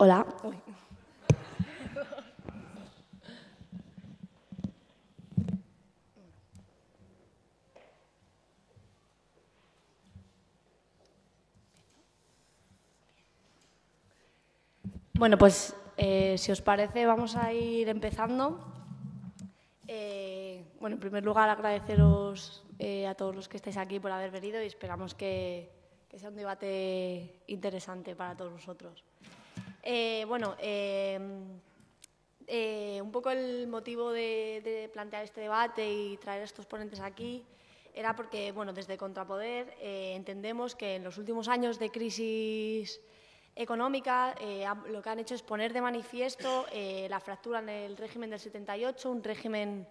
Hola. Uy. Bueno, pues si os parece vamos a ir empezando. Bueno, en primer lugar agradeceros a todos los que estáis aquí por haber venido y esperamos que sea un debate interesante para todos vosotros. Un poco el motivo de plantear este debate y traer a estos ponentes aquí era porque, bueno, desde Contrapoder entendemos que en los últimos años de crisis económica lo que han hecho es poner de manifiesto la fractura en el régimen del 78, un régimen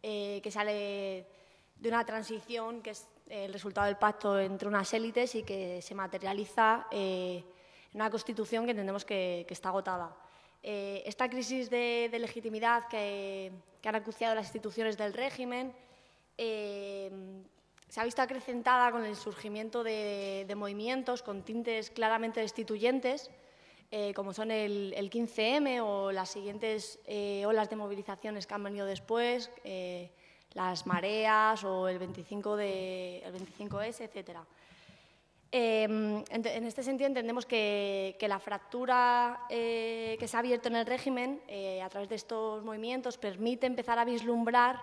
que sale de una transición que es el resultado del pacto entre unas élites y que se materializa en una Constitución que entendemos que está agotada. Esta crisis de legitimidad que han acuciado las instituciones del régimen se ha visto acrecentada con el surgimiento de movimientos con tintes claramente destituyentes, como son el 15M o las siguientes olas de movilizaciones que han venido después, las mareas o el 25S, etcétera. En este sentido entendemos que la fractura que se ha abierto en el régimen a través de estos movimientos permite empezar a vislumbrar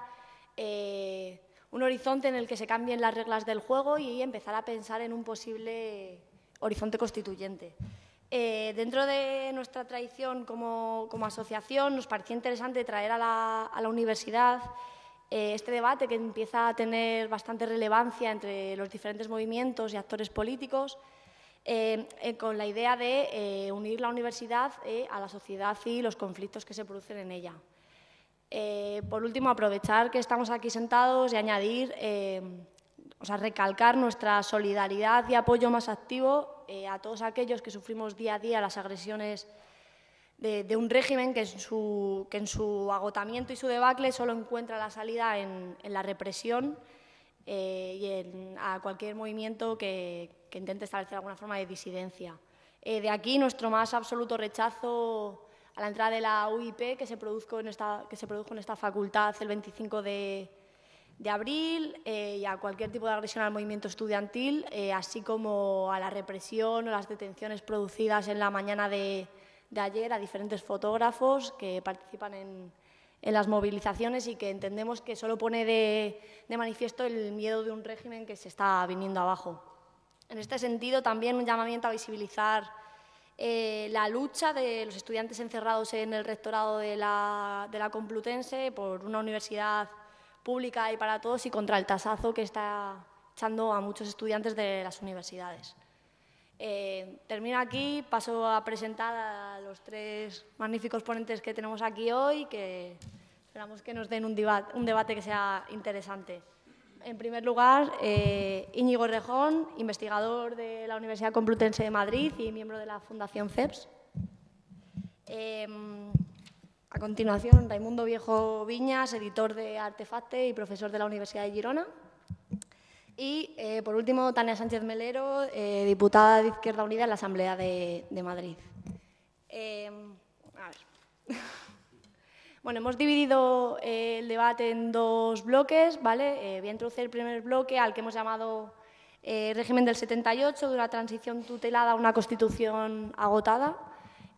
un horizonte en el que se cambien las reglas del juego y empezar a pensar en un posible horizonte constituyente. Dentro de nuestra tradición como asociación nos parecía interesante traer a la universidad este debate que empieza a tener bastante relevancia entre los diferentes movimientos y actores políticos, con la idea de unir la universidad a la sociedad y los conflictos que se producen en ella. Por último, aprovechar que estamos aquí sentados y añadir, recalcar nuestra solidaridad y apoyo más activo a todos aquellos que sufrimos día a día las agresiones de un régimen que en su agotamiento y su debacle solo encuentra la salida en la represión a cualquier movimiento que intente establecer alguna forma de disidencia. De aquí nuestro más absoluto rechazo a la entrada de la UIP que se produjo en esta facultad el 25 de abril y a cualquier tipo de agresión al movimiento estudiantil, así como a la represión o las detenciones producidas en la mañana de ayer a diferentes fotógrafos que participan en las movilizaciones y que entendemos que solo pone de manifiesto el miedo de un régimen que se está viniendo abajo. En este sentido, también un llamamiento a visibilizar la lucha de los estudiantes encerrados en el rectorado de la Complutense por una universidad pública y para todos y contra el tasazo que está echando a muchos estudiantes de las universidades. Termino aquí, paso a presentar a los tres magníficos ponentes que tenemos aquí hoy, que esperamos que nos den un debate que sea interesante. En primer lugar, Íñigo Errejón, investigador de la Universidad Complutense de Madrid y miembro de la Fundación CEPS. A continuación, Raimundo Viejo Viñas, editor de Artefacte y profesor de la Universidad de Girona. Y, por último, Tania Sánchez Melero, diputada de Izquierda Unida en la Asamblea de Madrid. Bueno, hemos dividido el debate en dos bloques, ¿vale? Voy a introducir el primer bloque al que hemos llamado régimen del 78, de una transición tutelada a una constitución agotada.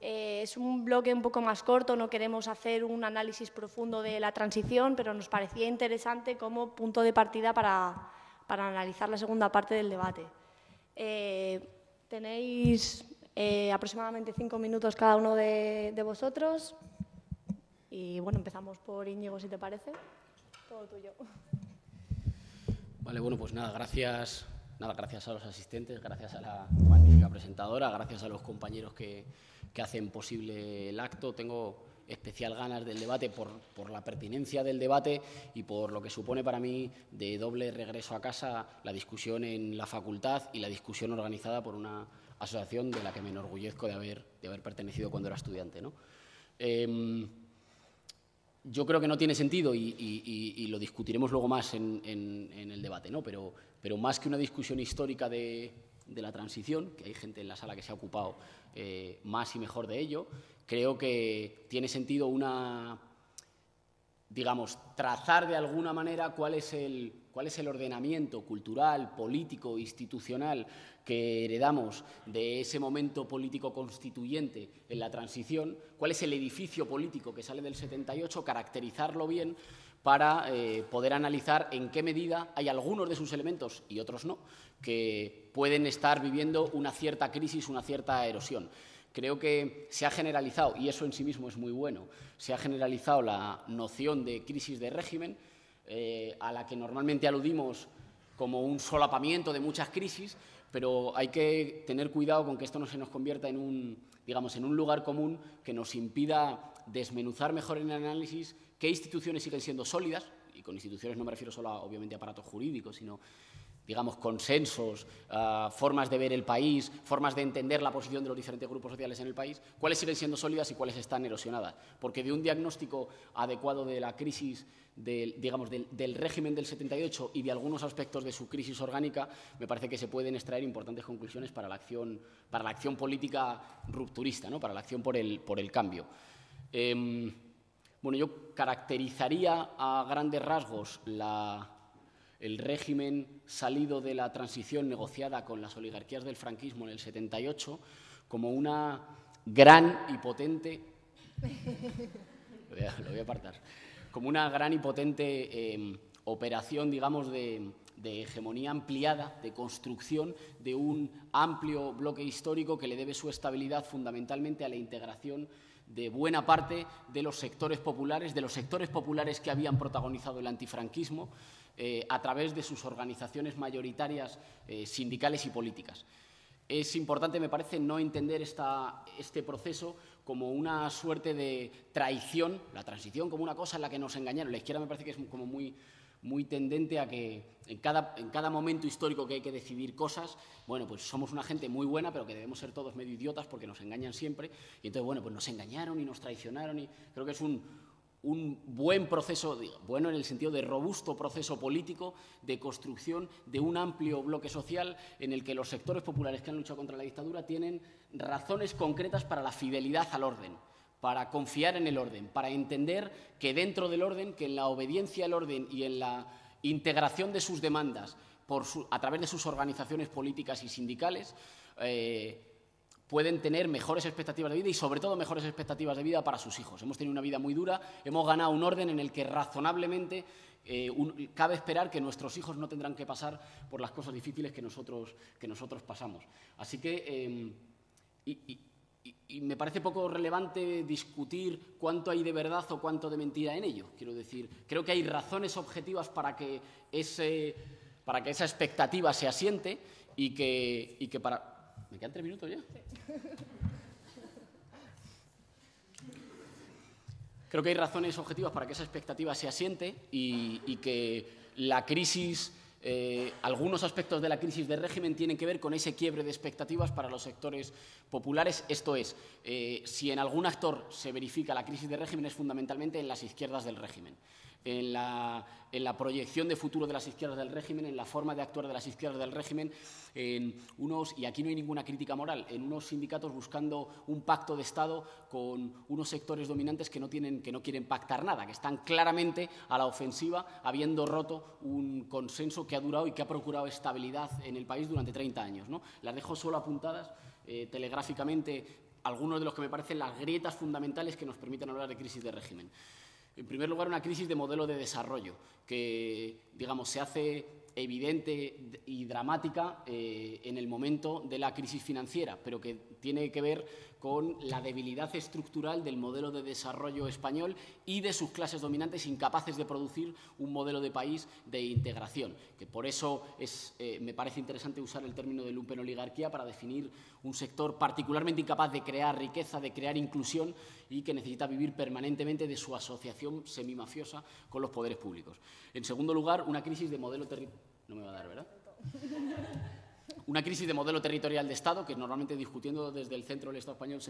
Es un bloque un poco más corto, no queremos hacer un análisis profundo de la transición, pero nos parecía interesante como punto de partida para analizar la segunda parte del debate. Tenéis aproximadamente 5 minutos cada uno de vosotros. Y bueno, empezamos por Íñigo, si te parece. Todo tuyo. Vale, bueno, pues nada, gracias a los asistentes, gracias a la magnífica presentadora, gracias a los compañeros que hacen posible el acto. Tengo especial ganas del debate por la pertinencia del debate y por lo que supone para mí de doble regreso a casa la discusión en la facultad y la discusión organizada por una asociación de la que me enorgullezco de haber pertenecido cuando era estudiante, ¿no? Yo creo que no tiene sentido y lo discutiremos luego más en el debate, ¿no? Pero más que una discusión histórica de de la transición, que hay gente en la sala que se ha ocupado más y mejor de ello. Creo que tiene sentido trazar de alguna manera cuál es el ordenamiento cultural, político, institucional que heredamos de ese momento político constituyente en la transición, cuál es el edificio político que sale del 78, caracterizarlo bien para poder analizar en qué medida hay algunos de sus elementos, y otros no, que pueden estar viviendo una cierta crisis, una cierta erosión. Creo que se ha generalizado, y eso en sí mismo es muy bueno, se ha generalizado la noción de crisis de régimen, a la que normalmente aludimos como un solapamiento de muchas crisis, pero hay que tener cuidado con que esto no se nos convierta en un lugar común que nos impida desmenuzar mejor en el análisis qué instituciones siguen siendo sólidas, y con instituciones no me refiero solo obviamente a aparatos jurídicos, sino consensos, formas de ver el país, formas de entender la posición de los diferentes grupos sociales en el país, cuáles siguen siendo sólidas y cuáles están erosionadas. Porque de un diagnóstico adecuado de la crisis del régimen del 78 y de algunos aspectos de su crisis orgánica, me parece que se pueden extraer importantes conclusiones para la acción política rupturista, ¿no? Para la acción por el cambio. Yo caracterizaría a grandes rasgos el régimen salido de la transición negociada con las oligarquías del franquismo en el 78 como una gran y potente... Lo voy a apartar. Como una gran y potente operación, de hegemonía ampliada, de construcción de un amplio bloque histórico que le debe su estabilidad fundamentalmente a la integración de buena parte de los sectores populares que habían protagonizado el antifranquismo, a través de sus organizaciones mayoritarias sindicales y políticas. Es importante, me parece, no entender este proceso como una suerte de traición, la transición como una cosa en la que nos engañaron. La izquierda me parece que es como muy tendente a que en cada momento histórico que hay que decidir cosas, pues somos una gente muy buena, pero que debemos ser todos medio idiotas porque nos engañan siempre. Y entonces, pues nos engañaron y nos traicionaron, y creo que es un buen proceso, bueno en el sentido de robusto proceso político de construcción de un amplio bloque social en el que los sectores populares que han luchado contra la dictadura tienen razones concretas para la fidelidad al orden, para confiar en el orden, para entender que dentro del orden, que en la obediencia al orden y en la integración de sus demandas a través de sus organizaciones políticas y sindicales, pueden tener mejores expectativas de vida y, sobre todo, mejores expectativas de vida para sus hijos. Hemos tenido una vida muy dura, hemos ganado un orden en el que razonablemente cabe esperar que nuestros hijos no tendrán que pasar por las cosas difíciles que nosotros pasamos. Así que, y me parece poco relevante discutir cuánto hay de verdad o cuánto de mentira en ello. Quiero decir, creo que hay razones objetivas para que esa expectativa se asiente y que para... ¿Me quedan 3 minutos ya? Sí. Creo que hay razones objetivas para que esa expectativa se asiente y que la crisis, algunos aspectos de la crisis de régimen tienen que ver con ese quiebre de expectativas para los sectores populares. Esto es, si en algún actor se verifica la crisis de régimen, es fundamentalmente en las izquierdas del régimen. En la proyección de futuro de las izquierdas del régimen, en la forma de actuar de las izquierdas del régimen, y aquí no hay ninguna crítica moral, en unos sindicatos buscando un pacto de Estado con unos sectores dominantes que no quieren pactar nada, que están claramente a la ofensiva, habiendo roto un consenso que ha durado y que ha procurado estabilidad en el país durante 30 años, ¿no? Las dejo solo apuntadas telegráficamente, algunos de los que me parecen las grietas fundamentales que nos permiten hablar de crisis de régimen. En primer lugar, una crisis de modelo de desarrollo que, se hace evidente y dramática en el momento de la crisis financiera, pero que tiene que ver con la debilidad estructural del modelo de desarrollo español y de sus clases dominantes incapaces de producir un modelo de país de integración, que por eso me parece interesante usar el término de lumpenoligarquía para definir un sector particularmente incapaz de crear riqueza, de crear inclusión y que necesita vivir permanentemente de su asociación semimafiosa con los poderes públicos. En segundo lugar, una crisis de modelo territorial. No me va a dar, ¿verdad? Una crisis de modelo territorial de Estado, que normalmente discutiendo desde el centro del Estado español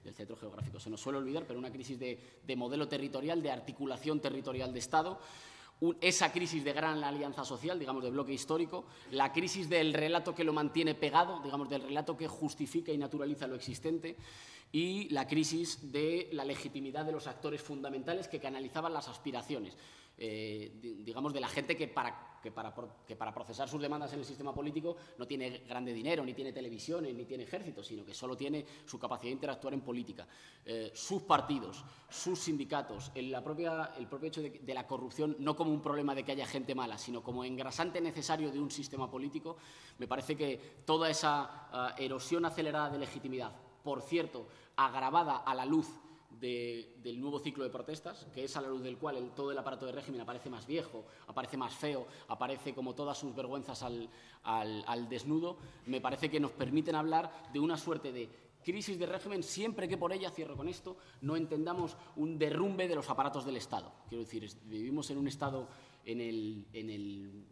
del centro geográfico se nos suele olvidar, pero una crisis de modelo territorial, de articulación territorial de Estado. esa crisis de gran alianza social, digamos, de bloque histórico, la crisis del relato que lo mantiene pegado, digamos, del relato que justifica y naturaliza lo existente, y la crisis de la legitimidad de los actores fundamentales que canalizaban las aspiraciones, digamos, de la gente que para procesar sus demandas en el sistema político no tiene grande dinero, ni tiene televisiones, ni tiene ejército, sino que solo tiene su capacidad de interactuar en política. Sus partidos, sus sindicatos, el propio hecho de la corrupción, no como un problema de que haya gente mala, sino como engrasante necesario de un sistema político, me parece que toda esa erosión acelerada de legitimidad, por cierto, agravada a la luz del nuevo ciclo de protestas, que es a la luz del cual todo el aparato de régimen aparece más viejo, aparece más feo, aparece como todas sus vergüenzas al desnudo, me parece que nos permiten hablar de una suerte de crisis de régimen siempre que por ella, cierro con esto, no entendamos un derrumbe de los aparatos del Estado. Quiero decir, vivimos en un Estado en el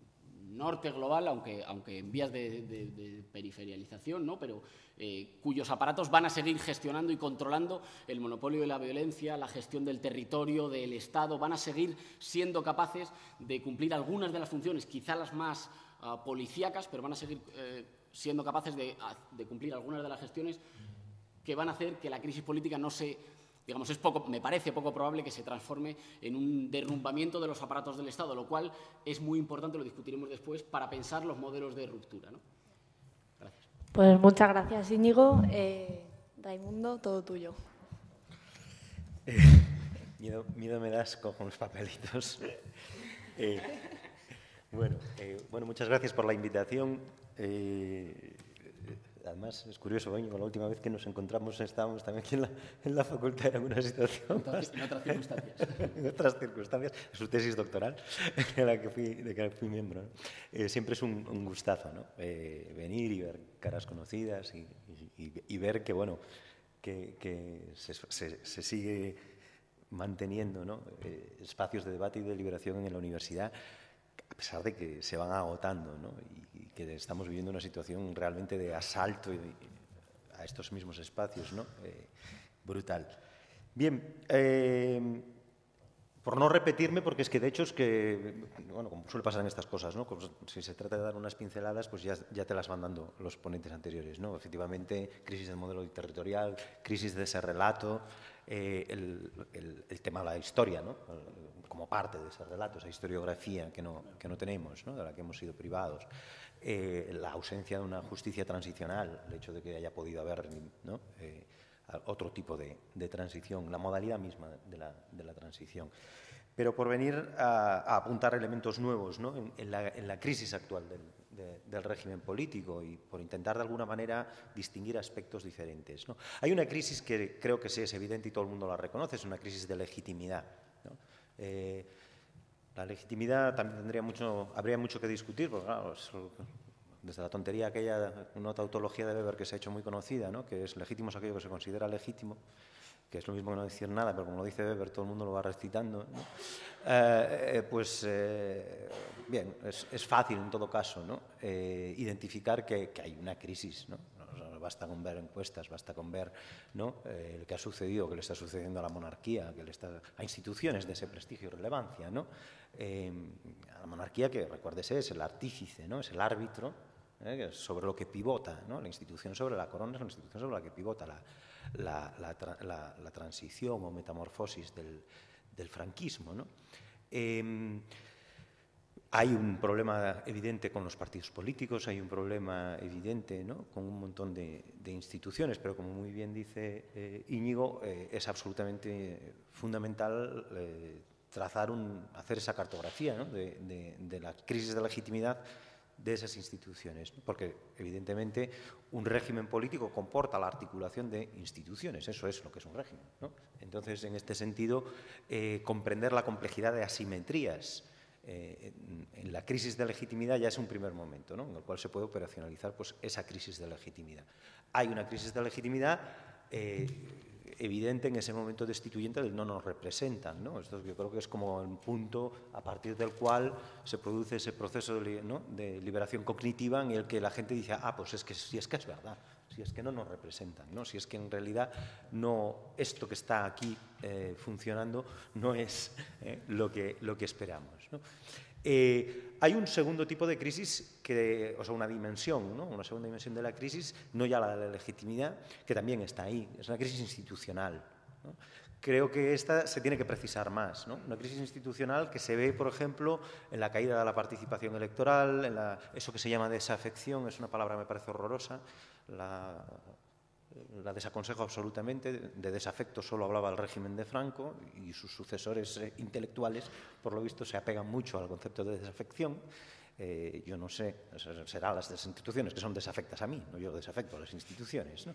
norte global, aunque en vías de periferialización, ¿no? Pero cuyos aparatos van a seguir gestionando y controlando el monopolio de la violencia, la gestión del territorio, del Estado, van a seguir siendo capaces de cumplir algunas de las funciones, quizá las más policíacas, pero van a seguir siendo capaces de cumplir algunas de las gestiones que van a hacer que la crisis política no se... Digamos, me parece poco probable que se transforme en un derrumbamiento de los aparatos del Estado, lo cual es muy importante, lo discutiremos después, para pensar los modelos de ruptura, ¿no? Gracias. Pues muchas gracias, Íñigo. Raimundo, todo tuyo. Miedo me das con los papelitos. Bueno, muchas gracias por la invitación. Además, es curioso, Íñigo, la última vez que nos encontramos estábamos también aquí en la facultad en una situación en otras circunstancias. En otras circunstancias, su tesis doctoral, de la que fui miembro, ¿no? Siempre es un gustazo, ¿no? Venir y ver caras conocidas y ver que, bueno, que se sigue manteniendo, ¿no? Espacios de debate y de deliberación en la universidad, a pesar de que se van agotando, ¿no? Y que estamos viviendo una situación realmente de asalto a estos mismos espacios, ¿no? Brutal. Bien, por no repetirme, porque es que de hecho es que, bueno, como suele pasar en estas cosas, ¿no? Como si se trata de dar unas pinceladas, pues ya te las van dando los ponentes anteriores, ¿no? Efectivamente, crisis del modelo territorial, crisis de ese relato, el tema de la historia, ¿no? Como parte de ese relato, esa historiografía que no tenemos, ¿no? De la que hemos sido privados. La ausencia de una justicia transicional, el hecho de que haya podido haber, ¿no? Otro tipo de transición, la modalidad misma de la transición. Pero por venir a apuntar elementos nuevos, ¿no? en la crisis actual del régimen político y por intentar de alguna manera distinguir aspectos diferentes, ¿no? Hay una crisis que creo que sí es evidente y todo el mundo la reconoce, es una crisis de legitimidad, ¿no? La legitimidad también habría mucho que discutir, porque claro, desde la tontería aquella, una tautología de Weber que se ha hecho muy conocida, ¿no? Que es legítimo es aquello que se considera legítimo, que es lo mismo que no decir nada, pero como lo dice Weber, todo el mundo lo va recitando, ¿no? Bien, es fácil en todo caso, ¿no? Identificar que hay una crisis, ¿no? No basta con ver encuestas, basta con ver, ¿no? El que ha sucedido, que le está sucediendo a la monarquía, a instituciones de ese prestigio y relevancia, ¿no? A la monarquía, que recuérdese, es el artífice, ¿no? Es el árbitro, sobre lo que pivota, ¿no? La institución sobre la corona es una institución sobre la que pivota la transición o metamorfosis del franquismo, ¿no? Hay un problema evidente con los partidos políticos, hay un problema evidente, ¿no? Con un montón de instituciones, pero como muy bien dice Íñigo, es absolutamente fundamental hacer esa cartografía, ¿no? de la crisis de legitimidad de esas instituciones, ¿no? Porque evidentemente un régimen político comporta la articulación de instituciones, eso es lo que es un régimen, ¿no? Entonces, en este sentido, comprender la complejidad de asimetrías en la crisis de legitimidad ya es un primer momento, ¿no? En el cual se puede operacionalizar, pues, esa crisis de legitimidad. Hay una crisis de legitimidad evidente en ese momento destituyente del no nos representan, ¿no? Esto yo creo que es como el punto a partir del cual se produce ese proceso de liberación cognitiva en el que la gente dice, pues es que sí, es que es verdad, si es que no nos representan, ¿no? Si es que en realidad esto que está aquí funcionando no es lo que esperamos, ¿no? Hay un segundo tipo de crisis, o sea, una dimensión, ¿no? Una segunda dimensión de la crisis, no ya la de la legitimidad, que también está ahí, es una crisis institucional, ¿no? Creo que esta se tiene que precisar más, ¿no? Una crisis institucional que se ve, por ejemplo, en la caída de la participación electoral, eso que se llama desafección, es una palabra que me parece horrorosa, la desaconsejo absolutamente. De desafecto solo hablaba el régimen de Franco, y sus sucesores intelectuales, por lo visto, se apegan mucho al concepto de desafección. Yo no sé, serán las instituciones que son desafectas a mí, no yo desafecto a las instituciones, ¿no?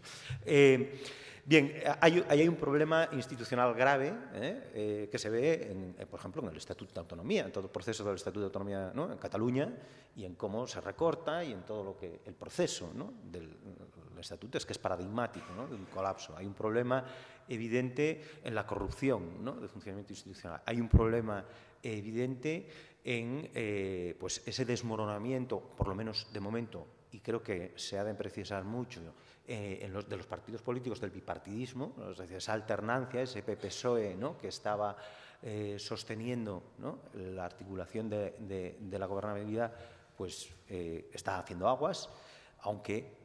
Bien, hay un problema institucional grave que se ve, por ejemplo, en el Estatuto de Autonomía, en todo el proceso del Estatuto de Autonomía, ¿no?, en Cataluña, y en cómo se recorta y en todo el proceso, ¿no?, del Estatuto es paradigmático, ¿no?, de un colapso. Hay un problema evidente en la corrupción, ¿no?, del funcionamiento institucional. Hay un problema evidente en pues ese desmoronamiento, por lo menos de momento, y creo que se ha de precisar mucho, de los partidos políticos, del bipartidismo, es decir, esa alternancia, ese PP-PSOE, ¿no?, que estaba sosteniendo, ¿no?, la articulación de la gobernabilidad, pues está haciendo aguas, aunque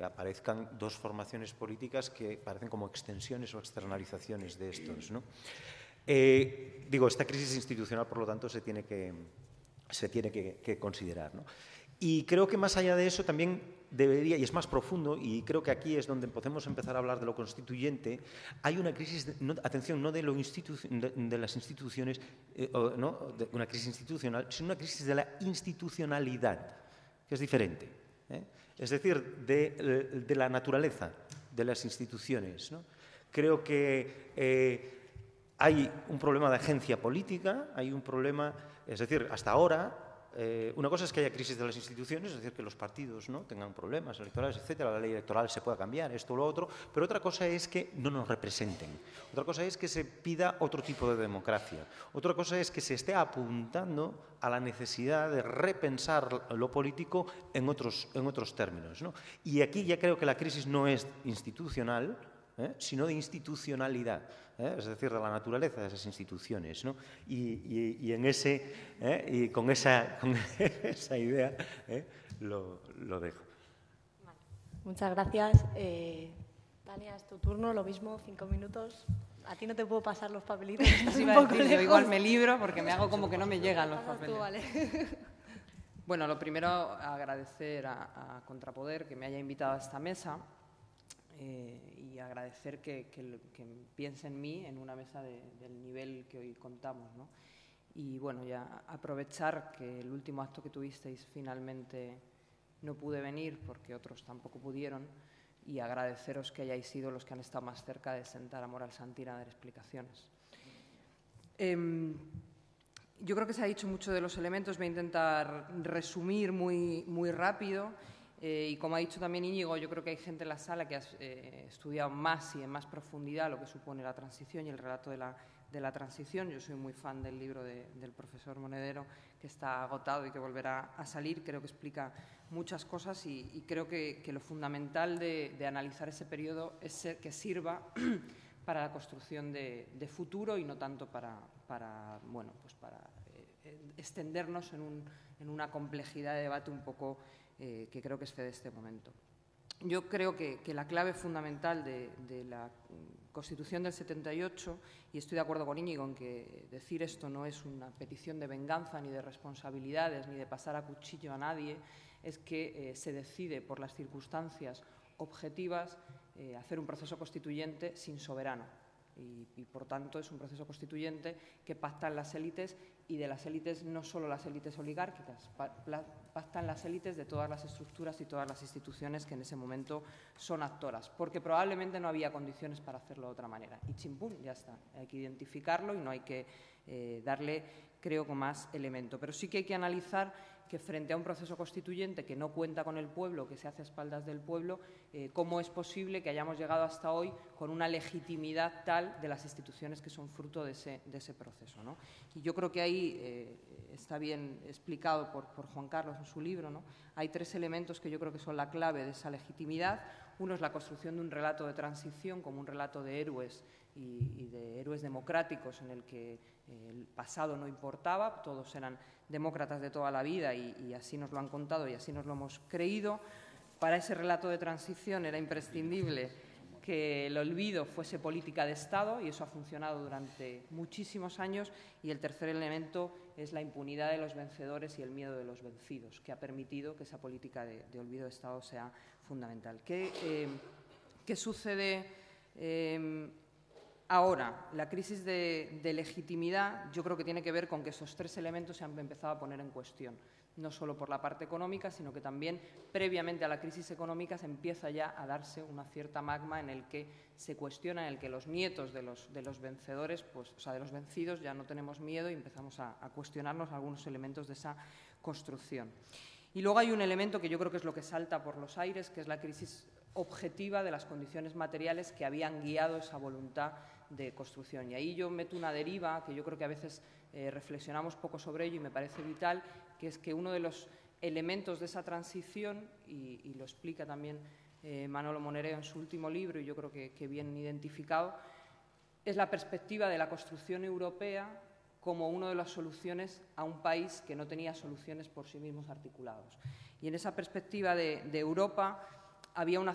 aparezcan dos formaciones políticas que parecen como extensiones o externalizaciones de estos, ¿no? Esta crisis institucional, por lo tanto, se tiene que considerar, ¿no? Y creo que más allá de eso también debería, y es más profundo, y creo que aquí es donde podemos empezar a hablar de lo constituyente, hay una crisis, atención, no de las instituciones, no de una crisis institucional, sino una crisis de la institucionalidad, que es diferente, ¿eh? Es decir, de la naturaleza de las instituciones, ¿no? Creo que hay un problema de agencia política, hay un problema, es decir, hasta ahora, una cosa es que haya crisis de las instituciones, es decir, que los partidos, ¿no?, tengan problemas electorales, etcétera, la ley electoral se pueda cambiar, esto o lo otro, pero otra cosa es que no nos representen, otra cosa es que se pida otro tipo de democracia, otra cosa es que se esté apuntando a la necesidad de repensar lo político en otros términos, ¿no? Y aquí ya creo que la crisis no es institucional, sino de institucionalidad, es decir, de la naturaleza de esas instituciones, ¿no? Y en y con esa idea lo dejo. Vale. Muchas gracias. Tania, es tu turno, lo mismo, 5 minutos. A ti no te puedo pasar los papelitos. Sí, iba a decir, yo igual me libro porque me hago como que no me llegan los papeles. Tú, vale. Bueno, lo primero, agradecer a Contrapoder que me haya invitado a esta mesa. Y agradecer que piense en mí en una mesa del nivel que hoy contamos, ¿no? Y bueno, ya aprovechar que el último acto que tuvisteis finalmente no pude venir porque otros tampoco pudieron, y agradeceros que hayáis sido los que han estado más cerca de sentar a Moral Santín a dar explicaciones. Yo creo que se ha dicho mucho de los elementos, voy a intentar resumir muy rápido. Y como ha dicho también Íñigo, yo creo que hay gente en la sala que ha estudiado más y en más profundidad lo que supone la transición y el relato de la transición. Yo soy muy fan del libro del profesor Monedero, que está agotado y que volverá a salir. Creo que explica muchas cosas y creo que lo fundamental de analizar ese periodo es que sirva para la construcción de futuro y no tanto para extendernos en una complejidad de debate un poco que creo que excede este momento. Yo creo que la clave fundamental de la Constitución del 78, y estoy de acuerdo con Íñigo en que decir esto no es una petición de venganza, ni de responsabilidades, ni de pasar a cuchillo a nadie, es que se decide por las circunstancias objetivas hacer un proceso constituyente sin soberano. Y, por tanto, es un proceso constituyente que pactan las élites, y de las élites no solo las élites oligárquicas, pactan las élites de todas las estructuras y todas las instituciones que en ese momento son actoras, porque probablemente no había condiciones para hacerlo de otra manera. Y chimpún, ya está. Hay que identificarlo y no hay que darle, creo, con más elemento. Pero sí que hay que analizar que frente a un proceso constituyente que no cuenta con el pueblo, que se hace a espaldas del pueblo, cómo es posible que hayamos llegado hasta hoy con una legitimidad tal de las instituciones que son fruto de ese proceso, ¿no? Y yo creo que ahí está bien explicado por Juan Carlos en su libro, ¿no? Hay tres elementos que yo creo que son la clave de esa legitimidad. Uno es la construcción de un relato de transición como un relato de héroes y de héroes democráticos en el que el pasado no importaba, todos eran demócratas de toda la vida y así nos lo han contado y así nos lo hemos creído. Para ese relato de transición era imprescindible que el olvido fuese política de Estado y eso ha funcionado durante muchísimos años. Y el tercer elemento es la impunidad de los vencedores y el miedo de los vencidos, que ha permitido que esa política de olvido de Estado sea fundamental. ¿Qué sucede ahora? La crisis de legitimidad yo creo que tiene que ver con que esos tres elementos se han empezado a poner en cuestión, no solo por la parte económica, sino que también previamente a la crisis económica se empieza ya a darse una cierta magma en el que se cuestiona, en el que los nietos de los vencedores, pues, o sea, de los vencidos, ya no tenemos miedo y empezamos a cuestionarnos algunos elementos de esa construcción. Y luego hay un elemento que yo creo que es lo que salta por los aires, que es la crisis objetiva de las condiciones materiales que habían guiado esa voluntad de construcción. Y ahí yo meto una deriva que yo creo que a veces reflexionamos poco sobre ello y me parece vital, que es que uno de los elementos de esa transición, y lo explica también Manolo Monereo en su último libro, y yo creo que bien identificado, es la perspectiva de la construcción europea como una de las soluciones a un país que no tenía soluciones por sí mismos articulados. Y en esa perspectiva de Europa había una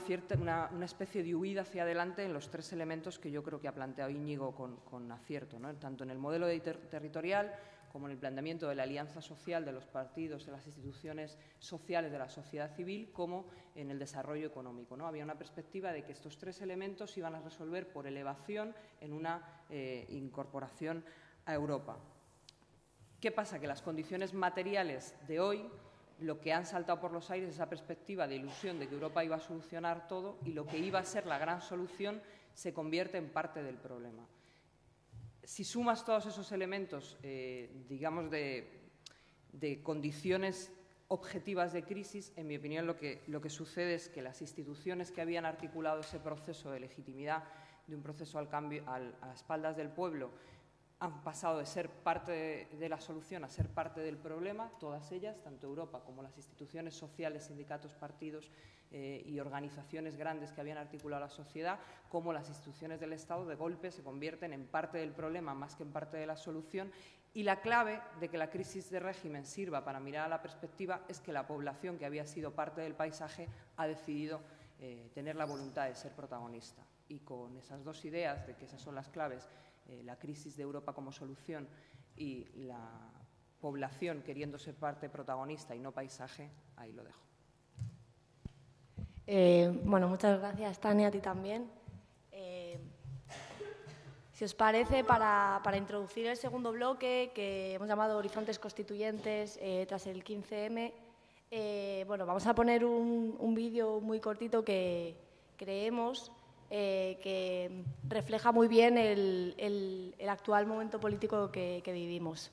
especie de huida hacia adelante en los tres elementos que yo creo que ha planteado Íñigo con acierto, ¿no? Tanto en el modelo territorial como en el planteamiento de la alianza social de los partidos, de las instituciones sociales de la sociedad civil, como en el desarrollo económico, ¿no? Había una perspectiva de que estos tres elementos se iban a resolver por elevación en una incorporación a Europa. ¿Qué pasa? Que las condiciones materiales de hoy, lo que han saltado por los aires es esa perspectiva de ilusión de que Europa iba a solucionar todo y lo que iba a ser la gran solución se convierte en parte del problema. Si sumas todos esos elementos, digamos, de condiciones objetivas de crisis, en mi opinión lo que sucede es que las instituciones que habían articulado ese proceso de legitimidad de un proceso al cambio a espaldas del pueblo han pasado de ser parte de la solución a ser parte del problema, todas ellas, tanto Europa como las instituciones sociales, sindicatos, partidos y organizaciones grandes que habían articulado la sociedad, como las instituciones del Estado, de golpe se convierten en parte del problema más que en parte de la solución. Y la clave de que la crisis de régimen sirva para mirar a la perspectiva es que la población que había sido parte del paisaje ha decidido tener la voluntad de ser protagonista. Y con esas dos ideas de que esas son las claves, la crisis de Europa como solución y la población queriendo ser parte protagonista y no paisaje, ahí lo dejo. Bueno, muchas gracias, Tania, a ti también. Si os parece, para introducir el segundo bloque, que hemos llamado Horizontes Constituyentes tras el 15M, bueno, vamos a poner un vídeo muy cortito que creemos que refleja muy bien el actual momento político que vivimos.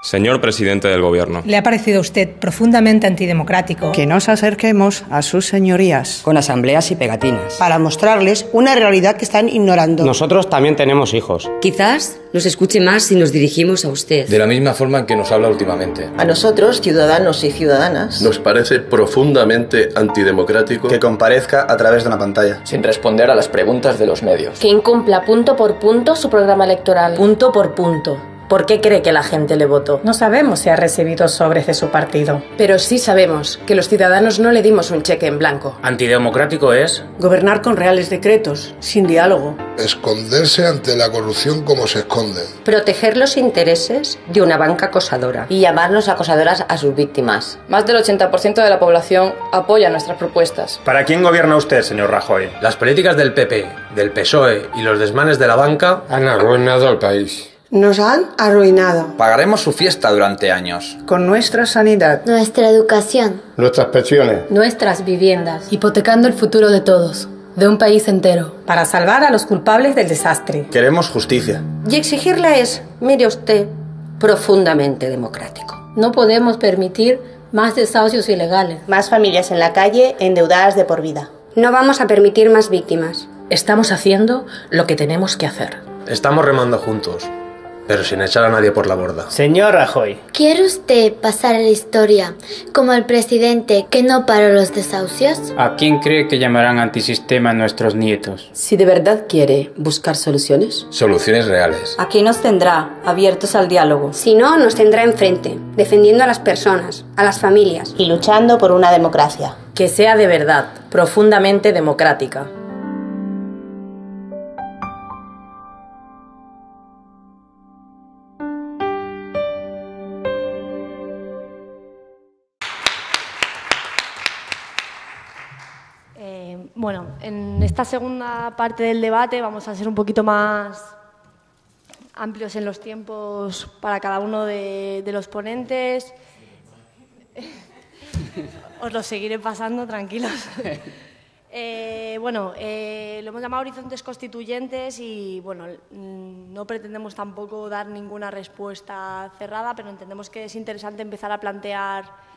Señor presidente del Gobierno. ¿Le ha parecido a usted profundamente antidemocrático que nos acerquemos a sus señorías con asambleas y pegatinas para mostrarles una realidad que están ignorando? Nosotros también tenemos hijos. Quizás nos escuche más si nos dirigimos a usted. De la misma forma en que nos habla últimamente. A nosotros, ciudadanos y ciudadanas, nos parece profundamente antidemocrático que comparezca a través de una pantalla, sin responder a las preguntas de los medios. Que incumpla punto por punto su programa electoral. Punto por punto. ¿Por qué cree que la gente le votó? No sabemos si ha recibido sobres de su partido. Pero sí sabemos que los ciudadanos no le dimos un cheque en blanco. Antidemocrático es gobernar con reales decretos, sin diálogo. Esconderse ante la corrupción como se esconden. Proteger los intereses de una banca acosadora. Y llamarnos acosadoras a sus víctimas. Más del 80% de la población apoya nuestras propuestas. ¿Para quién gobierna usted, señor Rajoy? Las políticas del PP, del PSOE y los desmanes de la banca han arruinado al país. Nos han arruinado. Pagaremos su fiesta durante años. Con nuestra sanidad, nuestra educación, nuestras pensiones, nuestras viviendas, hipotecando el futuro de todos. de un país entero, para salvar a los culpables del desastre. Queremos justicia. Y exigirla es, mire usted, profundamente democrático. No podemos permitir más desahucios ilegales. Más familias en la calle endeudadas de por vida. No vamos a permitir más víctimas. Estamos haciendo lo que tenemos que hacer. Estamos remando juntos, pero sin echar a nadie por la borda. Señor Rajoy. ¿Quiere usted pasar a la historia como el presidente que no paró los desahucios? ¿A quién cree que llamarán antisistema nuestros nietos? Si de verdad quiere buscar soluciones. Soluciones reales. Aquí nos tendrá, abiertos al diálogo. Si no, nos tendrá enfrente, defendiendo a las personas, a las familias. Y luchando por una democracia. Que sea de verdad, profundamente democrática. Bueno, en esta segunda parte del debate vamos a ser un poquito más amplios en los tiempos para cada uno de los ponentes. Os lo seguiré pasando, tranquilos. Lo hemos llamado horizontes constituyentes y, bueno, no pretendemos tampoco dar ninguna respuesta cerrada, pero entendemos que es interesante empezar a plantear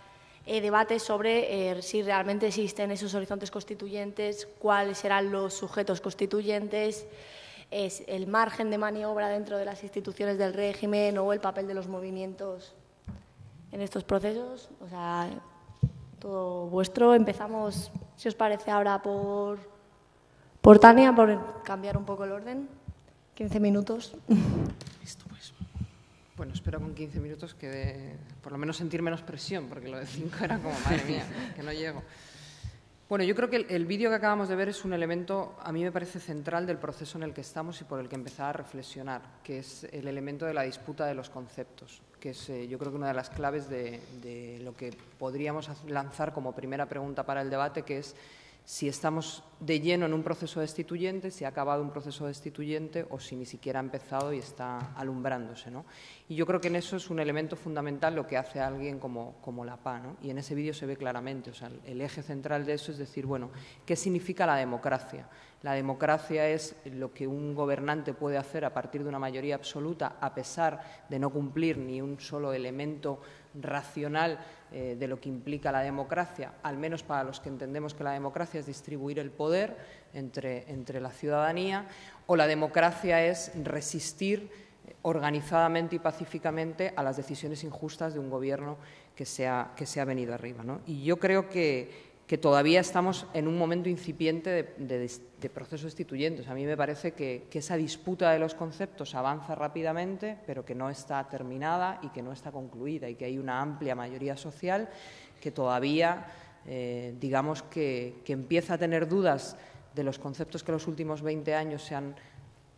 debates sobre si realmente existen esos horizontes constituyentes, cuáles serán los sujetos constituyentes, es el margen de maniobra dentro de las instituciones del régimen o el papel de los movimientos en estos procesos. O sea, todo vuestro. Empezamos, si os parece, ahora por Tania, por cambiar un poco el orden. 15 minutos. Listo, pues. Bueno, espero con 15 minutos que por lo menos sentir menos presión, porque lo de 5 era como, madre mía, que no llego. Bueno, yo creo que el vídeo que acabamos de ver es un elemento, a mí me parece central del proceso en el que estamos y por el que empezar a reflexionar, que es el elemento de la disputa de los conceptos, que es yo creo que una de las claves de lo que podríamos lanzar como primera pregunta para el debate, que es si estamos de lleno en un proceso destituyente, si ha acabado un proceso destituyente o si ni siquiera ha empezado y está alumbrándose, ¿no? Y yo creo que en eso es un elemento fundamental lo que hace a alguien como la PA, ¿no? Y en ese vídeo se ve claramente, o sea, el eje central de eso es decir, bueno, ¿qué significa la democracia? La democracia es lo que un gobernante puede hacer a partir de una mayoría absoluta a pesar de no cumplir ni un solo elemento racional de lo que implica la democracia, al menos para los que entendemos que la democracia es distribuir el poder entre la ciudadanía, o la democracia es resistir organizadamente y pacíficamente a las decisiones injustas de un gobierno que se ha venido arriba, ¿no? Y yo creo que todavía estamos en un momento incipiente de proceso destituyente. O sea, a mí me parece que esa disputa de los conceptos avanza rápidamente, pero que no está terminada y que no está concluida y que hay una amplia mayoría social que todavía, digamos, que empieza a tener dudas de los conceptos que en los últimos 20 años se han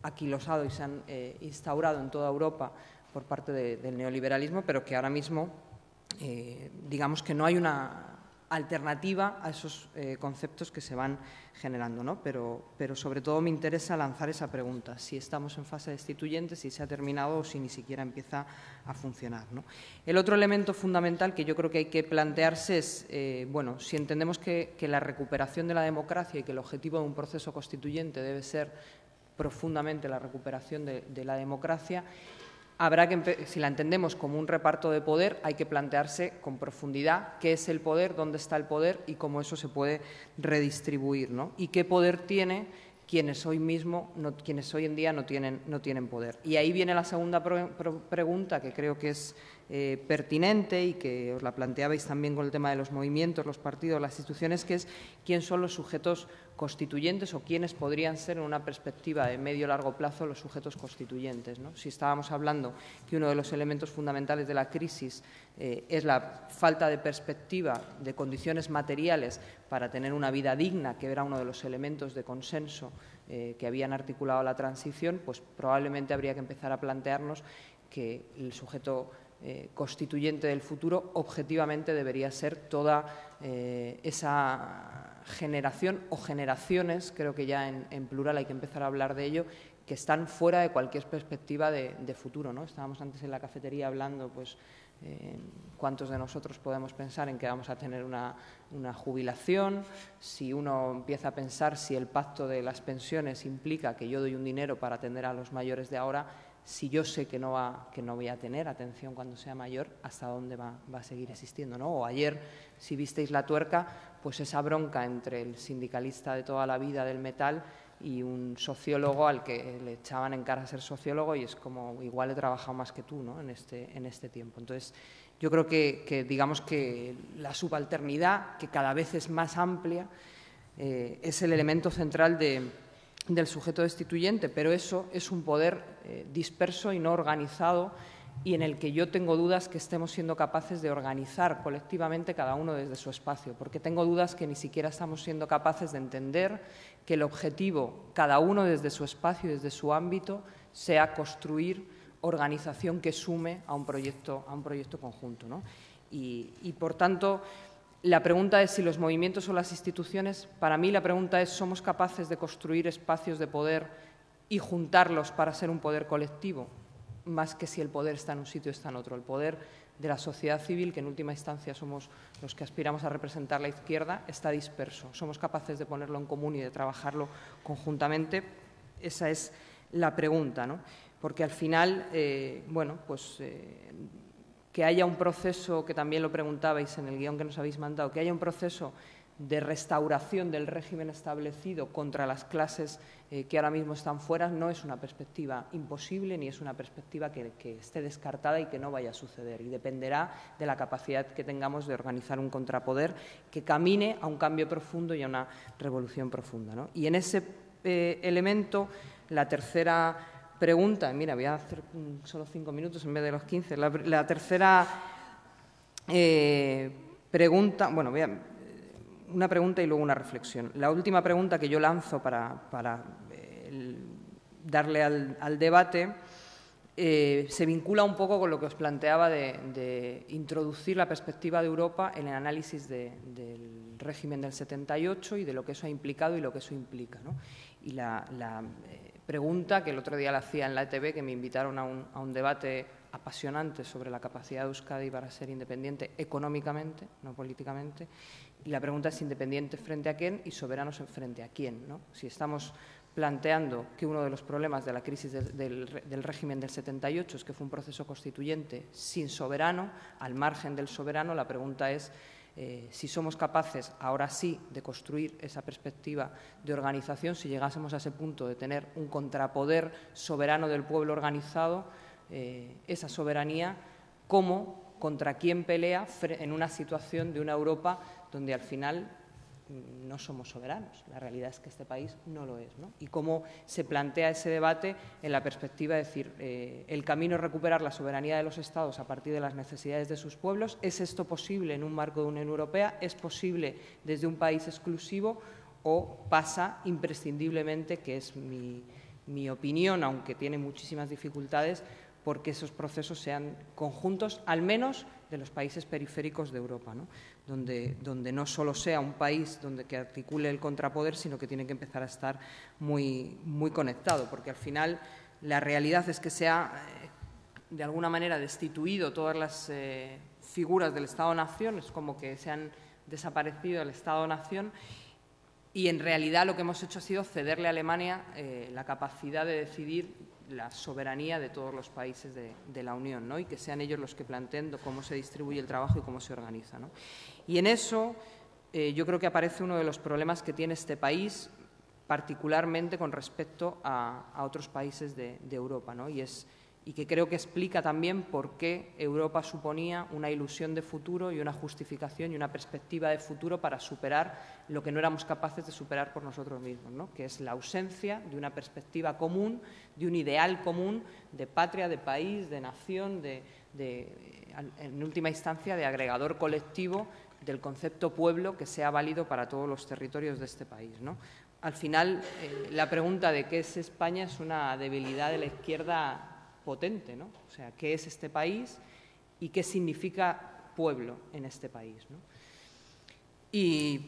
aquilosado y se han instaurado en toda Europa por parte del neoliberalismo, pero que ahora mismo, digamos que no hay una alternativa a esos conceptos que se van generando, ¿no? Pero sobre todo me interesa lanzar esa pregunta, si estamos en fase destituyente, si se ha terminado o si ni siquiera empieza a funcionar, ¿no? El otro elemento fundamental que yo creo que hay que plantearse es, bueno, si entendemos que la recuperación de la democracia y que el objetivo de un proceso constituyente debe ser profundamente la recuperación de la democracia, habrá que, si la entendemos como un reparto de poder, hay que plantearse con profundidad qué es el poder, dónde está el poder y cómo eso se puede redistribuir, ¿no? Y qué poder tiene quienes hoy en día no tienen poder. Y ahí viene la segunda pregunta, que creo que es pertinente y que os la planteabais también con el tema de los movimientos, los partidos, las instituciones, que es quién son los sujetos constituyentes o quiénes podrían ser en una perspectiva de medio o largo plazo los sujetos constituyentes, ¿no? Si estábamos hablando que uno de los elementos fundamentales de la crisis es la falta de perspectiva de condiciones materiales para tener una vida digna, que era uno de los elementos de consenso que habían articulado la transición, pues probablemente habría que empezar a plantearnos que el sujeto constituyente del futuro objetivamente debería ser toda esa generación o generaciones, creo que ya en plural hay que empezar a hablar de ello, que están fuera de cualquier perspectiva de futuro, ¿no? Estábamos antes en la cafetería hablando pues, ¿Cuántos de nosotros podemos pensar en que vamos a tener una jubilación? Si uno empieza a pensar si el pacto de las pensiones implica que yo doy un dinero para atender a los mayores de ahora, si yo sé que no voy a tener atención cuando sea mayor, ¿hasta dónde va a seguir existiendo, ¿no? O ayer, si visteis La Tuerca, pues esa bronca entre el sindicalista de toda la vida del metal y un sociólogo al que le echaban en cara ser sociólogo, y es como, igual he trabajado más que tú, ¿no?, en este tiempo. Entonces, yo creo que digamos que la subalternidad, que cada vez es más amplia, es el elemento central del sujeto destituyente, pero eso es un poder disperso y no organizado, y en el que yo tengo dudas que estemos siendo capaces de organizar colectivamente cada uno desde su espacio, porque tengo dudas que ni siquiera estamos siendo capaces de entender que el objetivo, cada uno desde su espacio y desde su ámbito, sea construir organización que sume a un proyecto conjunto, ¿no? Y por tanto, la pregunta es si los movimientos o las instituciones, para mí la pregunta es, ¿somos capaces de construir espacios de poder y juntarlos para ser un poder colectivo? Más que si el poder está en un sitio o está en otro. El poder de la sociedad civil, que en última instancia somos los que aspiramos a representar la izquierda, está disperso. ¿Somos capaces de ponerlo en común y de trabajarlo conjuntamente? Esa es la pregunta, ¿no? Porque al final, que haya un proceso, que también lo preguntabais en el guión que nos habéis mandado, que haya un proceso de restauración del régimen establecido contra las clases que ahora mismo están fuera, no es una perspectiva imposible ni es una perspectiva que esté descartada y que no vaya a suceder, y dependerá de la capacidad que tengamos de organizar un contrapoder que camine a un cambio profundo y a una revolución profunda, ¿no? Y en ese elemento, la tercera pregunta, mira, voy a hacer solo 5 minutos en vez de los 15, la tercera pregunta, bueno, una pregunta y luego una reflexión. La última pregunta que yo lanzo para darle al debate se vincula un poco con lo que os planteaba de introducir la perspectiva de Europa en el análisis del régimen del 78 y de lo que eso ha implicado y lo que eso implica, ¿no? Y la pregunta que el otro día la hacía en la ETV, que me invitaron a un debate apasionante sobre la capacidad de Euskadi para ser independiente económicamente, no políticamente, y la pregunta es independiente frente a quién y soberanos frente a quién, ¿no? Si estamos planteando que uno de los problemas de la crisis del régimen del 78 es que fue un proceso constituyente sin soberano, al margen del soberano, la pregunta es si somos capaces, ahora sí, de construir esa perspectiva de organización, si llegásemos a ese punto de tener un contrapoder soberano del pueblo organizado, esa soberanía, cómo, contra quién pelea en una situación de una Europa donde al final no somos soberanos. La realidad es que este país no lo es, ¿no? Y cómo se plantea ese debate en la perspectiva de decir, el camino es recuperar la soberanía de los Estados a partir de las necesidades de sus pueblos. ¿Es esto posible en un marco de Unión Europea? ¿Es posible desde un país exclusivo? ¿O pasa imprescindiblemente, que es mi opinión, aunque tiene muchísimas dificultades, porque esos procesos sean conjuntos, al menos de los países periféricos de Europa, ¿no? Donde no solo sea un país que articule el contrapoder, sino que tiene que empezar a estar muy, muy conectado, porque al final la realidad es que se ha, de alguna manera, destituido todas las figuras del Estado-Nación, es como que se han desaparecido el Estado-Nación, y en realidad lo que hemos hecho ha sido cederle a Alemania la capacidad de decidir la soberanía de todos los países de la Unión, ¿no? Y que sean ellos los que planteen cómo se distribuye el trabajo y cómo se organiza, ¿no? Y en eso yo creo que aparece uno de los problemas que tiene este país, particularmente con respecto a otros países de Europa, ¿no? Y que creo que explica también por qué Europa suponía una ilusión de futuro y una justificación y una perspectiva de futuro para superar lo que no éramos capaces de superar por nosotros mismos, ¿no? Que es la ausencia de una perspectiva común, de un ideal común de patria, de país, de nación, en última instancia, de agregador colectivo del concepto pueblo que sea válido para todos los territorios de este país, ¿no? Al final, la pregunta de qué es España es una debilidad de la izquierda potente, ¿no? O sea, ¿qué es este país y qué significa pueblo en este país, ¿no? Y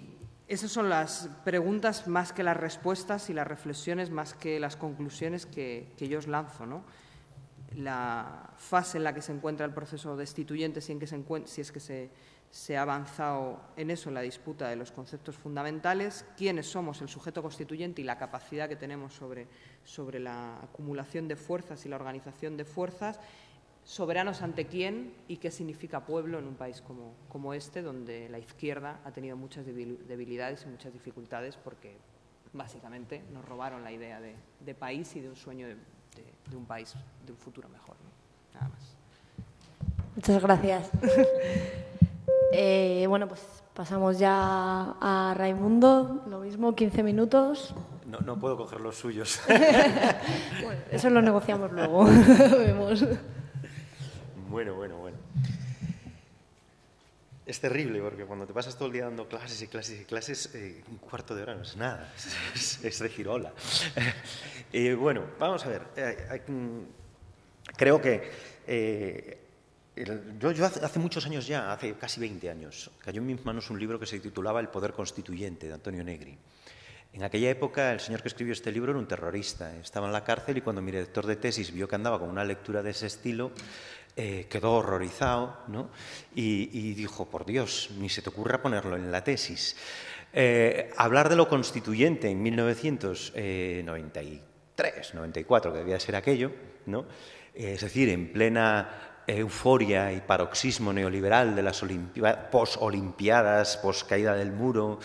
esas son las preguntas más que las respuestas y las reflexiones más que las conclusiones que yo os lanzo, ¿no? la fase en la que se encuentra el proceso destituyente, si es que se ha avanzado en eso, en la disputa de los conceptos fundamentales, quiénes somos el sujeto constituyente y la capacidad que tenemos sobre la acumulación de fuerzas y la organización de fuerzas, soberanos ante quién y qué significa pueblo en un país como este, donde la izquierda ha tenido muchas debilidades y muchas dificultades porque básicamente nos robaron la idea de país y de un sueño de un país, de un futuro mejor, ¿no? Nada más. Muchas gracias. Bueno, pues pasamos ya a Raimundo, lo mismo, 15 minutos. No puedo coger los suyos. Bueno, eso lo negociamos luego. Vemos. Bueno. Es terrible porque cuando te pasas todo el día dando clases y clases, un cuarto de hora no es nada, es decir, hola. Bueno, vamos a ver. Creo que yo hace muchos años ya, hace casi 20 años, cayó en mis manos un libro que se titulaba El poder constituyente, de Antonio Negri. En aquella época, el señor que escribió este libro era un terrorista, estaba en la cárcel y cuando mi director de tesis vio que andaba con una lectura de ese estilo, quedó horrorizado, ¿no? Y dijo, por Dios, ni se te ocurra ponerlo en la tesis. Hablar de lo constituyente en 1993, 94, que debía ser aquello, ¿no? Es decir, en plena euforia y paroxismo neoliberal de las post-olimpiadas, post-caída del muro,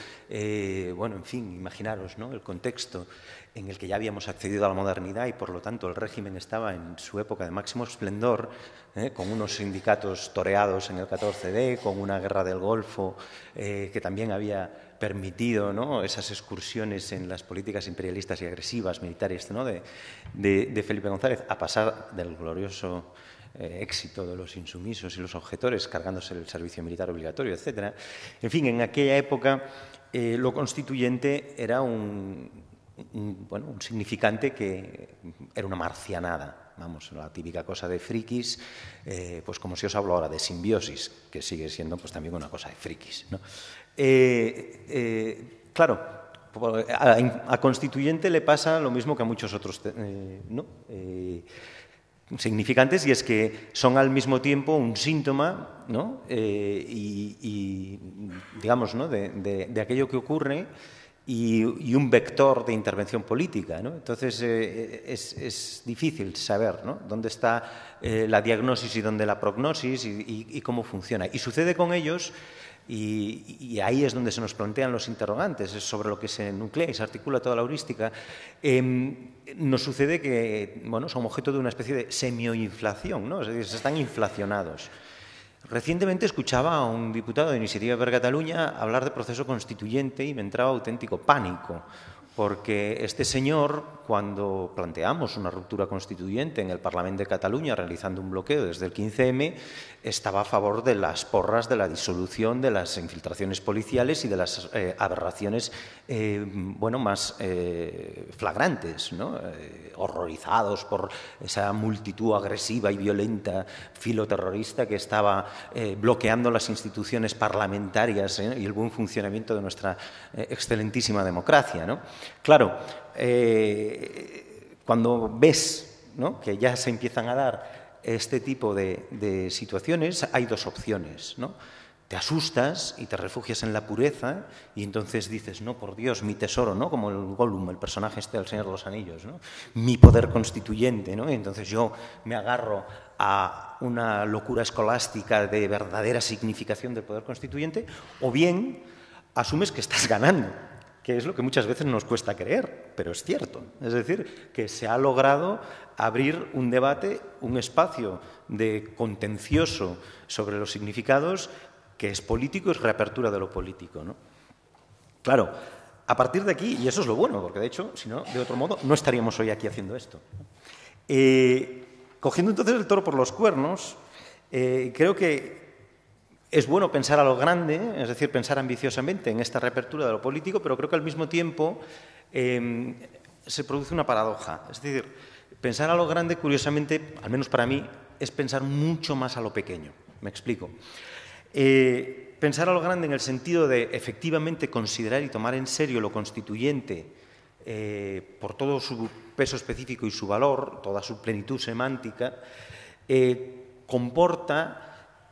bueno, en fin, imaginaros, ¿no?, el contexto en el que ya habíamos accedido a la modernidad y, por lo tanto, el régimen estaba en su época de máximo esplendor, con unos sindicatos toreados en el 14D, con una guerra del Golfo que también había permitido, ¿no?, esas excursiones en las políticas imperialistas y agresivas militares, ¿no?, de Felipe González, a pasar del glorioso éxito de los insumisos y los objetores, cargándose el servicio militar obligatorio, etcétera. En fin, en aquella época lo constituyente era un significante que era una marcianada, vamos, la típica cosa de frikis, pues como si os hablo ahora de simbiosis, que sigue siendo pues también una cosa de frikis, ¿no? Claro, a constituyente le pasa lo mismo que a muchos otros, ¿no?, significantes, y es que son al mismo tiempo un síntoma, ¿no?, y digamos, ¿no?, de aquello que ocurre y un vector de intervención política, ¿no? Entonces es difícil saber, ¿no?, dónde está la diagnosis y dónde la prognosis y cómo funciona. Y sucede con ellos, y ahí es donde se nos plantean los interrogantes, es sobre lo que se nuclea y se articula toda la heurística. Nos sucede que, bueno, son objeto de una especie de semioinflación, ¿no? Es decir, están inflacionados. Recientemente escuchaba a un diputado de Iniciativa per Catalunya hablar de proceso constituyente y me entraba auténtico pánico, porque este señor, cuando planteamos una ruptura constituyente en el Parlamento de Cataluña, realizando un bloqueo desde el 15M, estaba a favor de las porras de la disolución, de las infiltraciones policiales y de las aberraciones más flagrantes, ¿no? Horrorizados por esa multitud agresiva y violenta filoterrorista que estaba bloqueando las instituciones parlamentarias y el buen funcionamiento de nuestra excelentísima democracia, ¿no? Claro, cuando ves, ¿no?, que ya se empiezan a dar este tipo de situaciones, hay dos opciones, ¿no? Te asustas y te refugias en la pureza y entonces dices, no, por Dios, mi tesoro, ¿no?, como el Gollum, el personaje este del Señor de los Anillos, ¿no?, mi poder constituyente, ¿no? Y entonces yo me agarro a una locura escolástica de verdadera significación del poder constituyente, o bien asumes que estás ganando, que es lo que muchas veces nos cuesta creer, pero es cierto. Es decir, que se ha logrado abrir un debate, un espacio de contencioso sobre los significados que es político, es reapertura de lo político, ¿no? Claro, a partir de aquí, y eso es lo bueno, porque de hecho, si no, de otro modo, no estaríamos hoy aquí haciendo esto. Cogiendo entonces el toro por los cuernos, creo que es bueno pensar a lo grande, es decir, pensar ambiciosamente en esta reapertura de lo político, pero creo que al mismo tiempo se produce una paradoja. Es decir, pensar a lo grande, curiosamente, al menos para mí, es pensar mucho más a lo pequeño. Me explico. Pensar a lo grande en el sentido de efectivamente considerar y tomar en serio lo constituyente por todo su peso específico y su valor, toda su plenitud semántica, comporta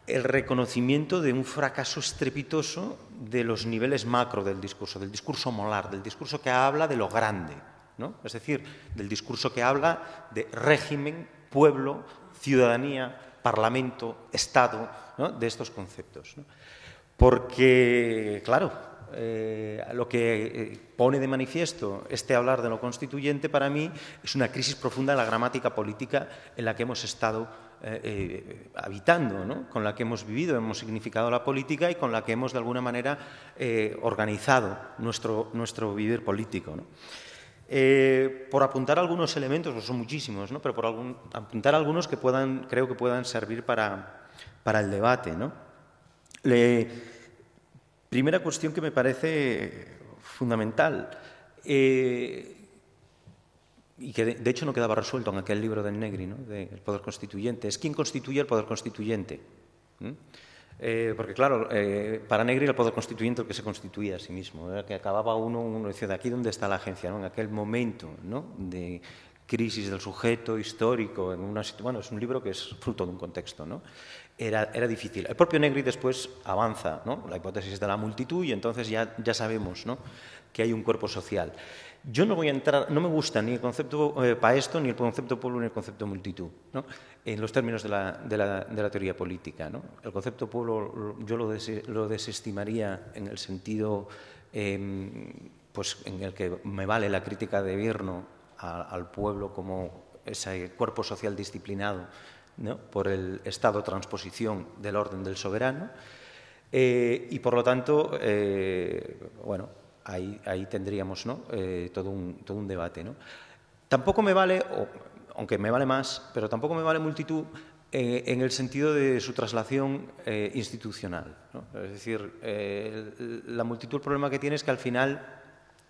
el reconocimiento de un fracaso estrepitoso de los niveles macro del discurso molar, del discurso que habla de lo grande, ¿no? Es decir, del discurso que habla de régimen, pueblo, ciudadanía, parlamento, Estado, ¿no? De estos conceptos, ¿no? Porque, claro, lo que pone de manifiesto este hablar de lo constituyente para mí es una crisis profunda de la gramática política en la que hemos estado habitando, ¿no? Con la que hemos vivido, hemos significado la política y con la que hemos de alguna manera organizado nuestro vivir político, ¿no? Por apuntar algunos elementos, pues son muchísimos, ¿no? Pero por apuntar algunos que creo que puedan servir para el debate, ¿no? Primera cuestión que me parece fundamental y que de hecho no quedaba resuelto en aquel libro del Negri, ¿no? Del poder constituyente, es quién constituye el poder constituyente. Porque claro, para Negri el poder constituyente el que se constituía a sí mismo, que acababa uno decía, ¿de aquí dónde está la agencia? ¿No? En aquel momento, ¿no? De crisis del sujeto histórico, bueno, es un libro que es fruto de un contexto, ¿no? Era difícil. El propio Negri después avanza, ¿no? La hipótesis de la multitud y entonces ya sabemos, ¿no? Que hay un cuerpo social. Yo no voy a entrar, no me gusta ni el concepto Paesto, ni el concepto pueblo, ni el concepto multitud, ¿no? En los términos de la teoría política, ¿no? El concepto pueblo yo lo desestimaría en el sentido pues en el que me vale la crítica de Virno al pueblo como ese cuerpo social disciplinado, ¿no? Por el estado de transposición del orden del soberano y por lo tanto, bueno, ahí tendríamos, ¿no? todo un debate, ¿no? Tampoco me vale, aunque me vale más, pero tampoco me vale multitud en el sentido de su traslación institucional, ¿no? Es decir, la multitud, el problema que tiene es que al final,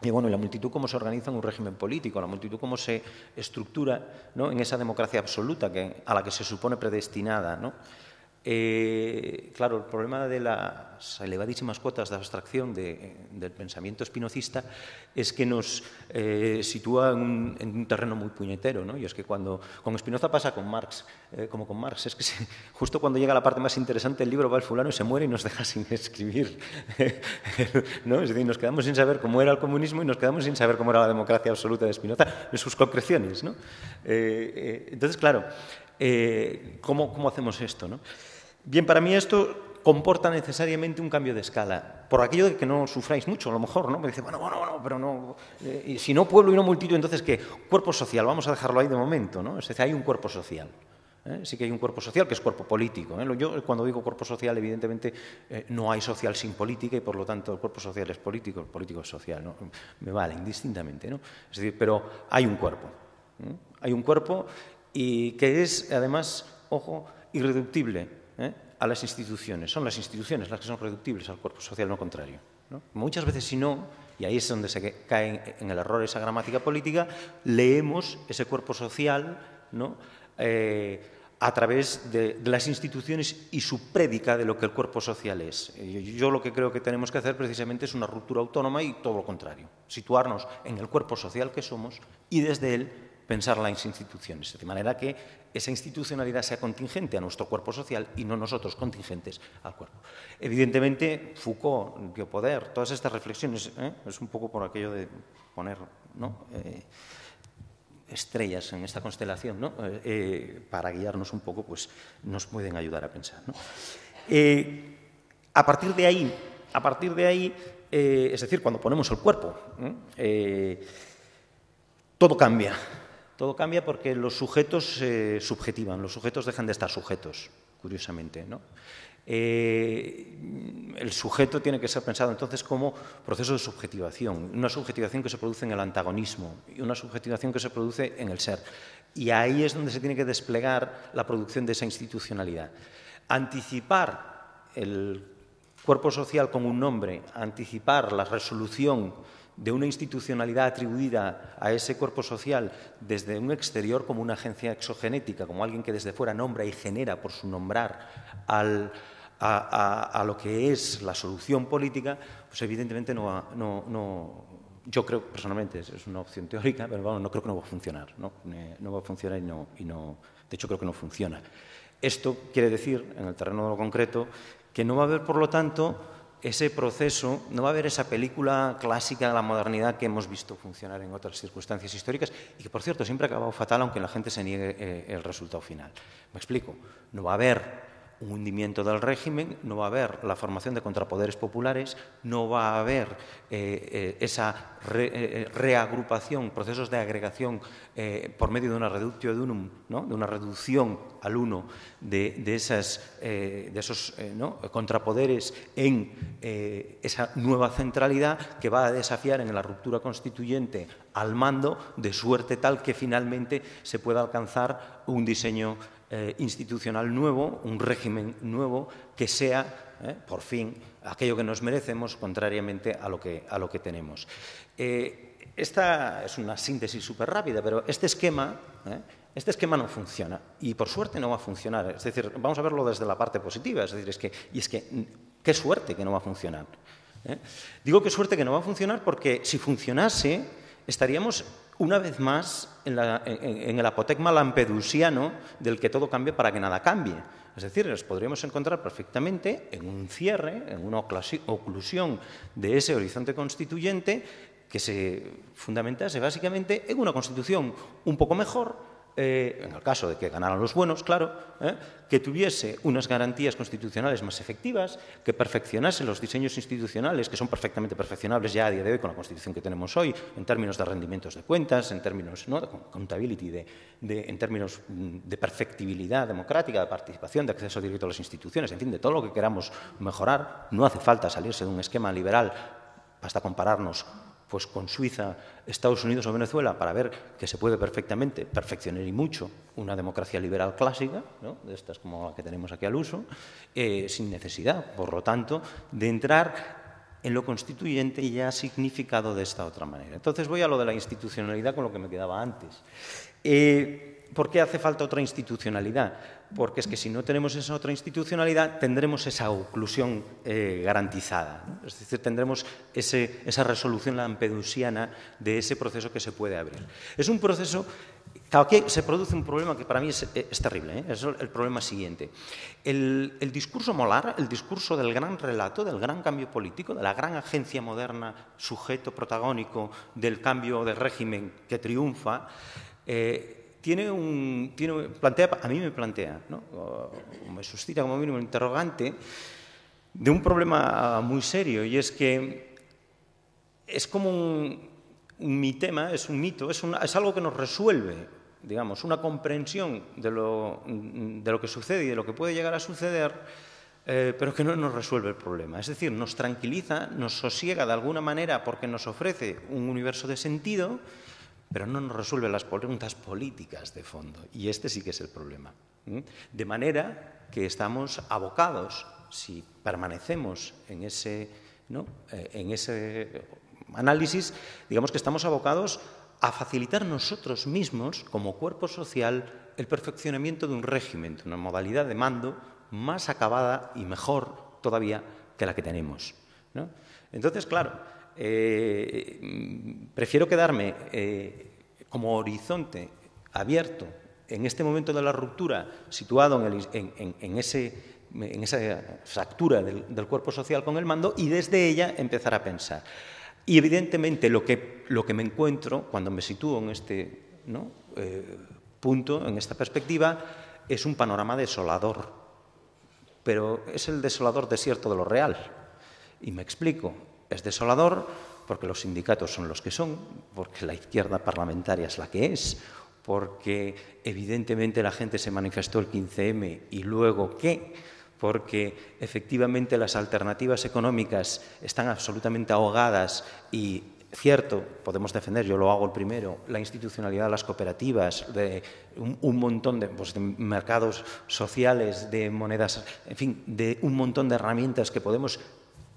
y bueno, la multitud cómo se organiza en un régimen político, la multitud cómo se estructura, ¿no? En esa democracia absoluta a la que se supone predestinada, ¿no? Claro, el problema de las elevadísimas cuotas de abstracción del pensamiento espinocista es que nos sitúa en un terreno muy puñetero, ¿no? Y es que con Spinoza pasa con Marx, como con Marx, es que justo cuando llega la parte más interesante del libro va el fulano y se muere y nos deja sin escribir, ¿no? Es decir, nos quedamos sin saber cómo era el comunismo y nos quedamos sin saber cómo era la democracia absoluta de Spinoza, en sus concreciones, ¿no? Entonces, claro, ¿cómo hacemos esto, ¿no? Bien, para mí esto comporta necesariamente un cambio de escala. Por aquello de que no sufráis mucho, a lo mejor, ¿no? Me dice, bueno, pero no... y si no pueblo y no multitud, entonces, ¿qué? Cuerpo social, vamos a dejarlo ahí de momento, ¿no? Es decir, hay un cuerpo social. Sí que hay un cuerpo social que es cuerpo político, ¿eh? Yo, cuando digo cuerpo social, evidentemente, no hay social sin política y, por lo tanto, el cuerpo social es político, el político es social, ¿no? Me vale, indistintamente, ¿no? Es decir, pero hay un cuerpo. Hay un cuerpo y que es, además, ojo, irreductible a las instituciones. Son las instituciones las que son reductibles al cuerpo social, no contrario, ¿no? Muchas veces, si no, y ahí es donde se cae en el error esa gramática política, leemos ese cuerpo social, ¿no? A través de las instituciones y su prédica de lo que el cuerpo social es. Yo lo que creo que tenemos que hacer precisamente es una ruptura autónoma y todo lo contrario. Situarnos en el cuerpo social que somos y desde él pensar las instituciones, de manera que esa institucionalidad sea contingente a nuestro cuerpo social y no nosotros contingentes al cuerpo. Evidentemente, Foucault, biopoder, todas estas reflexiones, es un poco por aquello de poner, ¿no? Estrellas en esta constelación, ¿no? Para guiarnos un poco, pues nos pueden ayudar a pensar, ¿no? A partir de ahí, es decir, cuando ponemos el cuerpo, todo cambia. Todo cambia porque los sujetos se subjetivan, los sujetos dejan de estar sujetos, curiosamente, ¿no? El sujeto tiene que ser pensado entonces como proceso de subjetivación, una subjetivación que se produce en el antagonismo y una subjetivación que se produce en el ser. Y ahí es donde se tiene que desplegar la producción de esa institucionalidad. Anticipar el cuerpo social con un nombre, anticipar la resolución de una institucionalidad atribuida a ese cuerpo social desde un exterior como una agencia exogenética, como alguien que desde fuera nombra y genera por su nombrar a lo que es la solución política, pues evidentemente no yo creo, personalmente, es una opción teórica, pero bueno, no creo que no va a funcionar, ¿no? No va a funcionar y no, de hecho creo que no funciona. Esto quiere decir, en el terreno de lo concreto, que no va a haber, por lo tanto, ese proceso, no va a haber esa película clásica de la modernidad que hemos visto funcionar en otras circunstancias históricas y que, por cierto, siempre ha acabado fatal, aunque la gente se niegue el resultado final. Me explico. No va a haber un hundimiento del régimen, no va a haber la formación de contrapoderes populares, no va a haber esa reagrupación, procesos de agregación por medio de una reductio ad unum, ¿no? De una reducción al uno de esos contrapoderes en esa nueva centralidad que va a desafiar en la ruptura constituyente al mando, de suerte tal que finalmente se pueda alcanzar un diseño institucional nuevo, un régimen nuevo que sea, por fin, aquello que nos merecemos, contrariamente a lo que tenemos. Esta es una síntesis súper rápida, pero este esquema no funciona y, por suerte, no va a funcionar. Es decir, vamos a verlo desde la parte positiva. Es decir, qué suerte que no va a funcionar. Digo qué suerte que no va a funcionar porque, si funcionase, estaríamos una vez más en el apotegma lampedusiano del que todo cambie para que nada cambie. Es decir, nos podríamos encontrar perfectamente en un cierre, en una oclusión de ese horizonte constituyente que se fundamentase básicamente en una Constitución un poco mejor, en el caso de que ganaran los buenos, claro, que tuviese unas garantías constitucionales más efectivas, que perfeccionase los diseños institucionales, que son perfectamente perfeccionables ya a día de hoy con la Constitución que tenemos hoy, en términos de rendimientos de cuentas, en términos de accountability, en términos de perfectibilidad democrática, de participación, de acceso directo a las instituciones, en fin, de todo lo que queramos mejorar. No hace falta salirse de un esquema liberal, basta compararnos pues con Suiza, Estados Unidos o Venezuela para ver que se puede perfectamente perfeccionar y mucho una democracia liberal clásica, ¿no? De estas como la que tenemos aquí al uso, sin necesidad, por lo tanto, de entrar en lo constituyente ya significado de esta otra manera. Entonces voy a lo de la institucionalidad con lo que me quedaba antes. ¿Por qué hace falta otra institucionalidad? Porque es que si no tenemos esa otra institucionalidad, tendremos esa oclusión garantizada, ¿no? Es decir, tendremos esa resolución lampedusiana de ese proceso que se puede abrir. Es un proceso... Aquí se produce un problema que para mí es terrible, es el problema siguiente. El discurso molar, el discurso del gran relato, del gran cambio político, de la gran agencia moderna, sujeto protagónico del cambio de régimen que triunfa, a mí me plantea, ¿no? O me suscita como mínimo un interrogante de un problema muy serio, y es que es como un mitema, es un mito, es algo que nos resuelve, digamos, una comprensión de lo que sucede y de lo que puede llegar a suceder, pero que no nos resuelve el problema. Es decir, nos tranquiliza, nos sosiega de alguna manera porque nos ofrece un universo de sentido, pero no nos resuelve las preguntas políticas de fondo. Y este sí que es el problema. De manera que estamos abocados, si permanecemos en ese análisis, digamos que estamos abocados a facilitar nosotros mismos, como cuerpo social, el perfeccionamiento de un régimen, de una modalidad de mando más acabada y mejor todavía que la que tenemos, ¿no? Entonces, claro, prefiero quedarme como horizonte abierto en este momento de la ruptura, situado en esa fractura del cuerpo social con el mando, y desde ella empezar a pensar. Y evidentemente lo que me encuentro cuando me sitúo en este punto, en esta perspectiva, es un panorama desolador, pero es el desolador desierto de lo real. Y me explico. Es desolador porque los sindicatos son los que son, porque la izquierda parlamentaria es la que es, porque evidentemente la gente se manifestó el 15M y luego ¿qué? Porque efectivamente las alternativas económicas están absolutamente ahogadas y, cierto, podemos defender, yo lo hago el primero, la institucionalidad de las cooperativas, de un montón de mercados sociales, de monedas, en fin, de un montón de herramientas que podemos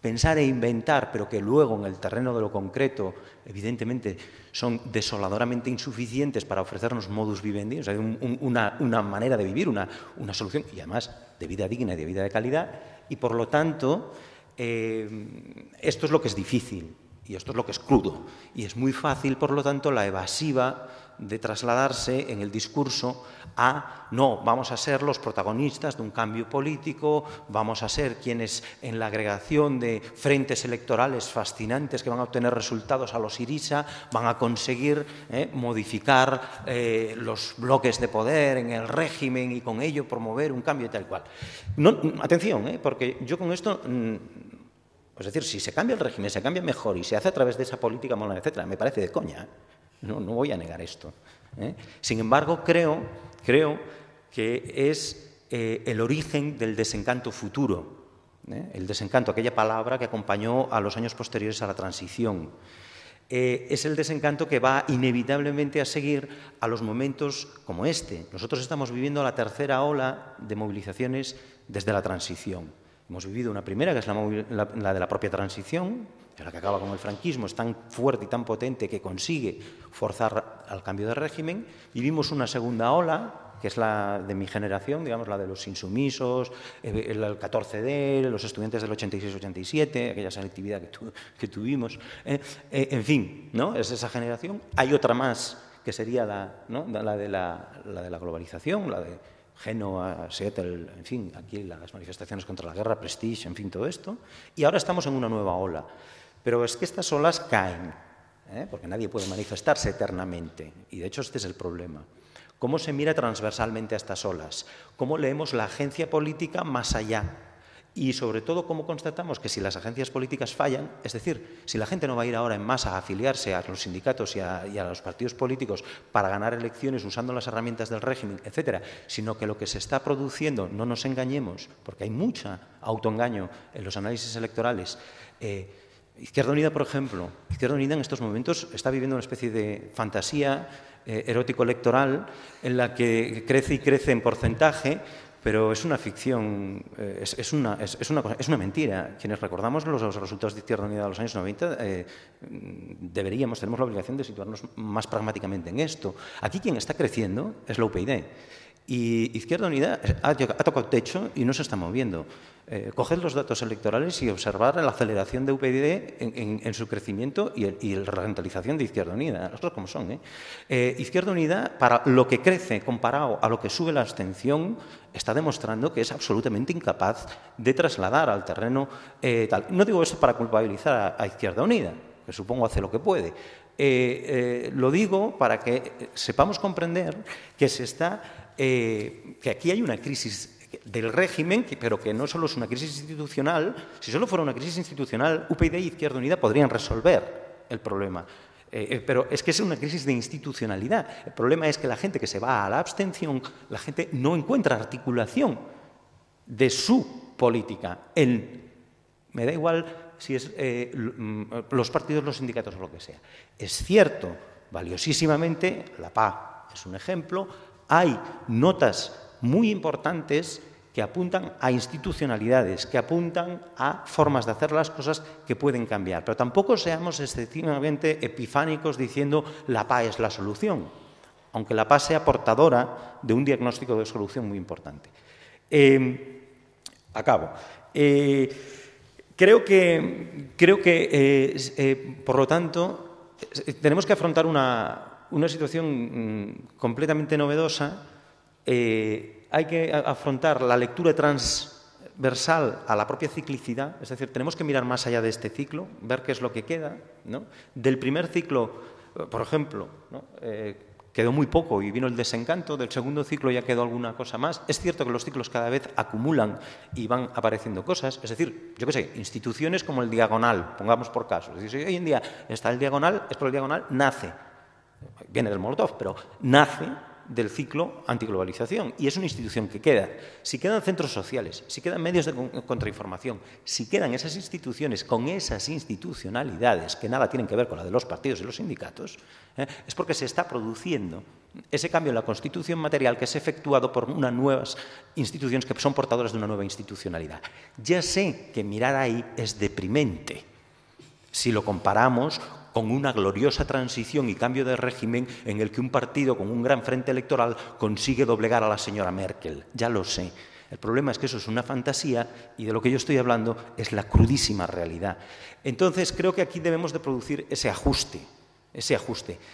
pensar e inventar, pero que luego en el terreno de lo concreto, evidentemente, son desoladoramente insuficientes para ofrecernos modus vivendi, o sea, una manera de vivir, una solución, y además de vida digna y de vida de calidad, y por lo tanto, esto es lo que es difícil. Y esto es lo que es crudo. Y es muy fácil, por lo tanto, la evasiva de trasladarse en el discurso a no, vamos a ser los protagonistas de un cambio político, vamos a ser quienes en la agregación de frentes electorales fascinantes que van a obtener resultados a los Syriza van a conseguir modificar los bloques de poder en el régimen y con ello promover un cambio y tal cual. No, atención, porque yo con esto... Es decir, si se cambia el régimen, se cambia mejor y se hace a través de esa política moral, etcétera, me parece de coña. No voy a negar esto. Sin embargo, creo que es el origen del desencanto futuro. El desencanto, aquella palabra que acompañó a los años posteriores a la transición. Es el desencanto que va inevitablemente a seguir a los momentos como este. Nosotros estamos viviendo la tercera ola de movilizaciones desde la transición. Hemos vivido una primera, que es la de la propia transición, que es la que acaba con el franquismo, es tan fuerte y tan potente que consigue forzar al cambio de régimen. Vivimos una segunda ola, que es la de mi generación, digamos, la de los insumisos, el 14D, los estudiantes del 86-87, aquella selectividad que tuvimos. En fin, ¿no? Es esa generación. Hay otra más, que sería la de la globalización, la de Génova, Seattle, en fin, aquí las manifestaciones contra la guerra, Prestige, en fin, todo esto. Y ahora estamos en una nueva ola. Pero es que estas olas caen, porque nadie puede manifestarse eternamente. Y de hecho este es el problema. ¿Cómo se mira transversalmente a estas olas? ¿Cómo leemos la agencia política más allá? Y sobre todo, ¿cómo constatamos que si las agencias políticas fallan, es decir, si la gente no va a ir ahora en masa a afiliarse a los sindicatos y a los partidos políticos para ganar elecciones usando las herramientas del régimen, etcétera, sino que lo que se está produciendo, no nos engañemos, porque hay mucho autoengaño en los análisis electorales. Izquierda Unida, por ejemplo, Izquierda Unida en estos momentos está viviendo una especie de fantasía erótico-electoral en la que crece y crece en porcentaje, pero es una ficción, es una mentira. Quienes recordamos los resultados de Izquierda Unida de los años 90, tenemos la obligación de situarnos más pragmáticamente en esto. Aquí quien está creciendo es la UPyD. Y Izquierda Unida ha tocado techo y no se está moviendo. Coged los datos electorales y observar la aceleración de UPyD en su crecimiento y la rentalización de Izquierda Unida. Las cosas como son. Izquierda Unida, para lo que crece comparado a lo que sube la abstención, está demostrando que es absolutamente incapaz de trasladar al terreno tal. No digo eso para culpabilizar a Izquierda Unida, que supongo hace lo que puede. Lo digo para que sepamos comprender que que aquí hay una crisis del régimen, pero que no solo es una crisis institucional. Si solo fuera una crisis institucional, UPyD y Izquierda Unida podrían resolver el problema. Pero es que es una crisis de institucionalidad. El problema es que la gente que se va a la abstención, la gente no encuentra articulación de su política. Me da igual si es los partidos, los sindicatos o lo que sea. Es cierto, valiosísimamente, la PA es un ejemplo, hay notas muy importantes que apuntan a institucionalidades, que apuntan a formas de hacer las cosas que pueden cambiar. Pero tampoco seamos excesivamente epifánicos diciendo la PA es la solución, aunque la PA sea portadora de un diagnóstico de solución muy importante. Acabo. Creo que por lo tanto, tenemos que afrontar una situación completamente novedosa. Hay que afrontar la lectura transversal a la propia ciclicidad, es decir, tenemos que mirar más allá de este ciclo, ver qué es lo que queda, ¿no? Del primer ciclo, por ejemplo, ¿no? Quedó muy poco y vino el desencanto. Del segundo ciclo ya quedó alguna cosa más. Es cierto que los ciclos cada vez acumulan y van apareciendo cosas. Es decir, yo qué sé, instituciones como el Diagonal, pongamos por caso. Es decir, si hoy en día está el Diagonal, es porque el Diagonal nace, viene del Molotov, pero nace del ciclo antiglobalización y es una institución que queda. Si quedan centros sociales, si quedan medios de contrainformación, si quedan esas instituciones con esas institucionalidades que nada tienen que ver con la de los partidos y los sindicatos, es porque se está produciendo ese cambio en la constitución material que es efectuado por unas nuevas instituciones que son portadoras de una nueva institucionalidad. Ya sé que mirar ahí es deprimente si lo comparamos con una gloriosa transición y cambio de régimen en el que un partido con un gran frente electoral consigue doblegar a la señora Merkel. Ya lo sé. El problema es que eso es una fantasía y de lo que yo estoy hablando es la crudísima realidad. Entonces, creo que aquí debemos de producir ese ajuste.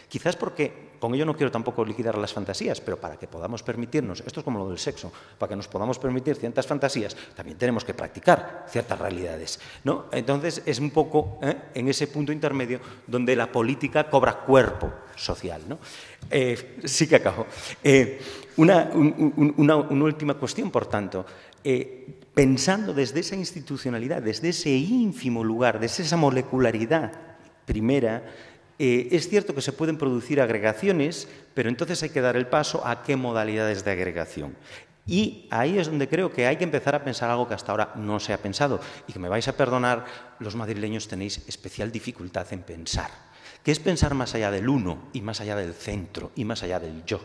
Quizás porque, con ello no quiero tampoco liquidar las fantasías, pero para que podamos permitirnos, esto es como lo del sexo, para que nos podamos permitir ciertas fantasías, también tenemos que practicar ciertas realidades, ¿no? Entonces, es un poco en ese punto intermedio donde la política cobra cuerpo social, ¿no? Sí que acabo. Una última cuestión, por tanto. Pensando desde esa institucionalidad, desde ese ínfimo lugar, desde esa molecularidad primera, es cierto que se pueden producir agregaciones, pero entonces hay que dar el paso a qué modalidades de agregación. Y ahí es donde creo que hay que empezar a pensar algo que hasta ahora no se ha pensado y que me vais a perdonar, los madrileños tenéis especial dificultad en pensar, que es pensar más allá del uno y más allá del centro y más allá del yo.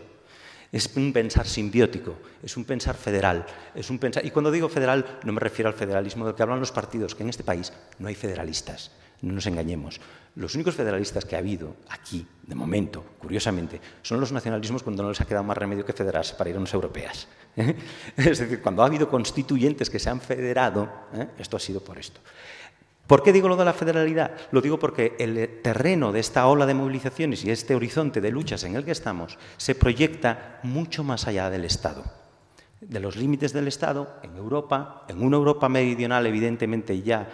Es un pensar simbiótico, es un pensar federal, es un pensar... Y cuando digo federal no me refiero al federalismo del que hablan los partidos, que en este país no hay federalistas, no nos engañemos. Los únicos federalistas que ha habido aquí, de momento, curiosamente, son los nacionalismos cuando no les ha quedado más remedio que federarse para ir a unas europeas. Es decir, cuando ha habido constituyentes que se han federado, esto ha sido por esto. ¿Por qué digo lo de la federalidad? Lo digo porque el terreno de esta ola de movilizaciones y este horizonte de luchas en el que estamos se proyecta mucho más allá del Estado. De los límites del Estado, en Europa, en una Europa meridional evidentemente ya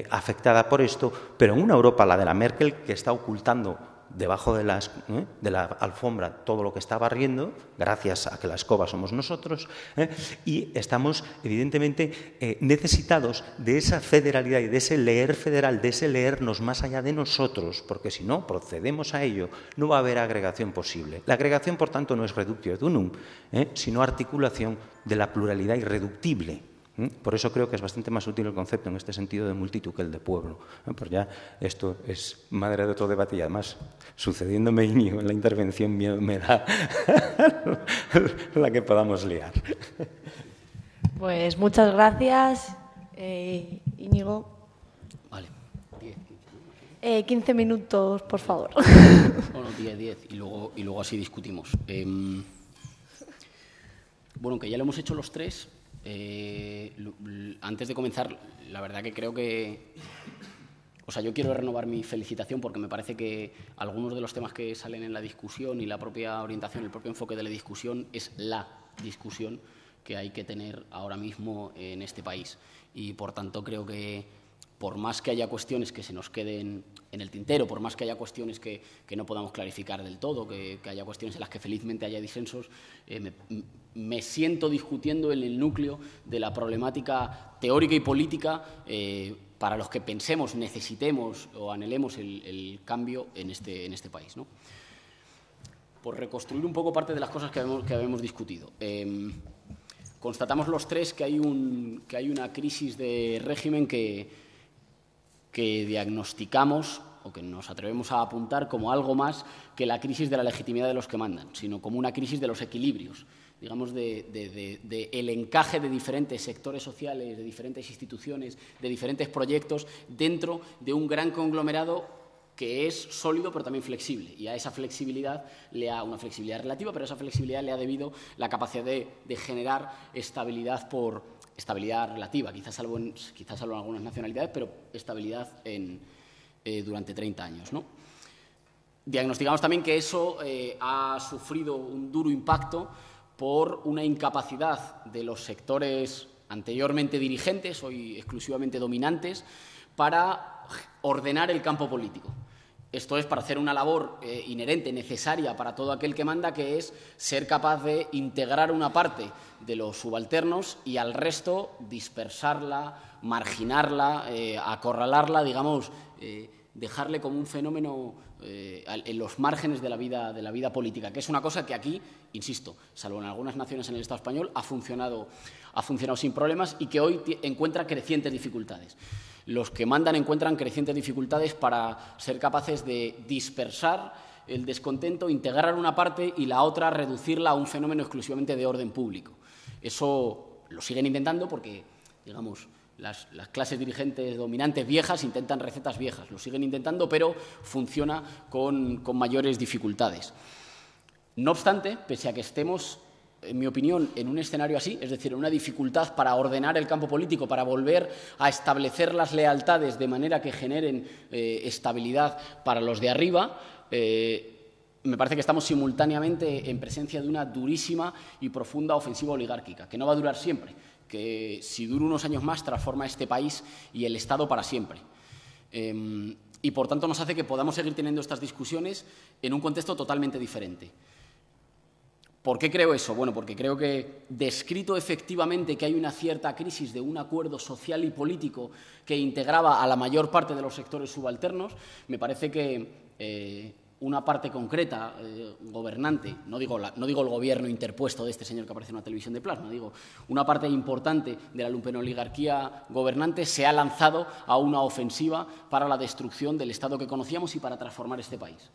afectada por esto, pero en una Europa, la de la Merkel, que está ocultando debajo de la alfombra todo lo que está barriendo, gracias a que la escoba somos nosotros, y estamos evidentemente necesitados de esa federalidad y de ese leer federal, de ese leernos más allá de nosotros, porque si no procedemos a ello, no va a haber agregación posible. La agregación, por tanto, no es reductio ad unum, sino articulación de la pluralidad irreductible. Por eso creo que es bastante más útil el concepto en este sentido de multitud que el de pueblo. Pues ya esto es madre de otro debate y además, sucediéndome Íñigo en la intervención, me da la que podamos liar. Pues muchas gracias, Íñigo. Vale. 15 minutos, por favor. Bueno, 10 y luego así discutimos. Bueno, que ya lo hemos hecho los tres. Antes de comenzar, la verdad que creo que... O sea, yo quiero renovar mi felicitación porque me parece que algunos de los temas que salen en la discusión y la propia orientación, el propio enfoque de la discusión es la discusión que hay que tener ahora mismo en este país. Y, por tanto, creo que por más que haya cuestiones que se nos queden en el tintero, por más que haya cuestiones que no podamos clarificar del todo, que haya cuestiones en las que felizmente haya disensos, me siento discutiendo en el núcleo de la problemática teórica y política para los que pensemos, necesitemos o anhelemos el cambio en este país, ¿no? Por reconstruir un poco parte de las cosas que habíamos discutido. Constatamos los tres que hay una crisis de régimen que diagnosticamos o que nos atrevemos a apuntar como algo más que la crisis de la legitimidad de los que mandan, sino como una crisis de los equilibrios, digamos, de el encaje de diferentes sectores sociales, de diferentes instituciones, de diferentes proyectos dentro de un gran conglomerado que es sólido pero también flexible. Y a esa flexibilidad una flexibilidad relativa, pero a esa flexibilidad le ha debido la capacidad de generar estabilidad relativa, quizás salvo en algunas nacionalidades, pero estabilidad durante 30 años, ¿no? Diagnosticamos también que eso ha sufrido un duro impacto por una incapacidad de los sectores anteriormente dirigentes, hoy exclusivamente dominantes, para ordenar el campo político. Esto es para hacer una labor inherente, necesaria para todo aquel que manda, que es ser capaz de integrar una parte de los subalternos y al resto dispersarla, marginarla, acorralarla, digamos, dejarle como un fenómeno en los márgenes de la vida política, que es una cosa que aquí, insisto, salvo en algunas naciones en el Estado español, ha funcionado sin problemas y que hoy encuentra crecientes dificultades. Los que mandan encuentran crecientes dificultades para ser capaces de dispersar el descontento, integrar una parte y la otra reducirla a un fenómeno exclusivamente de orden público. Eso lo siguen intentando porque, digamos, las clases dirigentes dominantes viejas intentan recetas viejas, lo siguen intentando, pero funciona con mayores dificultades. No obstante, pese a que estemos en mi opinión, en un escenario así, es decir, en una dificultad para ordenar el campo político, para volver a establecer las lealtades de manera que generen estabilidad para los de arriba, me parece que estamos simultáneamente en presencia de una durísima y profunda ofensiva oligárquica, que no va a durar siempre, que si dura unos años más transforma este país y el Estado para siempre. Y, por tanto, nos hace que podamos seguir teniendo estas discusiones en un contexto totalmente diferente. ¿Por qué creo eso? Bueno, porque creo que, descrito efectivamente que hay una cierta crisis de un acuerdo social y político que integraba a la mayor parte de los sectores subalternos, me parece que una parte concreta, gobernante, no digo el gobierno interpuesto de este señor que aparece en una televisión de plasma, digo una parte importante de la lumpenoligarquía gobernante se ha lanzado a una ofensiva para la destrucción del Estado que conocíamos y para transformar este país.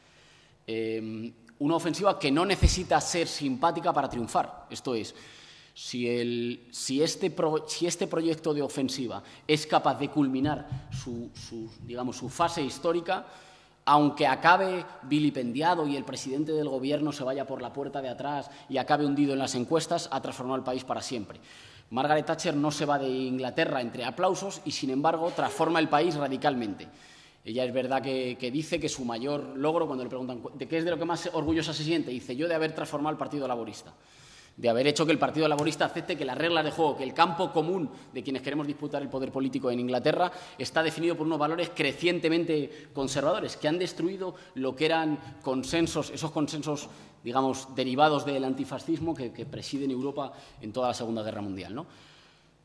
Una ofensiva que no necesita ser simpática para triunfar. Esto es, si este proyecto de ofensiva es capaz de culminar su fase histórica, aunque acabe vilipendiado y el presidente del Gobierno se vaya por la puerta de atrás y acabe hundido en las encuestas, ha transformado el país para siempre. Margaret Thatcher no se va de Inglaterra entre aplausos y, sin embargo, transforma el país radicalmente. Ella es verdad que dice que su mayor logro, cuando le preguntan ¿de qué es de lo que más orgullosa se siente?, dice: yo de haber transformado el Partido Laborista, de haber hecho que el Partido Laborista acepte que las reglas de juego, que el campo común de quienes queremos disputar el poder político en Inglaterra está definido por unos valores crecientemente conservadores que han destruido lo que eran consensos, esos consensos, digamos, derivados del antifascismo que presiden Europa en toda la Segunda Guerra Mundial, ¿no?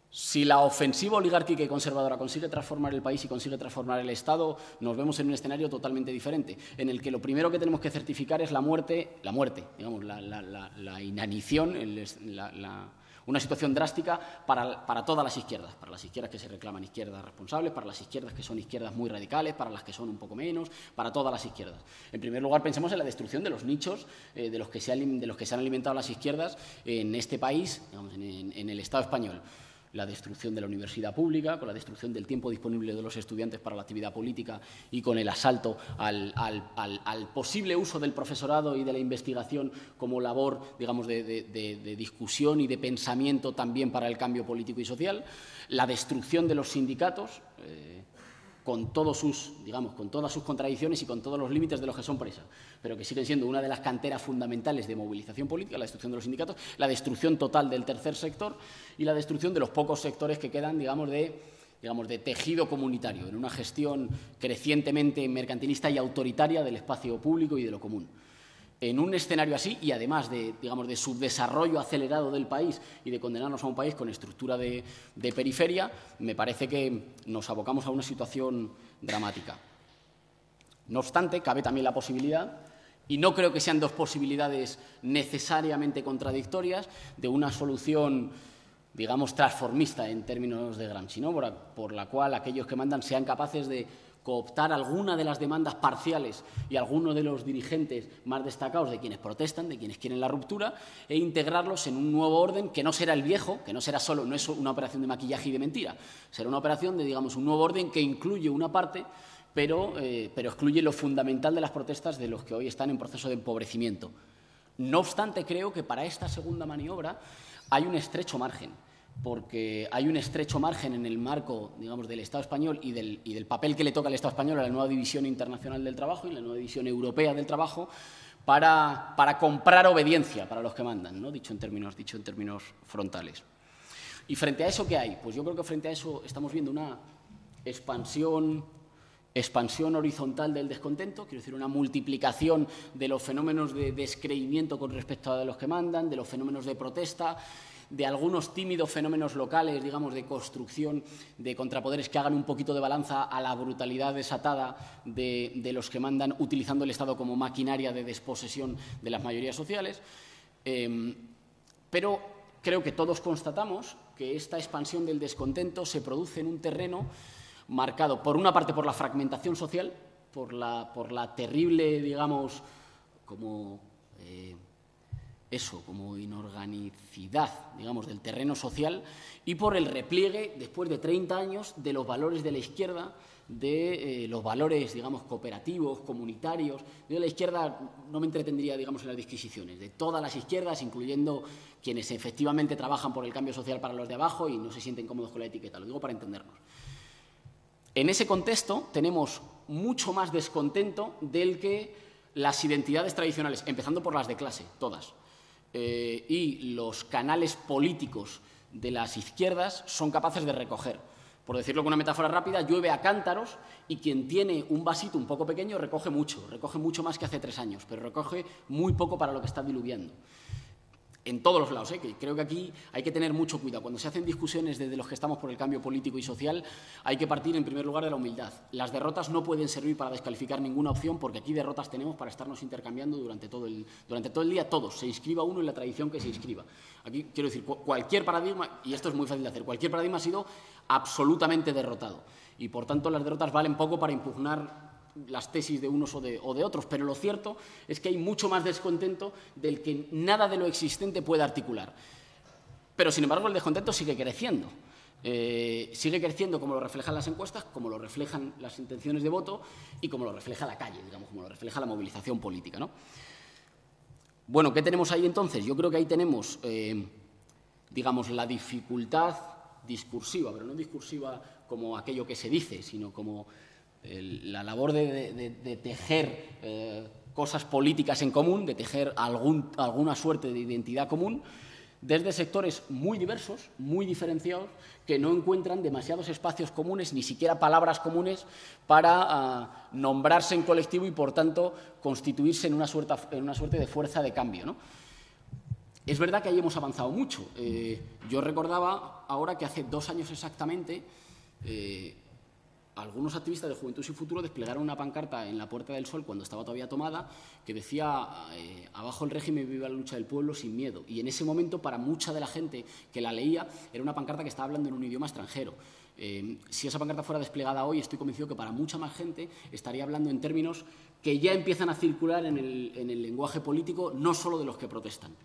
Si la ofensiva oligárquica y conservadora consigue transformar el país y consigue transformar el Estado, nos vemos en un escenario totalmente diferente, en el que lo primero que tenemos que certificar es la muerte, digamos, la inanición, una situación drástica para todas las izquierdas que se reclaman izquierdas responsables, para las izquierdas que son izquierdas muy radicales, para las que son un poco menos, para todas las izquierdas. En primer lugar, pensemos en la destrucción de los nichos de los que se han alimentado las izquierdas en este país, digamos, en el Estado español. La destrucción de la universidad pública, con la destrucción del tiempo disponible de los estudiantes para la actividad política y con el asalto al posible uso del profesorado y de la investigación como labor, digamos, de discusión y de pensamiento también para el cambio político y social. La destrucción de los sindicatos, con todas sus contradicciones y con todos los límites de los que son presa, pero que siguen siendo una de las canteras fundamentales de movilización política, la destrucción de los sindicatos, la destrucción total del tercer sector y la destrucción de los pocos sectores que quedan, digamos, de tejido comunitario, en una gestión crecientemente mercantilista y autoritaria del espacio público y de lo común. En un escenario así, y además de subdesarrollo acelerado del país y de condenarnos a un país con estructura de periferia, me parece que nos abocamos a una situación dramática. No obstante, cabe también la posibilidad, y no creo que sean dos posibilidades necesariamente contradictorias, de una solución, digamos, transformista en términos de Gramsci, ¿no? por la cual aquellos que mandan sean capaces de cooptar alguna de las demandas parciales y algunos de los dirigentes más destacados de quienes protestan, de quienes quieren la ruptura, e integrarlos en un nuevo orden que no será el viejo, que no es una operación de maquillaje y de mentira, será una operación de, digamos, un nuevo orden que incluye una parte, pero excluye lo fundamental de las protestas de los que hoy están en proceso de empobrecimiento. No obstante, creo que para esta segunda maniobra hay un estrecho margen, porque hay un estrecho margen en el marco, digamos, del Estado español y del papel que le toca al Estado español en la nueva división internacional del trabajo y en la nueva división europea del trabajo para comprar obediencia para los que mandan, ¿no? dicho en términos frontales. ¿Y frente a eso qué hay? Pues yo creo que frente a eso estamos viendo una expansión horizontal del descontento, quiero decir, una multiplicación de los fenómenos de descreimiento con respecto a los que mandan, de los fenómenos de protesta, de algunos tímidos fenómenos locales, digamos, de construcción de contrapoderes que hagan un poquito de balanza a la brutalidad desatada de los que mandan, utilizando el Estado como maquinaria de desposesión de las mayorías sociales. Pero creo que todos constatamos que esta expansión del descontento se produce en un terreno marcado, por una parte, por la fragmentación social, por la terrible, digamos, como inorganicidad, digamos, del terreno social, y por el repliegue, después de 30 años, de los valores de la izquierda de los valores, digamos, cooperativos, comunitarios. Yo de la izquierda no me entretendría, digamos, en las disquisiciones, de todas las izquierdas, incluyendo quienes efectivamente trabajan por el cambio social para los de abajo y no se sienten cómodos con la etiqueta, lo digo para entendernos. En ese contexto tenemos mucho más descontento del que las identidades tradicionales, empezando por las de clase, todas, y los canales políticos de las izquierdas son capaces de recoger. Por decirlo con una metáfora rápida, llueve a cántaros y quien tiene un vasito un poco pequeño recoge mucho más que hace 3 años, pero recoge muy poco para lo que está diluviando. En todos los lados, que creo que aquí hay que tener mucho cuidado. Cuando se hacen discusiones desde los que estamos por el cambio político y social, hay que partir en primer lugar de la humildad. Las derrotas no pueden servir para descalificar ninguna opción, porque aquí derrotas tenemos para estarnos intercambiando durante todo el día, todos. Se inscriba uno en la tradición que se inscriba. Aquí quiero decir, cualquier paradigma, y esto es muy fácil de hacer, cualquier paradigma ha sido absolutamente derrotado. Y por tanto las derrotas valen poco para impugnar las tesis de unos o de otros, pero lo cierto es que hay mucho más descontento del que nada de lo existente puede articular. Pero, sin embargo, el descontento sigue creciendo. Sigue creciendo como lo reflejan las encuestas, como lo reflejan las intenciones de voto y como lo refleja la calle, digamos, como lo refleja la movilización política, ¿no? Bueno, ¿qué tenemos ahí entonces? Yo creo que ahí tenemos, digamos, la dificultad discursiva, pero no discursiva como aquello que se dice, sino como la labor de tejer cosas políticas en común, de tejer alguna suerte de identidad común, desde sectores muy diversos, muy diferenciados, que no encuentran demasiados espacios comunes, ni siquiera palabras comunes, para nombrarse en colectivo y, por tanto, constituirse en una suerte de fuerza de cambio, ¿no? Es verdad que ahí hemos avanzado mucho. Yo recordaba ahora que hace 2 años exactamente algunos activistas de Juventud y Futuro desplegaron una pancarta en la Puerta del Sol cuando estaba todavía tomada que decía abajo el régimen, viva la lucha del pueblo sin miedo. Y en ese momento, para mucha de la gente que la leía, era una pancarta que estaba hablando en un idioma extranjero. Si esa pancarta fuera desplegada hoy, estoy convencido que para mucha más gente estaría hablando en términos que ya empiezan a circular en el lenguaje político, no solo de los que protestan.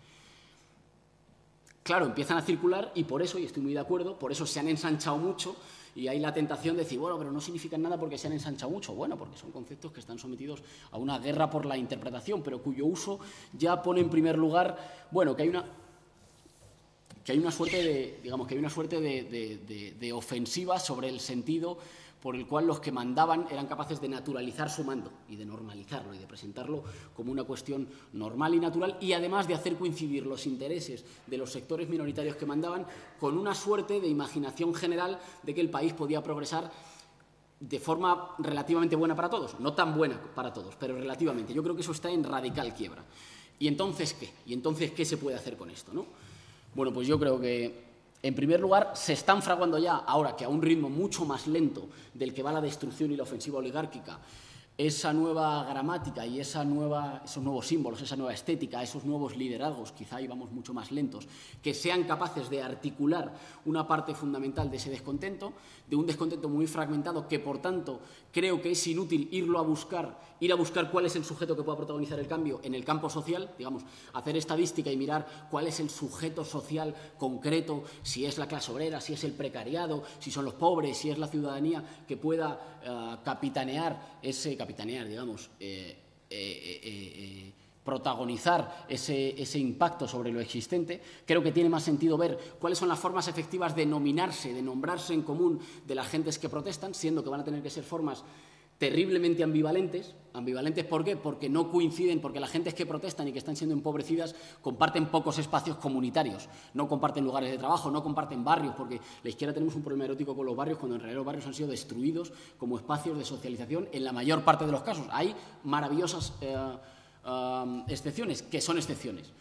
Claro, empiezan a circular y por eso, y estoy muy de acuerdo, por eso se han ensanchado mucho y hay la tentación de decir, bueno, pero no significan nada porque se han ensanchado mucho. Bueno, porque son conceptos que están sometidos a una guerra por la interpretación, pero cuyo uso ya pone en primer lugar, bueno, que hay una suerte de ofensiva sobre el sentido por el cual los que mandaban eran capaces de naturalizar su mando y de normalizarlo y de presentarlo como una cuestión normal y natural, y además de hacer coincidir los intereses de los sectores minoritarios que mandaban con una suerte de imaginación general de que el país podía progresar de forma relativamente buena para todos, no tan buena para todos, pero relativamente. Yo creo que eso está en radical quiebra. ¿Y entonces qué? ¿Y entonces qué se puede hacer con esto, no? Bueno, pues yo creo que, en primer lugar, se están fraguando ya, ahora que a un ritmo mucho más lento del que va la destrucción y la ofensiva oligárquica, esa nueva gramática y esos nuevos símbolos, esa nueva estética, esos nuevos liderazgos, quizá ahí vamos mucho más lentos, que sean capaces de articular una parte fundamental de ese descontento, de un descontento muy fragmentado que, por tanto, creo que es inútil ir a buscar cuál es el sujeto que pueda protagonizar el cambio en el campo social, digamos, hacer estadística y mirar cuál es el sujeto social concreto, si es la clase obrera, si es el precariado, si son los pobres, si es la ciudadanía que pueda protagonizar ese impacto sobre lo existente. Creo que tiene más sentido ver cuáles son las formas efectivas de nominarse, de nombrarse en común de las gentes que protestan, siendo que van a tener que ser formas terriblemente ambivalentes. ¿Ambivalentes por qué? Porque no coinciden, porque las gentes que protestan y que están siendo empobrecidas comparten pocos espacios comunitarios, no comparten lugares de trabajo, no comparten barrios, porque la izquierda tenemos un problema erótico con los barrios, cuando en realidad los barrios han sido destruidos como espacios de socialización en la mayor parte de los casos. Hay maravillosas excepciones, que son excepciones.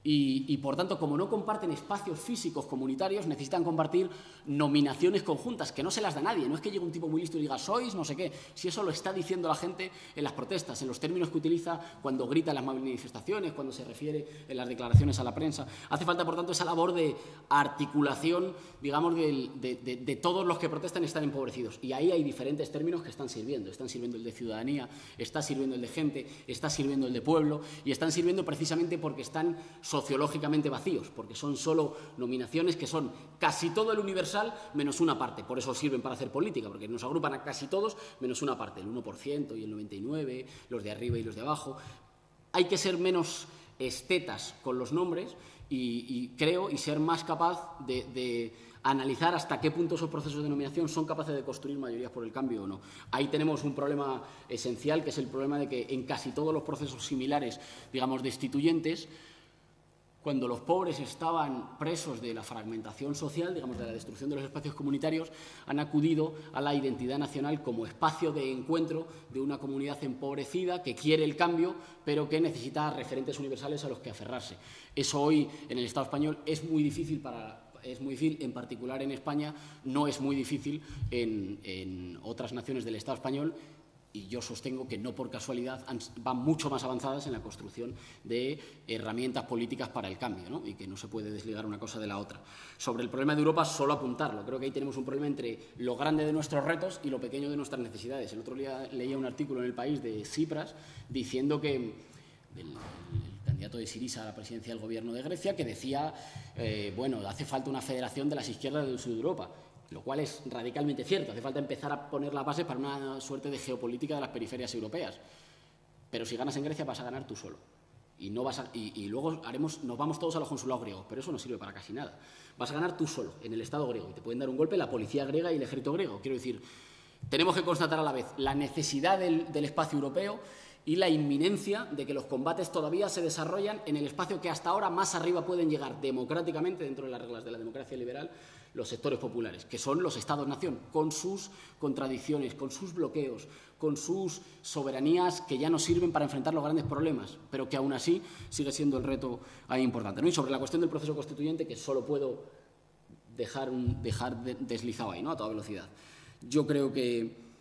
Y, por tanto, como no comparten espacios físicos comunitarios, necesitan compartir nominaciones conjuntas, que no se las da nadie. No es que llegue un tipo muy listo y diga, sois no sé qué. Si eso lo está diciendo la gente en las protestas, en los términos que utiliza cuando grita en las manifestaciones, cuando se refiere en las declaraciones a la prensa. Hace falta, por tanto, esa labor de articulación, digamos, de todos los que protestan y están empobrecidos. Y ahí hay diferentes términos que están sirviendo. Están sirviendo el de ciudadanía, está sirviendo el de gente, está sirviendo el de pueblo, y están sirviendo precisamente porque están sociológicamente vacíos, porque son solo nominaciones que son casi todo el universal menos una parte. Por eso sirven para hacer política, porque nos agrupan a casi todos menos una parte, el 1% y el 99%, los de arriba y los de abajo. Hay que ser menos estetas con los nombres y creo, y ser más capaz de analizar hasta qué punto esos procesos de nominación son capaces de construir mayorías por el cambio o no. Ahí tenemos un problema esencial, que es el problema de que en casi todos los procesos similares, digamos, destituyentes, cuando los pobres estaban presos de la fragmentación social, digamos, de la destrucción de los espacios comunitarios, han acudido a la identidad nacional como espacio de encuentro de una comunidad empobrecida que quiere el cambio, pero que necesita referentes universales a los que aferrarse. Eso hoy, en el Estado español, es muy difícil en particular en España, no es muy difícil en otras naciones del Estado español, y yo sostengo que no por casualidad van mucho más avanzadas en la construcción de herramientas políticas para el cambio, ¿no? Y que no se puede desligar una cosa de la otra. Sobre el problema de Europa, solo apuntarlo. Creo que ahí tenemos un problema entre lo grande de nuestros retos y lo pequeño de nuestras necesidades. El otro día leía un artículo en El País de Tsipras diciendo que el candidato de Syriza a la presidencia del gobierno de Grecia, que decía, bueno, hace falta una federación de las izquierdas del sur de Europa, lo cual es radicalmente cierto. Hace falta empezar a poner las bases para una suerte de geopolítica de las periferias europeas. Pero si ganas en Grecia vas a ganar tú solo. Y luego nos vamos todos a los consulados griegos, pero eso no sirve para casi nada. Vas a ganar tú solo en el Estado griego y te pueden dar un golpe la policía griega y el ejército griego. Quiero decir, tenemos que constatar a la vez la necesidad del espacio europeo y la inminencia de que los combates todavía se desarrollan en el espacio que hasta ahora más arriba pueden llegar democráticamente, dentro de las reglas de la democracia liberal, los sectores populares, que son los Estados-nación, con sus contradicciones, con sus bloqueos, con sus soberanías que ya no sirven para enfrentar los grandes problemas, pero que aún así sigue siendo el reto ahí importante, ¿no? Y sobre la cuestión del proceso constituyente, que solo puedo dejar deslizado ahí, ¿no?, a toda velocidad. Yo creo que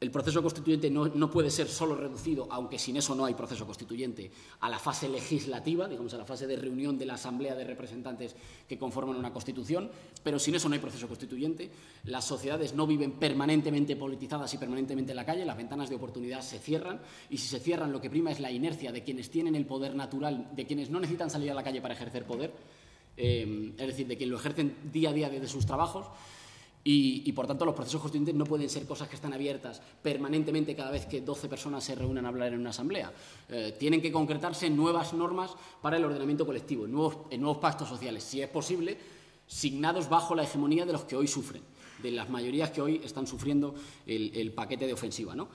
el proceso constituyente no puede ser solo reducido, aunque sin eso no hay proceso constituyente, a la fase legislativa, digamos, a la fase de reunión de la Asamblea de Representantes que conforman una Constitución, pero sin eso no hay proceso constituyente. Las sociedades no viven permanentemente politizadas y permanentemente en la calle, las ventanas de oportunidad se cierran, y si se cierran lo que prima es la inercia de quienes tienen el poder natural, de quienes no necesitan salir a la calle para ejercer poder, es decir, de quienes lo ejercen día a día desde sus trabajos. Y, por tanto, los procesos constituyentes no pueden ser cosas que están abiertas permanentemente cada vez que 12 personas se reúnen a hablar en una asamblea. Tienen que concretarse nuevas normas para el ordenamiento colectivo, en nuevos pactos sociales, si es posible, signados bajo la hegemonía de los que hoy sufren, de las mayorías que hoy están sufriendo el paquete de ofensiva, ¿no?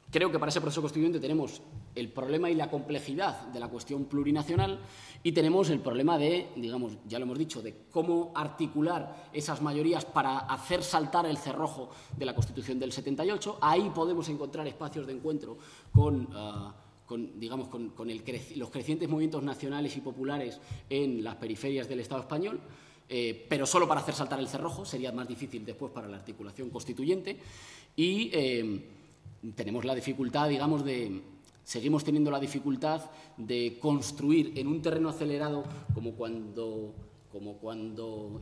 Creo que para ese proceso constituyente tenemos el problema y la complejidad de la cuestión plurinacional y tenemos el problema de, digamos, ya lo hemos dicho, de cómo articular esas mayorías para hacer saltar el cerrojo de la Constitución del 78. Ahí podemos encontrar espacios de encuentro con los crecientes movimientos nacionales y populares en las periferias del Estado español, pero solo para hacer saltar el cerrojo. Sería más difícil después para la articulación constituyente y tenemos la dificultad, digamos, seguimos teniendo la dificultad de construir en un terreno acelerado, como cuando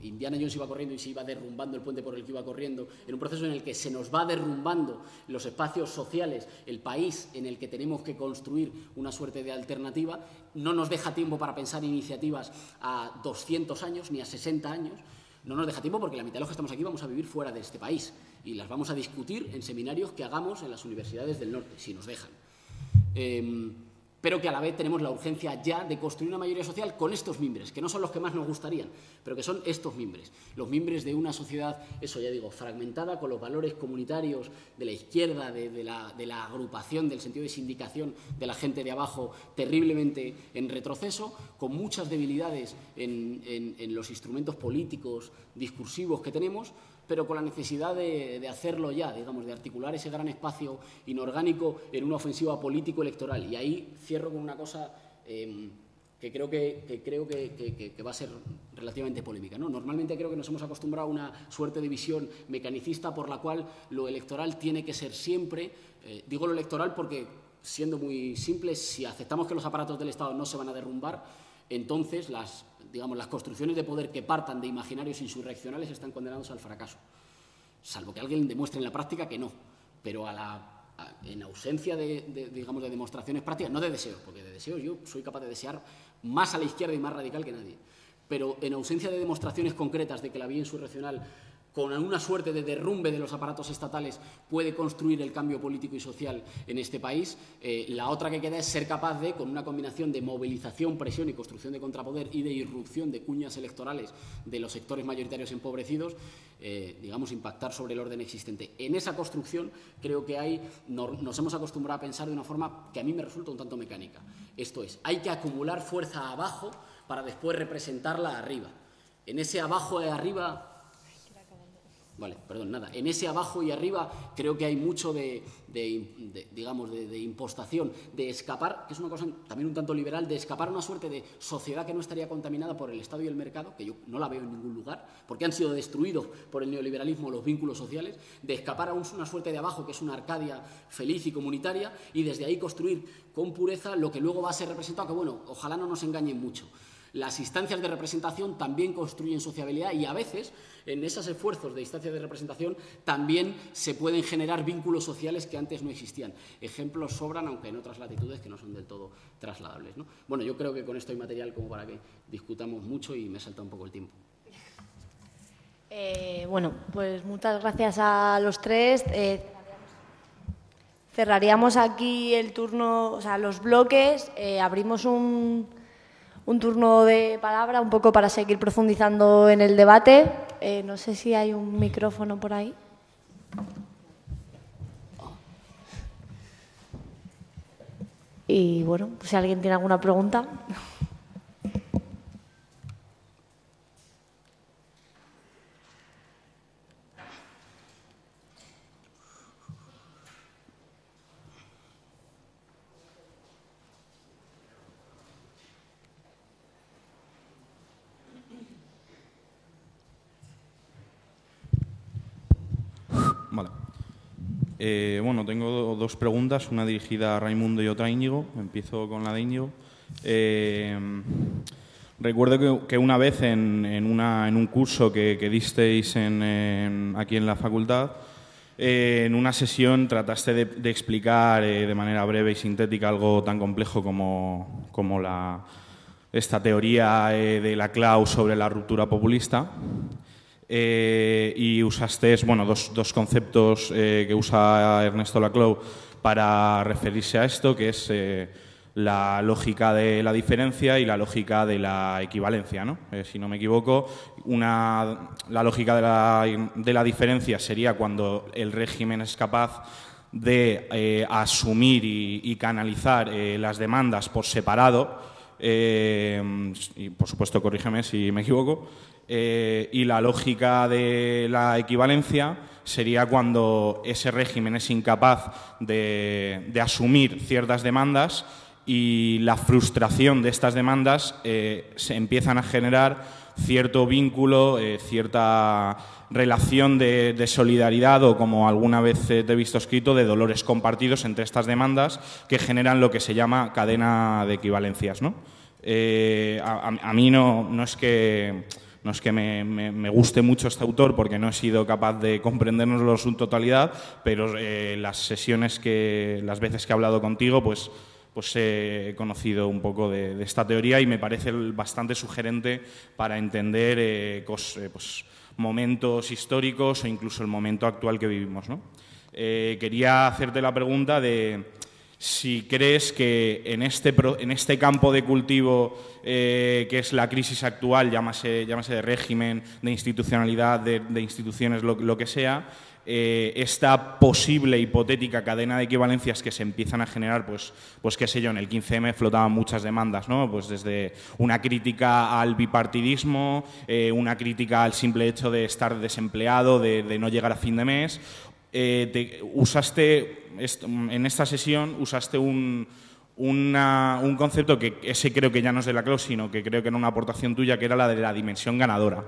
Indiana Jones iba corriendo y se iba derrumbando el puente por el que iba corriendo, en un proceso en el que se nos va derrumbando los espacios sociales, el país en el que tenemos que construir una suerte de alternativa. No nos deja tiempo para pensar iniciativas a 200 años ni a 60 años. No nos deja tiempo porque la mitad de los que estamos aquí vamos a vivir fuera de este país y las vamos a discutir en seminarios que hagamos en las universidades del norte, si nos dejan. Pero que a la vez tenemos la urgencia ya de construir una mayoría social con estos mimbres, que no son los que más nos gustarían, pero que son estos mimbres, los mimbres de una sociedad, eso ya digo, fragmentada, con los valores comunitarios de la izquierda, de la agrupación, del sentido de sindicación de la gente de abajo, terriblemente en retroceso, con muchas debilidades en los instrumentos políticos, discursivos que tenemos, pero con la necesidad de hacerlo ya, digamos, de articular ese gran espacio inorgánico en una ofensiva político-electoral. Y ahí cierro con una cosa que creo que va a ser relativamente polémica, ¿no? Normalmente creo que nos hemos acostumbrado a una suerte de visión mecanicista por la cual lo electoral tiene que ser siempre, digo lo electoral porque, siendo muy simple, si aceptamos que los aparatos del Estado no se van a derrumbar, entonces las construcciones de poder que partan de imaginarios insurreccionales están condenados al fracaso, salvo que alguien demuestre en la práctica que no. Pero a la en ausencia digamos, de demostraciones prácticas, no de deseos, porque de deseos yo soy capaz de desear más a la izquierda y más radical que nadie, pero en ausencia de demostraciones concretas de que la vía insurreccional, con una suerte de derrumbe de los aparatos estatales, puede construir el cambio político y social en este país. La otra que queda es ser capaz de, con una combinación de movilización, presión y construcción de contrapoder y de irrupción de cuñas electorales de los sectores mayoritarios empobrecidos, digamos, impactar sobre el orden existente. En esa construcción creo que nos hemos acostumbrado a pensar de una forma que a mí me resulta un tanto mecánica. Esto es, hay que acumular fuerza abajo para después representarla arriba. En ese abajo y arriba... Vale, perdón, nada. En ese abajo y arriba creo que hay mucho de impostación, de escapar, que es una cosa también un tanto liberal, de escapar a una suerte de sociedad que no estaría contaminada por el Estado y el mercado, que yo no la veo en ningún lugar, porque han sido destruidos por el neoliberalismo los vínculos sociales, de escapar a una suerte de abajo que es una Arcadia feliz y comunitaria, y desde ahí construir con pureza lo que luego va a ser representado, que bueno, ojalá no nos engañen mucho. Las instancias de representación también construyen sociabilidad y a veces en esos esfuerzos de instancias de representación también se pueden generar vínculos sociales que antes no existían. Ejemplos sobran, aunque en otras latitudes que no son del todo trasladables, ¿no? Bueno, yo creo que con esto hay material como para que discutamos mucho y me salta un poco el tiempo. Bueno, pues muchas gracias a los tres. Cerraríamos aquí el turno, o sea, los bloques. Abrimos un turno de palabra, un poco para seguir profundizando en el debate. No sé si hay un micrófono por ahí. Y bueno, pues si alguien tiene alguna pregunta. Vale. Bueno, tengo dos preguntas, una dirigida a Raimundo y otra a Íñigo. Empiezo con la de Íñigo. Recuerdo que una vez en un curso que disteis aquí en la facultad, en una sesión trataste de explicar de manera breve y sintética algo tan complejo como esta teoría de Laclau sobre la ruptura populista. Y usaste dos conceptos que usa Ernesto Laclau para referirse a esto, que es la lógica de la diferencia y la lógica de la equivalencia, ¿no? Si no me equivoco, la lógica de la diferencia sería cuando el régimen es capaz de asumir y canalizar las demandas por separado, y por supuesto corrígeme si me equivoco. Y la lógica de la equivalencia sería cuando ese régimen es incapaz de asumir ciertas demandas y la frustración de estas demandas se empiezan a generar cierto vínculo, cierta relación de solidaridad o, como alguna vez te he visto escrito, de dolores compartidos entre estas demandas que generan lo que se llama cadena de equivalencias, ¿no? A mí no es que me guste mucho este autor, porque no he sido capaz de comprendérnoslo en su totalidad, pero las veces que he hablado contigo, pues he conocido un poco de esta teoría y me parece bastante sugerente para entender momentos históricos o incluso el momento actual que vivimos, ¿no? Quería hacerte la pregunta de si crees que en este campo de cultivo que es la crisis actual, llámase de régimen, de institucionalidad, de instituciones, lo que sea, esta posible hipotética cadena de equivalencias que se empiezan a generar, pues qué sé yo, en el 15M flotaban muchas demandas, ¿no? Pues desde una crítica al bipartidismo, una crítica al simple hecho de estar desempleado, de no llegar a fin de mes. En esta sesión usaste un concepto que ese creo que ya no es de Laclau, sino que creo que era una aportación tuya, que era la de la dimensión ganadora,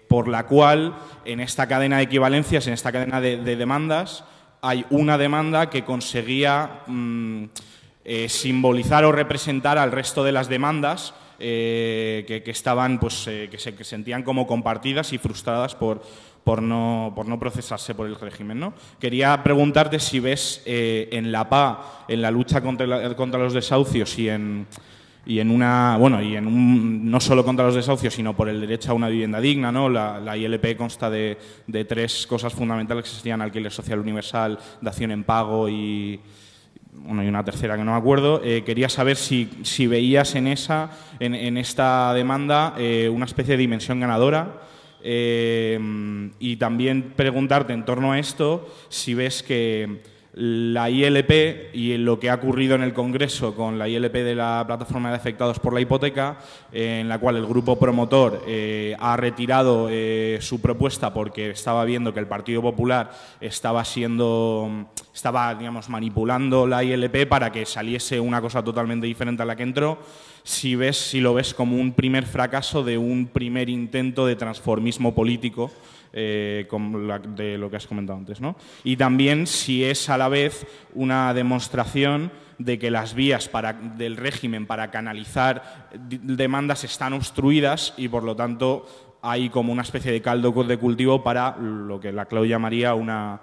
por la cual en esta cadena de equivalencias, en esta cadena de demandas, hay una demanda que conseguía simbolizar o representar al resto de las demandas que estaban, que se sentían como compartidas y frustradas por no procesarse por el régimen, ¿no? Quería preguntarte si ves en la PA, en la lucha contra los desahucios no solo contra los desahucios, sino por el derecho a una vivienda digna, ¿no? La ILP consta de 3 cosas fundamentales que serían alquiler social universal, dación en pago y una tercera que no me acuerdo. Quería saber si veías en esta demanda una especie de dimensión ganadora, y también preguntarte en torno a esto si ves que la ILP y lo que ha ocurrido en el Congreso con la ILP de la Plataforma de Afectados por la Hipoteca, en la cual el grupo promotor ha retirado su propuesta porque estaba viendo que el Partido Popular estaba digamos, manipulando la ILP para que saliese una cosa totalmente diferente a la que entró. Si lo ves como un primer fracaso de un primer intento de transformismo político, de lo que has comentado antes, ¿no? Y también si es a la vez una demostración de que las vías del régimen para canalizar demandas están obstruidas y, por lo tanto, hay como una especie de caldo de cultivo para lo que la Clau llamaría una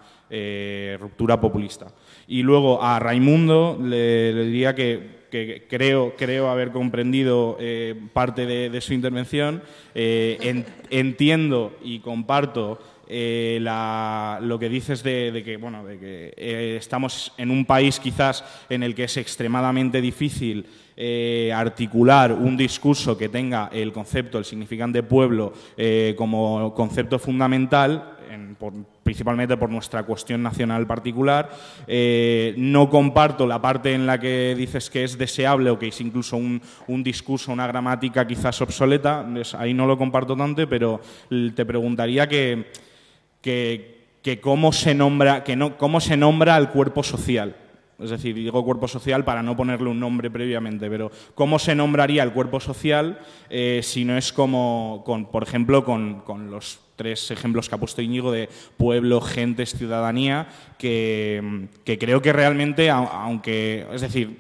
ruptura populista. Y luego a Raimundo le diría que creo haber comprendido parte de su intervención. Entiendo y comparto lo que dices de que estamos en un país quizás en el que es extremadamente difícil articular un discurso que tenga el significante pueblo como concepto fundamental, principalmente por nuestra cuestión nacional particular. No comparto la parte en la que dices que es deseable o que es incluso un discurso, una gramática quizás obsoleta. Ahí no lo comparto tanto, pero te preguntaría cómo se nombra al cuerpo social. Es decir, digo cuerpo social para no ponerle un nombre previamente, pero ¿cómo se nombraría el cuerpo social si no es como, por ejemplo, con los 3 ejemplos que ha puesto Íñigo de pueblo, gentes, ciudadanía, que creo que realmente, aunque, es decir,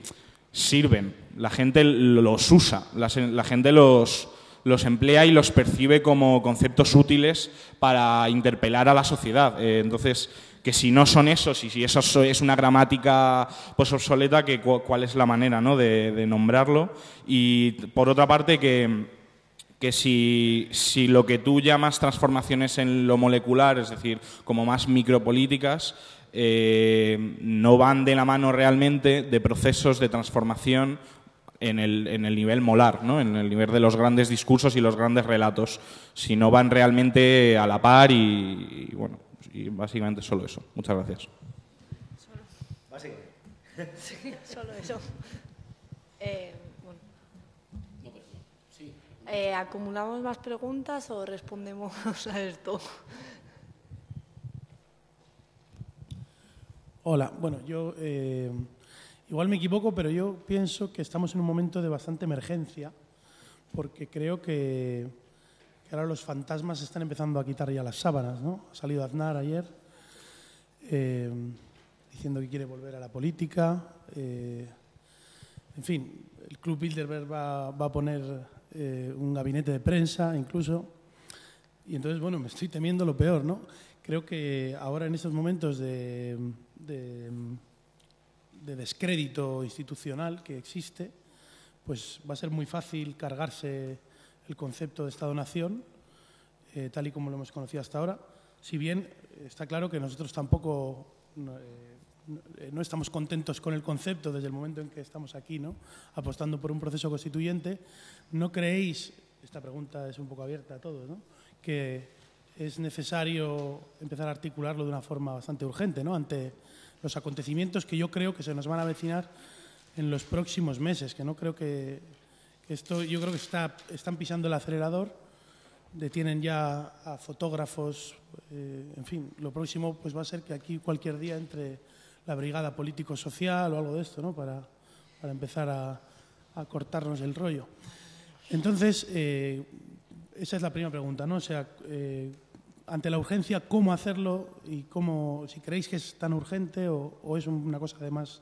sirven, la gente los usa, la gente los emplea y los percibe como conceptos útiles para interpelar a la sociedad. Entonces, que si no son esos y si eso es una gramática pues obsoleta, ¿cuál es la manera, ¿no?, de nombrarlo? Y, por otra parte, que si lo que tú llamas transformaciones en lo molecular, es decir, como más micropolíticas, no van de la mano realmente de procesos de transformación en el nivel molar, ¿no?, en el nivel de los grandes discursos y los grandes relatos, sino van realmente a la par y básicamente solo eso. Muchas gracias. Básicamente. Sí, solo eso. ¿Acumulamos más preguntas o respondemos a esto? Hola, bueno, yo igual me equivoco, pero yo pienso que estamos en un momento de bastante emergencia, porque creo que ahora los fantasmas están empezando a quitar ya las sábanas, ¿no? Ha salido Aznar ayer diciendo que quiere volver a la política. En fin, el Club Bilderberg va a poner un gabinete de prensa incluso. Y entonces, bueno, me estoy temiendo lo peor, ¿no? Creo que ahora en estos momentos de descrédito institucional que existe, pues va a ser muy fácil cargarse el concepto de Estado-Nación, tal y como lo hemos conocido hasta ahora, si bien está claro que nosotros tampoco no estamos contentos con el concepto desde el momento en que estamos aquí, ¿no?, apostando por un proceso constituyente. ¿No creéis, esta pregunta es un poco abierta a todos, ¿no?, que es necesario empezar a articularlo de una forma bastante urgente, ¿no?, ante los acontecimientos que yo creo que se nos van a avecinar en los próximos meses, que no creo que esto, yo creo que están pisando el acelerador, detienen ya a fotógrafos, en fin, lo próximo pues va a ser que aquí cualquier día entre la brigada político-social o algo de esto, ¿no?, para empezar a cortarnos el rollo. Entonces, esa es la primera pregunta, ¿no? O sea, ante la urgencia, ¿cómo hacerlo y si creéis que es tan urgente o es una cosa de más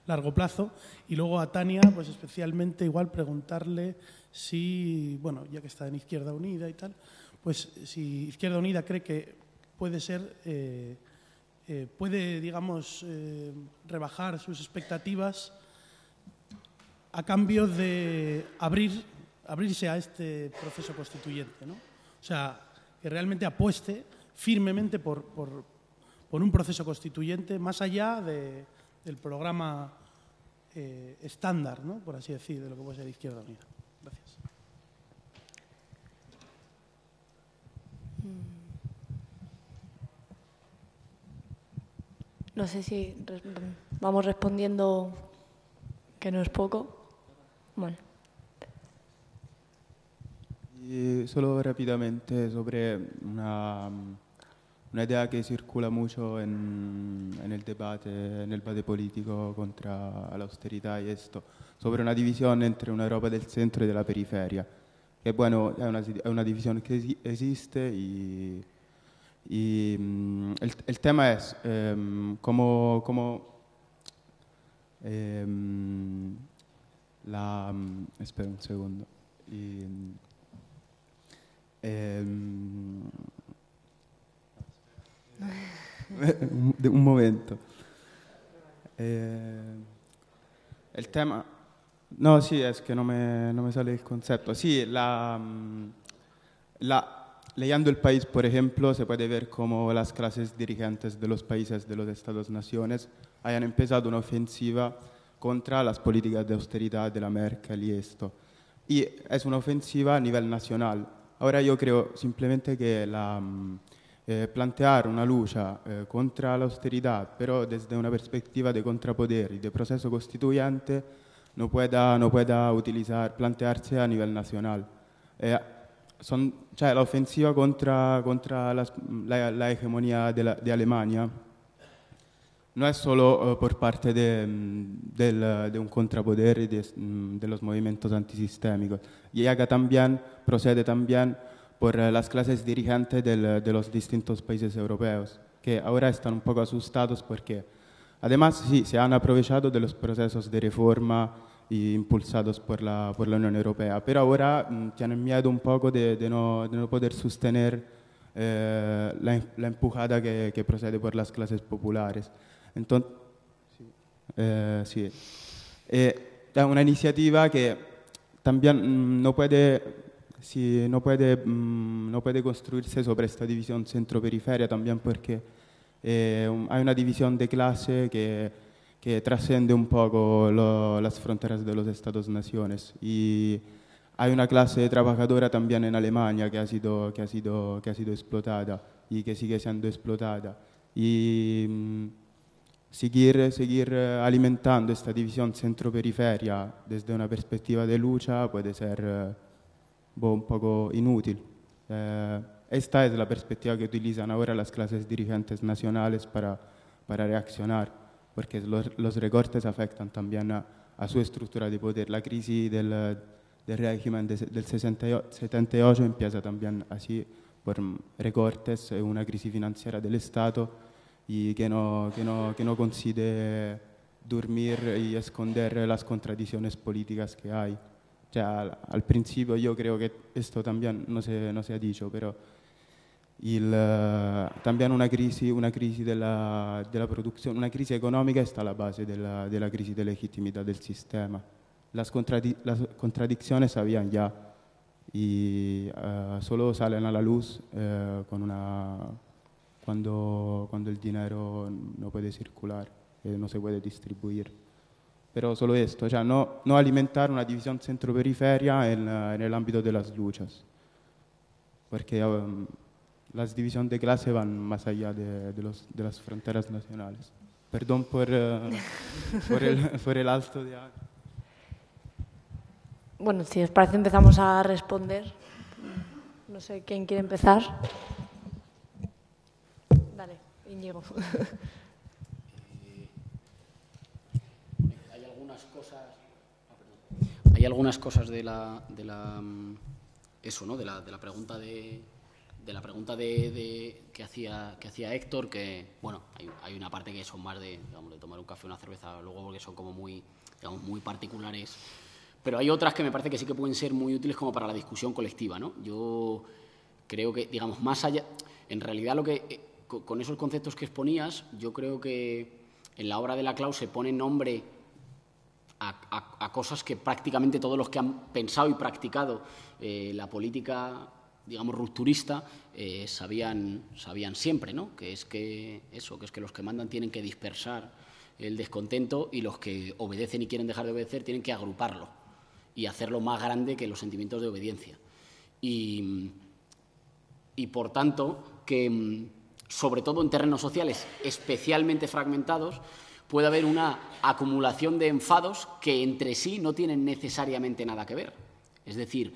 largo plazo? Y luego a Tania, pues especialmente igual preguntarle si, bueno, ya que está en Izquierda Unida y tal, pues si Izquierda Unida cree que puede ser, puede, digamos, rebajar sus expectativas a cambio de abrirse a este proceso constituyente, ¿no? O sea, que realmente apueste firmemente por un proceso constituyente más allá del programa estándar, ¿no?, por así decir, de lo que puede ser Izquierda Unida. Gracias. No sé si vamos respondiendo, que no es poco. Bueno. Y solo rápidamente sobre una idea que circula mucho en el debate político contra la austeridad y esto, sobre una división entre una Europa del centro y de la periferia. Que bueno, es una división que existe y el tema es cómo espera un segundo. Un momento. El tema... No, sí, es que no me sale el concepto. Sí, leyendo El País, por ejemplo, se puede ver cómo las clases dirigentes de los países de los Estados-naciones hayan empezado una ofensiva contra las políticas de austeridad de la Merkel y esto. Y es una ofensiva a nivel nacional. Ahora yo creo simplemente que plantear una lucha contra la austeridad, pero desde una perspectiva de contrapoder y de proceso constituyente, no pueda plantearse a nivel nacional. La ofensiva contra la hegemonía de Alemania no es solo por parte de un contrapoder y de los movimientos antisistémicos, llega también, procede también por las clases dirigentes de los distintos países europeos, que ahora están un poco asustados porque además sí, se han aprovechado de los procesos de reforma impulsados por la Unión Europea, pero ahora tienen miedo un poco de no poder sostener la empujada que procede por las clases populares. Entonces, sí. Es una iniciativa que también no puede construirse sobre esta división centro-periferia, también porque hay una división de clase que trasciende un poco las fronteras de los Estados-naciones. Y hay una clase trabajadora también en Alemania que ha sido explotada y que sigue siendo explotada. Y seguir alimentando esta división centro-periferia desde una perspectiva de lucha puede ser un poco inútil. Esta es la perspectiva que utilizan ahora las clases dirigentes nacionales para reaccionar, porque los recortes afectan también a su estructura de poder. La crisis del régimen del 78 empieza también así, por recortes, una crisis financiera del Estado y que no consigue dormir y esconder las contradicciones políticas que hay. Al principio yo creo que esto también no se ha dicho, pero también una crisis de la producción, una crisis económica está a la base de la crisis de legitimidad del sistema. Las contradicciones habían ya y solo salen a la luz cuando el dinero no puede circular, no se puede distribuir. Pero solo esto, no alimentar una división centro-periferia en el ámbito de las luchas, porque las divisiones de clase van más allá de las fronteras nacionales. Perdón por el alto de... Bueno, si os parece empezamos a responder. No sé quién quiere empezar. Dale, Íñigo. Hay algunas cosas de la pregunta que hacía Héctor, que bueno, hay una parte que son más de tomar un café o una cerveza luego, porque son como muy particulares, pero hay otras que me parece que sí que pueden ser muy útiles como para la discusión colectiva, ¿no? Yo creo que, digamos, más allá, en realidad lo que con esos conceptos que exponías, yo creo que en la obra de Laclau se pone nombre a cosas que prácticamente todos los que han pensado y practicado la política, digamos, rupturista, sabían siempre, ¿no? Que es que los que mandan tienen que dispersar el descontento y los que obedecen y quieren dejar de obedecer tienen que agruparlo y hacerlo más grande que los sentimientos de obediencia. Y por tanto, que sobre todo en terrenos sociales especialmente fragmentados, puede haber una acumulación de enfados que entre sí no tienen necesariamente nada que ver. Es decir,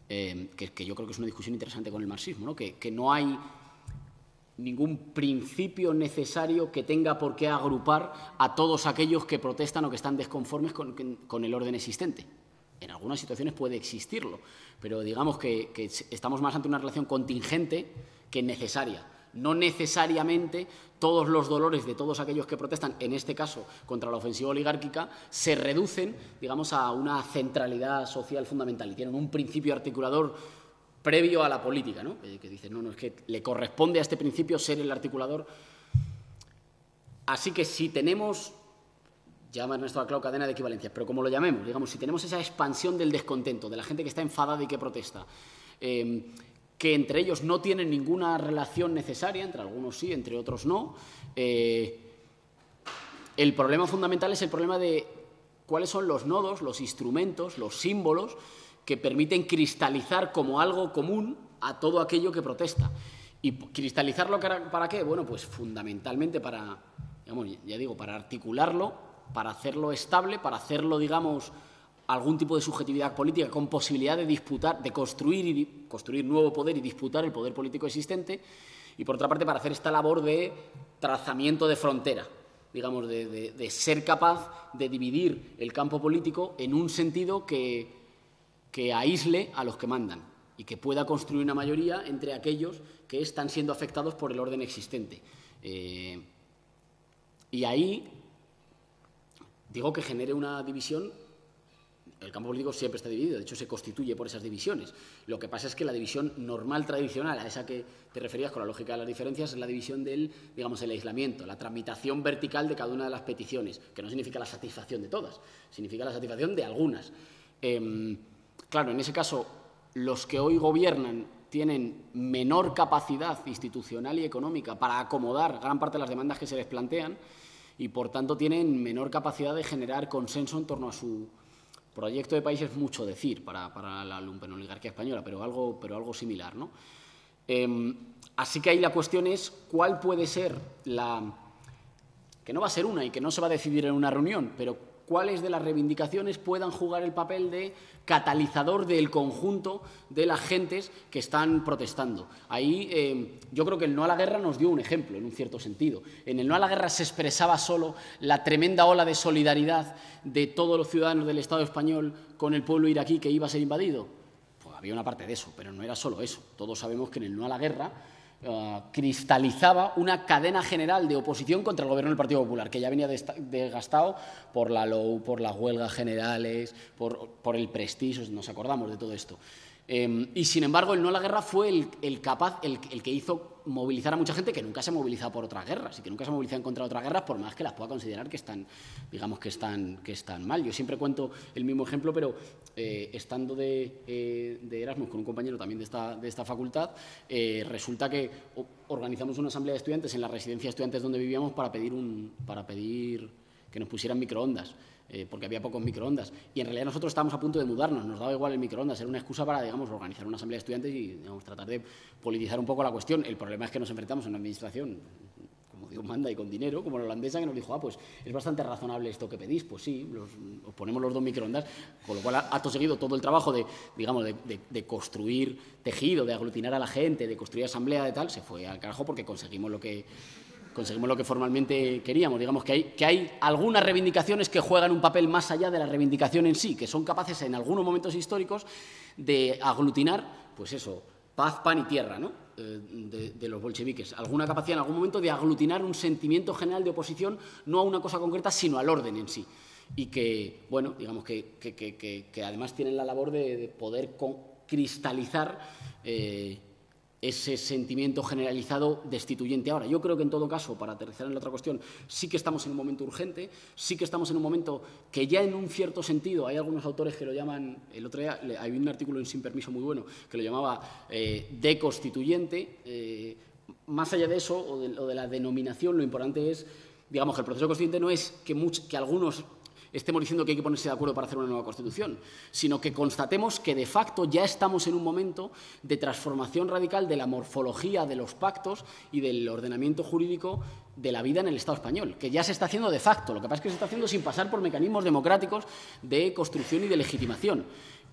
que yo creo que es una discusión interesante con el marxismo, ¿no? Que no hay ningún principio necesario que tenga por qué agrupar a todos aquellos que protestan o que están desconformes con el orden existente. En algunas situaciones puede existirlo, pero digamos que estamos más ante una relación contingente que necesaria. No necesariamente todos los dolores de todos aquellos que protestan, en este caso contra la ofensiva oligárquica, se reducen, digamos, a una centralidad social fundamental y tienen un principio articulador previo a la política, ¿no? Que dicen, no, es que le corresponde a este principio ser el articulador. Así que si tenemos, llama Ernesto Laclau cadena de equivalencias, pero como lo llamemos, digamos, si tenemos esa expansión del descontento, de la gente que está enfadada y que protesta, que entre ellos no tienen ninguna relación necesaria, entre algunos sí, entre otros no, el problema fundamental es el problema de cuáles son los nodos, los instrumentos, los símbolos que permiten cristalizar como algo común a todo aquello que protesta. ¿Y cristalizarlo para qué? Bueno, pues fundamentalmente para, digamos, ya digo, para articularlo, para hacerlo estable, para hacerlo, digamos, algún tipo de subjetividad política con posibilidad de disputar, de construir nuevo poder y disputar el poder político existente, y por otra parte para hacer esta labor de trazamiento de frontera, digamos, de ser capaz de dividir el campo político en un sentido que aísle a los que mandan y que pueda construir una mayoría entre aquellos que están siendo afectados por el orden existente. Y ahí digo que genere una división. El campo político siempre está dividido, de hecho se constituye por esas divisiones. Lo que pasa es que la división normal, tradicional, a esa que te referías con la lógica de las diferencias, es la división del, digamos, el aislamiento, la tramitación vertical de cada una de las peticiones, que no significa la satisfacción de todas, significa la satisfacción de algunas. Claro, en ese caso, los que hoy gobiernan tienen menor capacidad institucional y económica para acomodar gran parte de las demandas que se les plantean y, por tanto, tienen menor capacidad de generar consenso en torno a su proyecto de país. Es mucho decir para la lumpenoligarquía española, pero algo similar, ¿no? Así que ahí la cuestión es cuál puede ser que no va a ser una y que no se va a decidir en una reunión, pero cuáles de las reivindicaciones puedan jugar el papel de catalizador del conjunto de las gentes que están protestando. Ahí yo creo que el no a la guerra nos dio un ejemplo, en un cierto sentido. En el no a la guerra se expresaba solo la tremenda ola de solidaridad de todos los ciudadanos del Estado español con el pueblo iraquí que iba a ser invadido. Pues había una parte de eso, pero no era solo eso. Todos sabemos que en el no a la guerra cristalizaba una cadena general de oposición contra el gobierno del Partido Popular, que ya venía desgastado por la LOU, por las huelgas generales, por el prestigio, nos acordamos de todo esto. Y, sin embargo, el no a la guerra fue el que hizo movilizar a mucha gente que nunca se ha movilizado por otras guerras y que nunca se ha movilizado en contra de otras guerras, por más que las pueda considerar que están, digamos, que están mal. Yo siempre cuento el mismo ejemplo, pero estando de Erasmus con un compañero también de esta facultad, resulta que organizamos una asamblea de estudiantes en la residencia de estudiantes donde vivíamos para pedir que nos pusieran microondas. Porque había pocos microondas. Y en realidad nosotros estábamos a punto de mudarnos, nos daba igual el microondas, era una excusa para, digamos, organizar una asamblea de estudiantes y, digamos, tratar de politizar un poco la cuestión. El problema es que nos enfrentamos a una administración, como Dios manda, y con dinero, como la holandesa, que nos dijo, pues es bastante razonable esto que pedís. Pues sí, os ponemos los 2 microondas, con lo cual, acto seguido, todo el trabajo de construir tejido, de aglutinar a la gente, de construir asamblea, de tal, se fue al carajo porque conseguimos lo que formalmente queríamos. Digamos que hay algunas reivindicaciones que juegan un papel más allá de la reivindicación en sí, que son capaces en algunos momentos históricos de aglutinar, pues eso, paz, pan y tierra, ¿no? De los bolcheviques. Alguna capacidad en algún momento de aglutinar un sentimiento general de oposición, no a una cosa concreta, sino al orden en sí. Y que, bueno, digamos que además tienen la labor de poder cristalizar ese sentimiento generalizado destituyente. Ahora, yo creo que en todo caso, para aterrizar en la otra cuestión, sí que estamos en un momento urgente, sí que estamos en un momento que ya en un cierto sentido, hay algunos autores que lo llaman, el otro día hay un artículo en Sin Permiso muy bueno que lo llamaba deconstituyente. Más allá de eso, o de la denominación, lo importante es, digamos, que el proceso constituyente no es que algunos estemos diciendo que hay que ponerse de acuerdo para hacer una nueva Constitución, sino que constatemos que de facto ya estamos en un momento de transformación radical de la morfología de los pactos y del ordenamiento jurídico de la vida en el Estado español, que ya se está haciendo de facto. Lo que pasa es que se está haciendo sin pasar por mecanismos democráticos de construcción y de legitimación.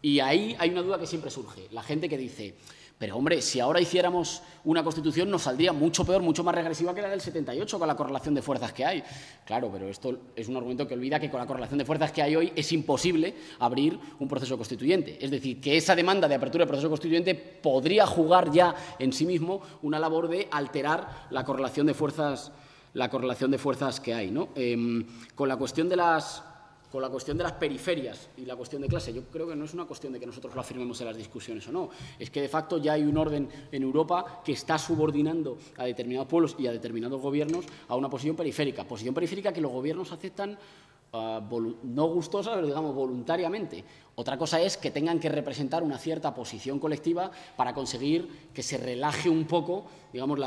Y ahí hay una duda que siempre surge. La gente que dice, pero hombre, si ahora hiciéramos una Constitución nos saldría mucho peor, mucho más regresiva que la del 78 con la correlación de fuerzas que hay. Claro, pero esto es un argumento que olvida que con la correlación de fuerzas que hay hoy es imposible abrir un proceso constituyente. Es decir, que esa demanda de apertura del proceso constituyente podría jugar ya en sí mismo una labor de alterar la correlación de fuerzas que hay, ¿no? Con la cuestión de las periferias y la cuestión de clase, yo creo que no es una cuestión de que nosotros lo afirmemos en las discusiones o no. Es que, de facto, ya hay un orden en Europa que está subordinando a determinados pueblos y a determinados gobiernos a una posición periférica que los gobiernos aceptan no gustosa, pero digamos voluntariamente. Otra cosa es que tengan que representar una cierta posición colectiva para conseguir que se relaje un poco, digamos,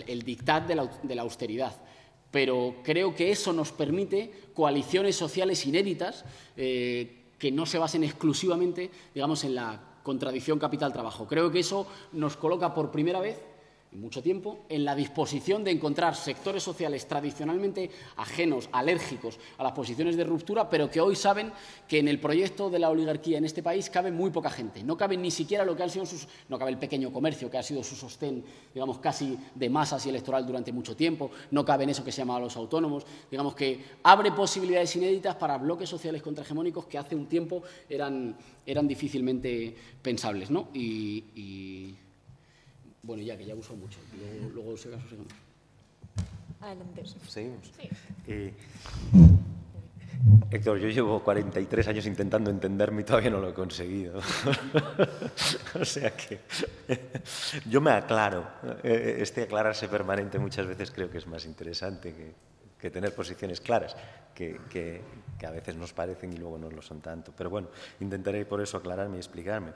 el dictat de la austeridad. Pero creo que eso nos permite coaliciones sociales inéditas que no se basen exclusivamente, digamos, en la contradicción capital-trabajo. Creo que eso nos coloca por primera vez en mucho tiempo en la disposición de encontrar sectores sociales tradicionalmente ajenos, alérgicos a las posiciones de ruptura, pero que hoy saben que en el proyecto de la oligarquía en este país cabe muy poca gente. No cabe ni siquiera lo que han sido no cabe el pequeño comercio, que ha sido su sostén, digamos, casi de masas y electoral durante mucho tiempo. No cabe en eso que se llamaba los autónomos. Digamos que abre posibilidades inéditas para bloques sociales contrahegemónicos que hace un tiempo eran difícilmente pensables, ¿no? Bueno, ya que ya uso mucho. Luego si acaso, seguimos. Adelante. ¿Seguimos? Sí. Héctor, yo llevo 43 años intentando entenderme y todavía no lo he conseguido. O sea que yo me aclaro. Este aclararse permanente muchas veces creo que es más interesante que tener posiciones claras, que a veces nos parecen y luego no lo son tanto. Pero bueno, intentaré por eso aclararme y explicarme.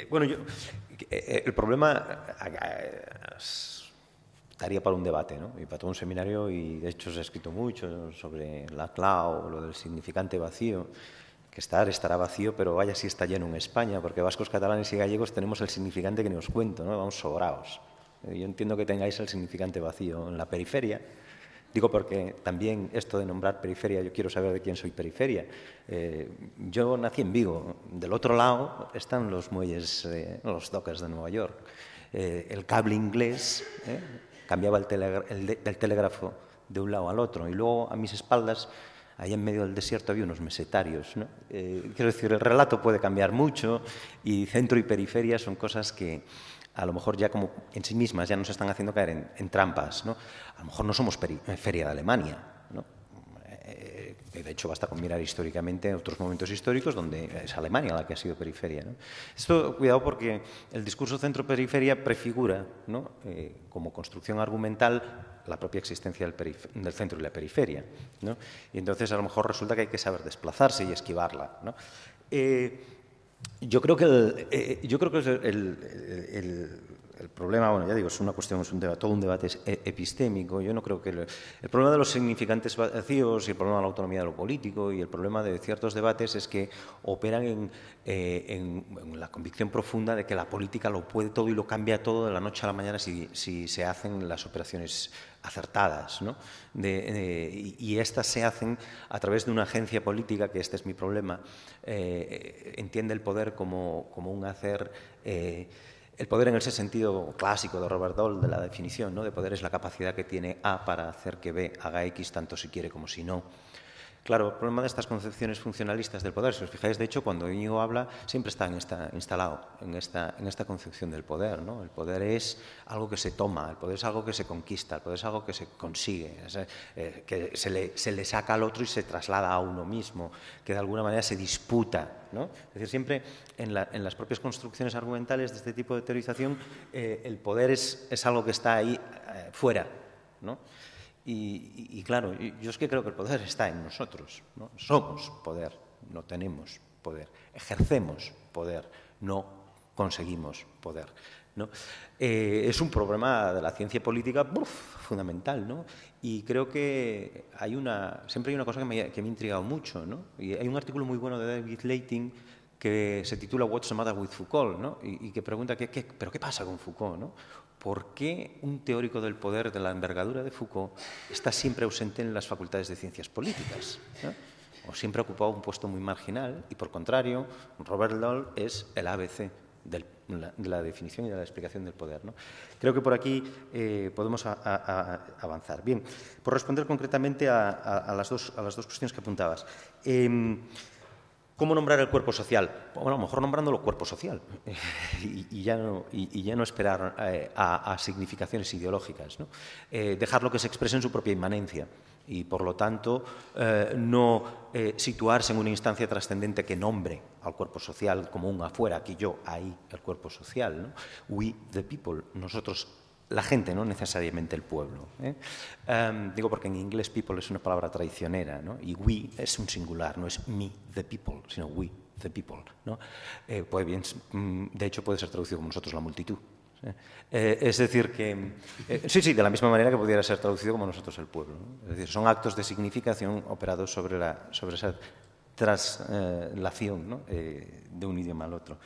Bueno, el problema estaría para un debate, ¿no? Y para todo un seminario, y de hecho se ha escrito mucho sobre la clau, lo del significante vacío, que estará vacío, pero vaya si está lleno en España, porque vascos, catalanes y gallegos tenemos el significante que ni os cuento, ¿no? Vamos sobraos. Yo entiendo que tengáis el significante vacío en la periferia. Digo porque también esto de nombrar periferia, yo quiero saber de quién soy periferia. Yo nací en Vigo. Del otro lado están los muelles, los dockers de Nueva York. El cable inglés cambiaba el telégrafo de un lado al otro. Y luego, a mis espaldas, ahí en medio del desierto, había unos mesetarios, ¿no? Quiero decir, el relato puede cambiar mucho y centro y periferia son cosas que a lo mejor ya como en sí mismas ya nos están haciendo caer en trampas, ¿no? A lo mejor no somos periferia de Alemania, ¿no? De hecho, basta con mirar históricamente otros momentos históricos donde es Alemania la que ha sido periferia, ¿no? Esto, cuidado, porque el discurso centro-periferia prefigura, ¿no? Como construcción argumental la propia existencia del centro y la periferia, ¿no? Y entonces a lo mejor resulta que hay que saber desplazarse y esquivarla, ¿no? Yo creo que el problema, bueno, ya digo, es una cuestión, es todo un debate epistémico. Yo no creo que el problema de los significantes vacíos y el problema de la autonomía de lo político y el problema de ciertos debates es que operan en la convicción profunda de que la política lo puede todo y lo cambia todo de la noche a la mañana si se hacen las operaciones acertadas, ¿no? Y estas se hacen a través de una agencia política, que este es mi problema, entiende el poder como un hacer. El poder, en ese sentido clásico de Robert Dole, de la definición, ¿no? De poder, es la capacidad que tiene A para hacer que B haga X, tanto si quiere como si no. Claro, el problema de estas concepciones funcionalistas del poder, si os fijáis, de hecho, cuando Íñigo habla, siempre está instalado en esta concepción del poder, ¿no? El poder es algo que se toma, el poder es algo que se conquista, el poder es algo que se consigue, que se le saca al otro y se traslada a uno mismo, que de alguna manera se disputa, ¿no? Es decir, siempre en las propias construcciones argumentales de este tipo de teorización, el poder es algo que está ahí fuera, ¿no? Y claro, yo es que creo que el poder está en nosotros, ¿no? Somos poder, no tenemos poder, ejercemos poder, no conseguimos poder, ¿no? Es un problema de la ciencia política fundamental, ¿no? Y creo que siempre hay una cosa que me ha intrigado mucho, ¿no? Y hay un artículo muy bueno de David Leiting que se titula What's the Matter with Foucault, ¿no? Y que pregunta ¿pero qué pasa con Foucault, ¿no? ¿Por qué un teórico del poder de la envergadura de Foucault está siempre ausente en las facultades de ciencias políticas, ¿no? O siempre ha ocupado un puesto muy marginal y, por contrario, Robert Dahl es el ABC de la definición y de la explicación del poder, ¿no? Creo que por aquí podemos avanzar. Bien, por responder concretamente a las dos cuestiones que apuntabas. ¿Cómo nombrar el cuerpo social? Bueno, a lo mejor nombrándolo cuerpo social y ya no esperar a significaciones ideológicas, ¿no? Dejarlo que se exprese en su propia inmanencia y, por lo tanto, no situarse en una instancia trascendente que nombre al cuerpo social como un afuera, aquí yo, ahí, el cuerpo social, ¿no? We, the people, nosotros, la gente, no necesariamente el pueblo, ¿eh? Digo porque en inglés people es una palabra traicionera, ¿no? Y we es un singular, no es me, the people, sino we, the people, ¿no? De hecho, puede ser traducido como nosotros, la multitud. Es decir, que sí, de la misma manera que pudiera ser traducido como nosotros el pueblo, ¿no? Es decir, son actos de significación operados sobre esa traslación, ¿no? De un idioma al otro.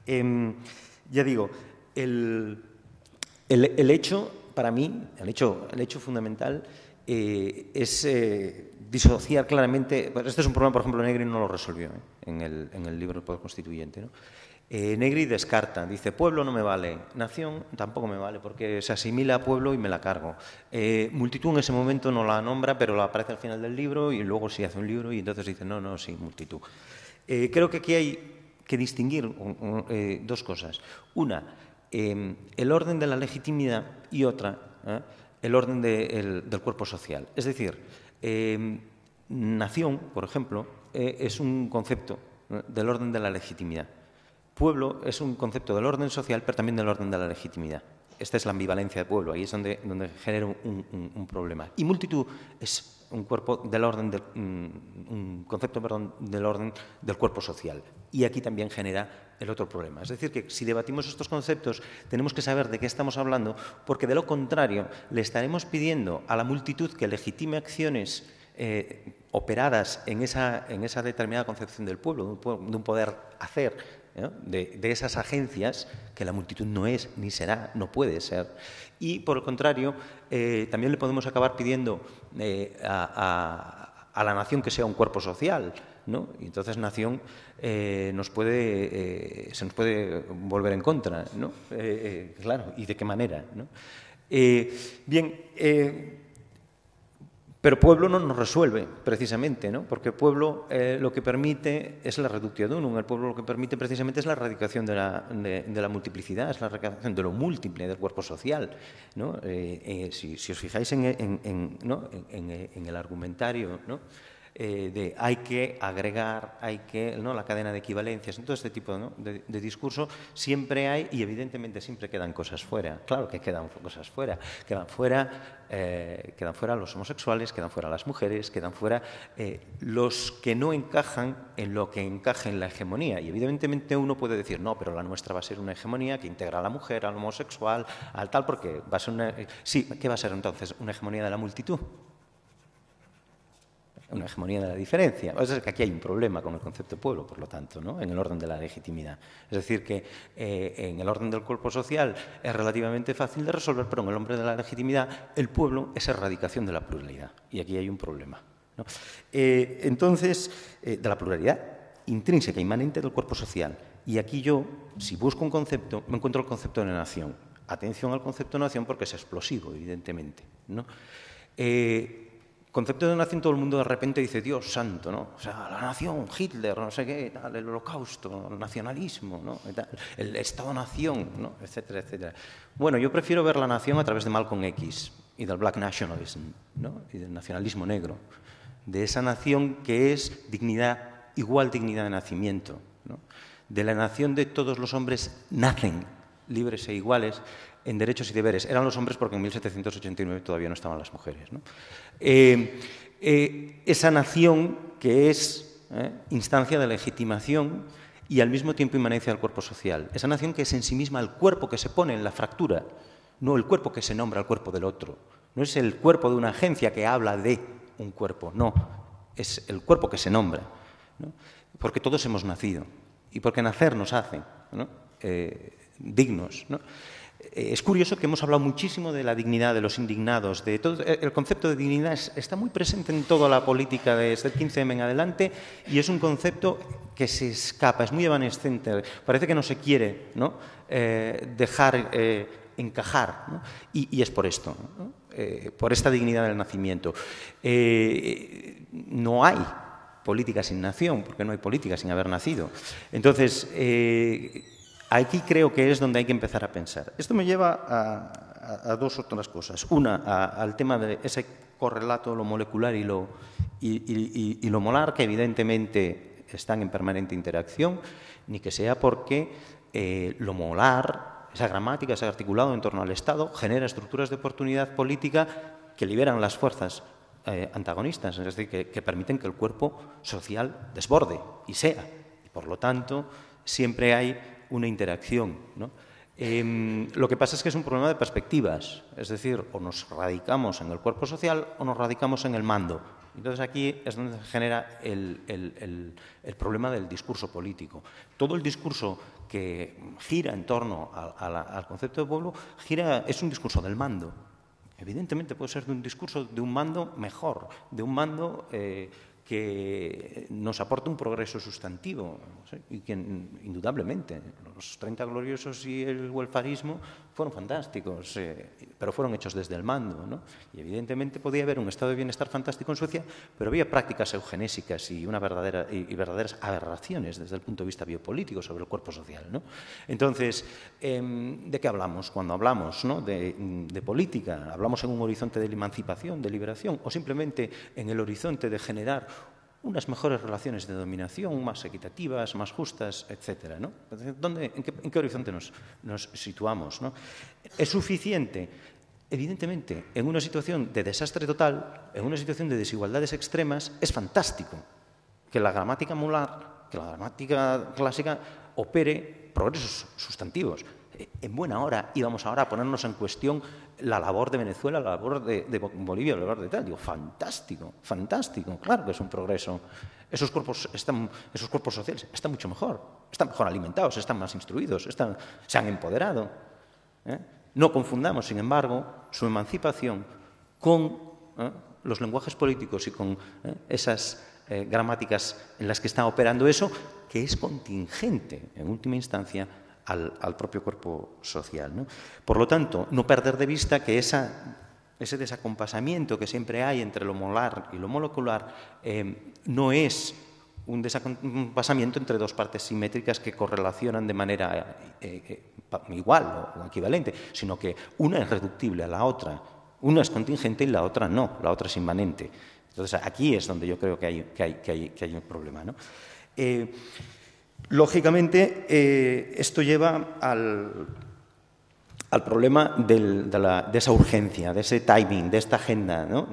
Ya digo, el hecho, para mí, el hecho fundamental es disociar claramente. Este es un problema, por ejemplo, Negri no lo resolvió en el libro El Poder Constituyente, ¿no? Negri descarta, dice, pueblo no me vale, nación tampoco me vale, porque se asimila a pueblo y me la cargo. Multitud en ese momento no la nombra, pero la aparece al final del libro y luego sí hace un libro y entonces dice, no, sí, multitud. Creo que aquí hay que distinguir dos cosas. Una, el orden de la legitimidad y otra, el orden del cuerpo social. Es decir, nación, por ejemplo, es un concepto del orden de la legitimidad. Pueblo es un concepto del orden social, pero también del orden de la legitimidad. Esta es la ambivalencia de pueblo, ahí es donde genera un problema. Y multitud es un concepto del orden del cuerpo social. Y aquí también genera el otro problema. Es decir, que si debatimos estos conceptos, tenemos que saber de qué estamos hablando, porque de lo contrario le estaremos pidiendo a la multitud que legitime acciones operadas en esa determinada concepción del pueblo, de un poder hacer, ¿no? de esas agencias que la multitud no es, ni será, no puede ser. Y, por el contrario, también le podemos acabar pidiendo a la nación que sea un cuerpo social, ¿no? Y entonces nación se nos puede volver en contra, ¿no? Claro, ¿y de qué manera, ¿no? Pero pueblo no nos resuelve, precisamente, ¿no? Porque pueblo lo que permite es la reductio d'unum. El pueblo lo que permite precisamente es la erradicación de la multiplicidad, es la erradicación de lo múltiple del cuerpo social, ¿no? Si os fijáis en el argumentario, ¿no? Hay que agregar, ¿no? La cadena de equivalencias, en todo este tipo, ¿no? de discurso siempre hay, y evidentemente siempre quedan cosas fuera. Claro que quedan cosas fuera. Quedan fuera los homosexuales, quedan fuera las mujeres, quedan fuera los que no encajan en lo que encaja en la hegemonía. Y evidentemente uno puede decir, no, pero la nuestra va a ser una hegemonía que integra a la mujer, al homosexual, al tal, porque va a ser Sí, ¿qué va a ser entonces? ¿Una hegemonía de la multitud? Una hegemonía de la diferencia. O sea, que aquí hay un problema con el concepto de pueblo, por lo tanto, ¿no? En el orden de la legitimidad. Es decir, que en el orden del cuerpo social es relativamente fácil de resolver, pero en el orden de la legitimidad el pueblo es erradicación de la pluralidad. Y aquí hay un problema, ¿no? Entonces, de la pluralidad intrínseca, inmanente del cuerpo social. Y aquí yo, si busco un concepto, me encuentro el concepto de nación. Atención al concepto de nación porque es explosivo, evidentemente, ¿no? concepto de nación, todo el mundo de repente dice, Dios santo, ¿no? O sea, la nación, Hitler, no sé qué, tal, el holocausto, el nacionalismo, ¿no? El Estado-nación, ¿no? Etcétera, etcétera. Bueno, yo prefiero ver la nación a través de Malcolm X y del Black Nationalism, ¿no? Y del nacionalismo negro, de esa nación que es dignidad, igual dignidad de nacimiento, ¿no? De la nación de todos los hombres nacen libres e iguales en derechos y deberes. Eran los hombres porque en 1789 todavía no estaban las mujeres, ¿no? Esa nación que es instancia de legitimación y al mismo tiempo inmanencia del cuerpo social. Esa nación que es en sí misma el cuerpo que se pone en la fractura, no el cuerpo que se nombra al cuerpo del otro. No es el cuerpo de una agencia que habla de un cuerpo, no. Es el cuerpo que se nombra, ¿no? Porque todos hemos nacido y porque nacer nos hace, ¿no? Dignos, ¿no? Es curioso que hemos hablado muchísimo de la dignidad de los indignados, de todo. El concepto de dignidad está muy presente en toda la política desde el 15M en adelante y es un concepto que se escapa, es muy evanescente. Parece que no se quiere, ¿no? Dejar encajar, ¿no? Y es por esto, ¿no? Por esta dignidad del nacimiento. No hay política sin nación, porque no hay política sin haber nacido. Entonces, aquí creo que es donde hay que empezar a pensar. Esto me lleva a dos otras cosas. Una, al tema de ese correlato, lo molecular y lo molar, que evidentemente están en permanente interacción, ni que sea porque lo molar, esa gramática, ese articulado en torno al Estado, genera estructuras de oportunidad política que liberan las fuerzas antagonistas, es decir, que permiten que el cuerpo social desborde y sea. Y por lo tanto, siempre hay una interacción, ¿no? Lo que pasa es que es un problema de perspectivas, es decir, o nos radicamos en el cuerpo social o nos radicamos en el mando. Entonces aquí es donde se genera el problema del discurso político. Todo el discurso que gira en torno al concepto de pueblo es un discurso del mando. Evidentemente puede ser de un discurso de un mando mejor, de un mando que nos aporta un progreso sustantivo, ¿sí? Y que indudablemente los 30 gloriosos y el welfarismo fueron fantásticos, pero fueron hechos desde el mando, ¿no? Y evidentemente podía haber un estado de bienestar fantástico en Suecia, pero había prácticas eugenésicas y verdaderas aberraciones desde el punto de vista biopolítico sobre el cuerpo social, ¿no? Entonces, ¿de qué hablamos cuando hablamos, ¿no? de política? ¿Hablamos en un horizonte de emancipación, de liberación, o simplemente en el horizonte de generar unas mejores relaciones de dominación, más equitativas, más justas, etcétera, ¿no? ¿En qué horizonte nos situamos, ¿no? ¿Es suficiente? Evidentemente, en una situación de desastre total, en una situación de desigualdades extremas, es fantástico que la gramática molar, que la gramática clásica opere progresos sustantivos. En buena hora íbamos ahora a ponernos en cuestión la labor de Venezuela, la labor de Bolivia, la labor de tal. Digo, fantástico, fantástico, claro que es un progreso. Esos cuerpos sociales están mucho mejor, están mejor alimentados, están más instruidos, se han empoderado. No confundamos, sin embargo, su emancipación con los lenguajes políticos y con esas gramáticas en las que está operando eso, que es contingente, en última instancia, al propio cuerpo social, ¿no? Por lo tanto, no perder de vista que ese desacompasamiento que siempre hay entre lo molar y lo molecular no es un desacompasamiento entre dos partes simétricas que correlacionan de manera igual o equivalente, sino que una es reductible a la otra, una es contingente y la otra no, la otra es inmanente. Entonces, aquí es donde yo creo que hay un problema, ¿no? Lógicamente, esto lleva al problema de esa urgencia, de ese timing, de esta agenda, ¿no?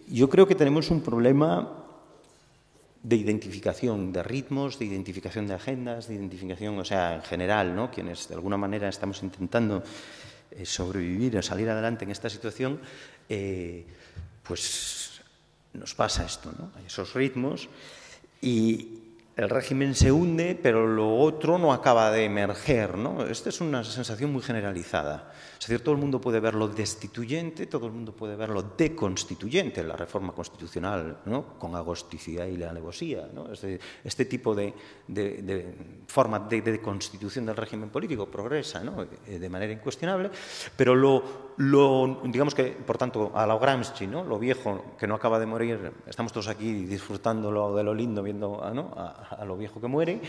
Yo creo que tenemos un problema de identificación de ritmos, de identificación de agendas, de identificación, o sea, en general, ¿no? Quienes de alguna manera estamos intentando sobrevivir o salir adelante en esta situación, pues nos pasa esto, ¿no? Hay esos ritmos y el régimen se hunde, pero lo otro no acaba de emerger, ¿no? Esta es una sensación muy generalizada. Es decir, todo el mundo puede verlo destituyente, todo el mundo puede verlo deconstituyente, la reforma constitucional, ¿no? Con agosticidad y la alevosía, ¿no? Este tipo de forma de constitución del régimen político progresa, ¿no? De manera incuestionable, pero lo digamos que, por tanto, a lo Gramsci, ¿no? Lo viejo que no acaba de morir, estamos todos aquí disfrutando de lo lindo, viendo a lo viejo que muere,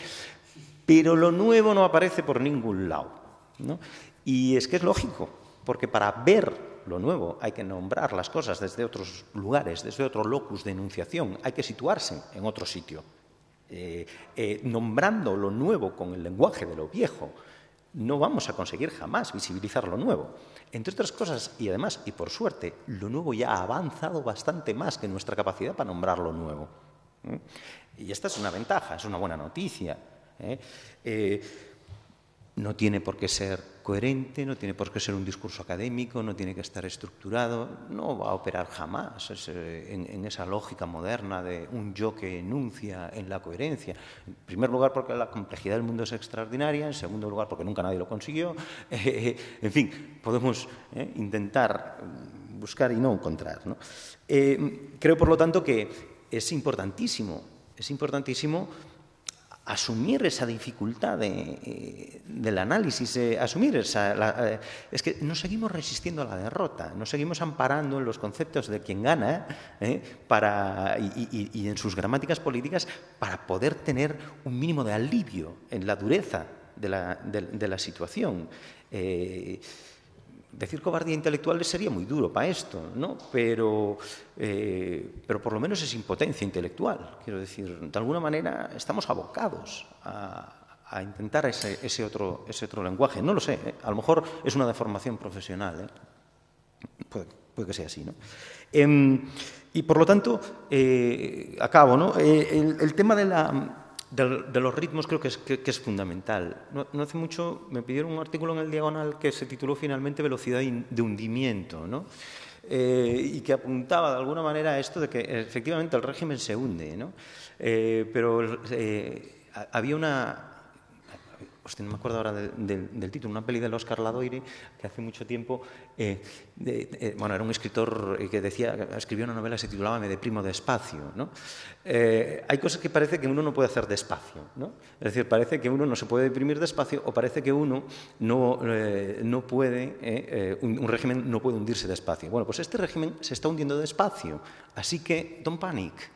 pero lo nuevo no aparece por ningún lado, ¿no? Y es que es lógico, porque para ver lo nuevo hay que nombrar las cosas desde otros lugares, desde otro locus de enunciación, hay que situarse en otro sitio. Nombrando lo nuevo con el lenguaje de lo viejo, no vamos a conseguir jamás visibilizar lo nuevo. Entre otras cosas, y además, y por suerte, lo nuevo ya ha avanzado bastante más que nuestra capacidad para nombrar lo nuevo. Y esta es una ventaja, es una buena noticia. No tiene por qué ser coherente, no tiene por qué ser un discurso académico, no tiene que estar estructurado, no va a operar jamás en esa lógica moderna de un yo que enuncia en la coherencia. En primer lugar, porque la complejidad del mundo es extraordinaria, en segundo lugar, porque nunca nadie lo consiguió. En fin, podemos intentar buscar y no encontrar, ¿no? Creo, por lo tanto, que es importantísimo asumir esa dificultad del análisis, asumir esa... es que nos seguimos resistiendo a la derrota, nos seguimos amparando en los conceptos de quien gana y en sus gramáticas políticas para poder tener un mínimo de alivio en la dureza de la situación. Decir cobardía intelectual sería muy duro para esto, ¿no? Pero por lo menos es impotencia intelectual. Quiero decir, de alguna manera estamos abocados a intentar ese otro lenguaje. No lo sé, a lo mejor es una deformación profesional, puede que sea así, ¿no? Y por lo tanto, acabo, ¿no? El tema de los ritmos creo que es fundamental. No hace mucho me pidieron un artículo en El Diagonal que se tituló finalmente Velocidad de hundimiento, ¿no? Y que apuntaba de alguna manera a esto de que efectivamente el régimen se hunde, ¿no? Pero había una... Hostia, no me acuerdo ahora del título, una peli del Óscar Ladoire que hace mucho tiempo, bueno, era un escritor que escribió una novela que se titulaba Me deprimo despacio, ¿no? Hay cosas que parece que uno no puede hacer despacio, ¿no? Es decir, parece que uno no se puede deprimir despacio o parece que uno no puede, un régimen no puede hundirse despacio. Bueno, pues este régimen se está hundiendo despacio, así que don't panic.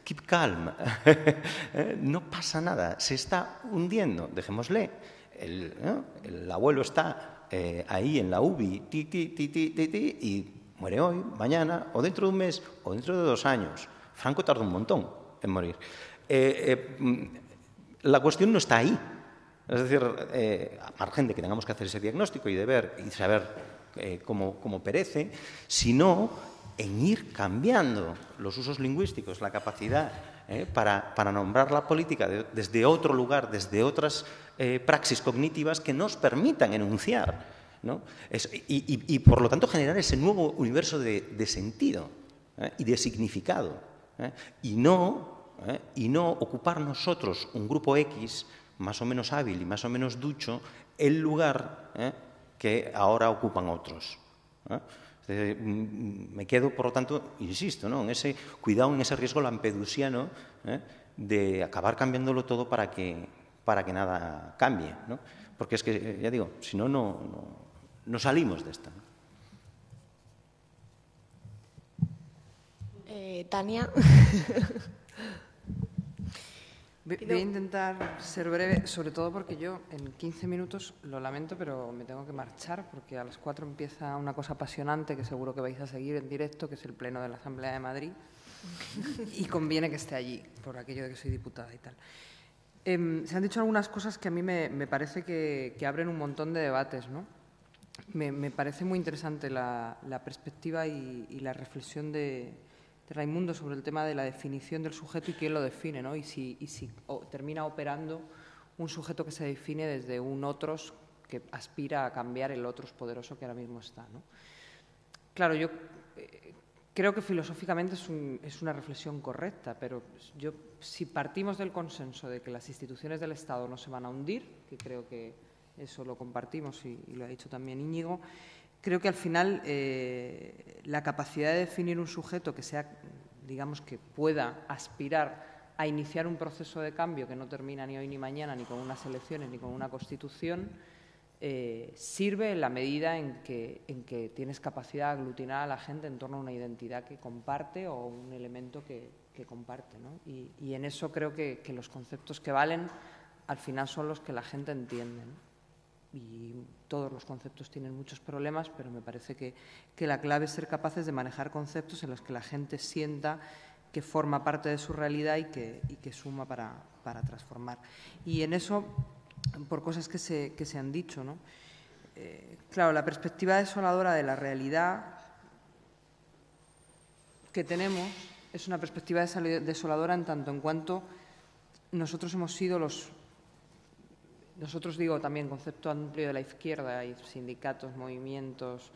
Keep calm. No pasa nada, se está hundiendo, dejémosle. El abuelo está ahí en la UBI y muere hoy, mañana, o dentro de un mes, o dentro de 2 años. Franco tardó un montón en morir. La cuestión no está ahí. Es decir, a margen de que tengamos que hacer ese diagnóstico y de ver y saber cómo perece, sino en ir cambiando los usos lingüísticos, la capacidad para nombrar la política desde otro lugar, desde otras praxis cognitivas que nos permitan enunciar, ¿no? Y por lo tanto generar ese nuevo universo de sentido y de significado, y no ocupar nosotros un grupo X más o menos hábil y más o menos ducho el lugar que ahora ocupan otros. Me quedo, por lo tanto, insisto, ¿no? En ese cuidado, en ese riesgo lampedusiano de acabar cambiándolo todo para que nada cambie, ¿no? Porque es que, ya digo, si no, no salimos de esta, ¿no? Tania. Voy a intentar ser breve, sobre todo porque yo en 15 minutos, lo lamento, pero me tengo que marchar porque a las 4 empieza una cosa apasionante que seguro que vais a seguir en directo, que es el Pleno de la Asamblea de Madrid, y conviene que esté allí, por aquello de que soy diputada y tal. Se han dicho algunas cosas que a mí me parece que abren un montón de debates, ¿no? Me parece muy interesante la perspectiva y la reflexión de Raimundo sobre el tema de la definición del sujeto y quién lo define, ¿no? Y si termina operando un sujeto que se define desde un otros que aspira a cambiar el otros poderoso que ahora mismo está, ¿no? Claro, yo creo que filosóficamente es una reflexión correcta, pero si partimos del consenso de que las instituciones del Estado no se van a hundir, que creo que eso lo compartimos y lo ha dicho también Íñigo, creo que al final la capacidad de definir un sujeto que sea, digamos, que pueda aspirar a iniciar un proceso de cambio que no termina ni hoy ni mañana, ni con unas elecciones, ni con una constitución, sirve en la medida en que tienes capacidad de aglutinar a la gente en torno a una identidad que comparte o un elemento que comparte, ¿no? Y en eso creo que los conceptos que valen al final son los que la gente entiende, ¿no? Y todos los conceptos tienen muchos problemas, pero me parece que la clave es ser capaces de manejar conceptos en los que la gente sienta que forma parte de su realidad y que suma para transformar. Y en eso, por cosas que se han dicho, ¿no? Claro, la perspectiva desoladora de la realidad que tenemos es una perspectiva desoladora en tanto en cuanto nosotros hemos sido nosotros digo también concepto amplio de la izquierda y sindicatos, movimientos,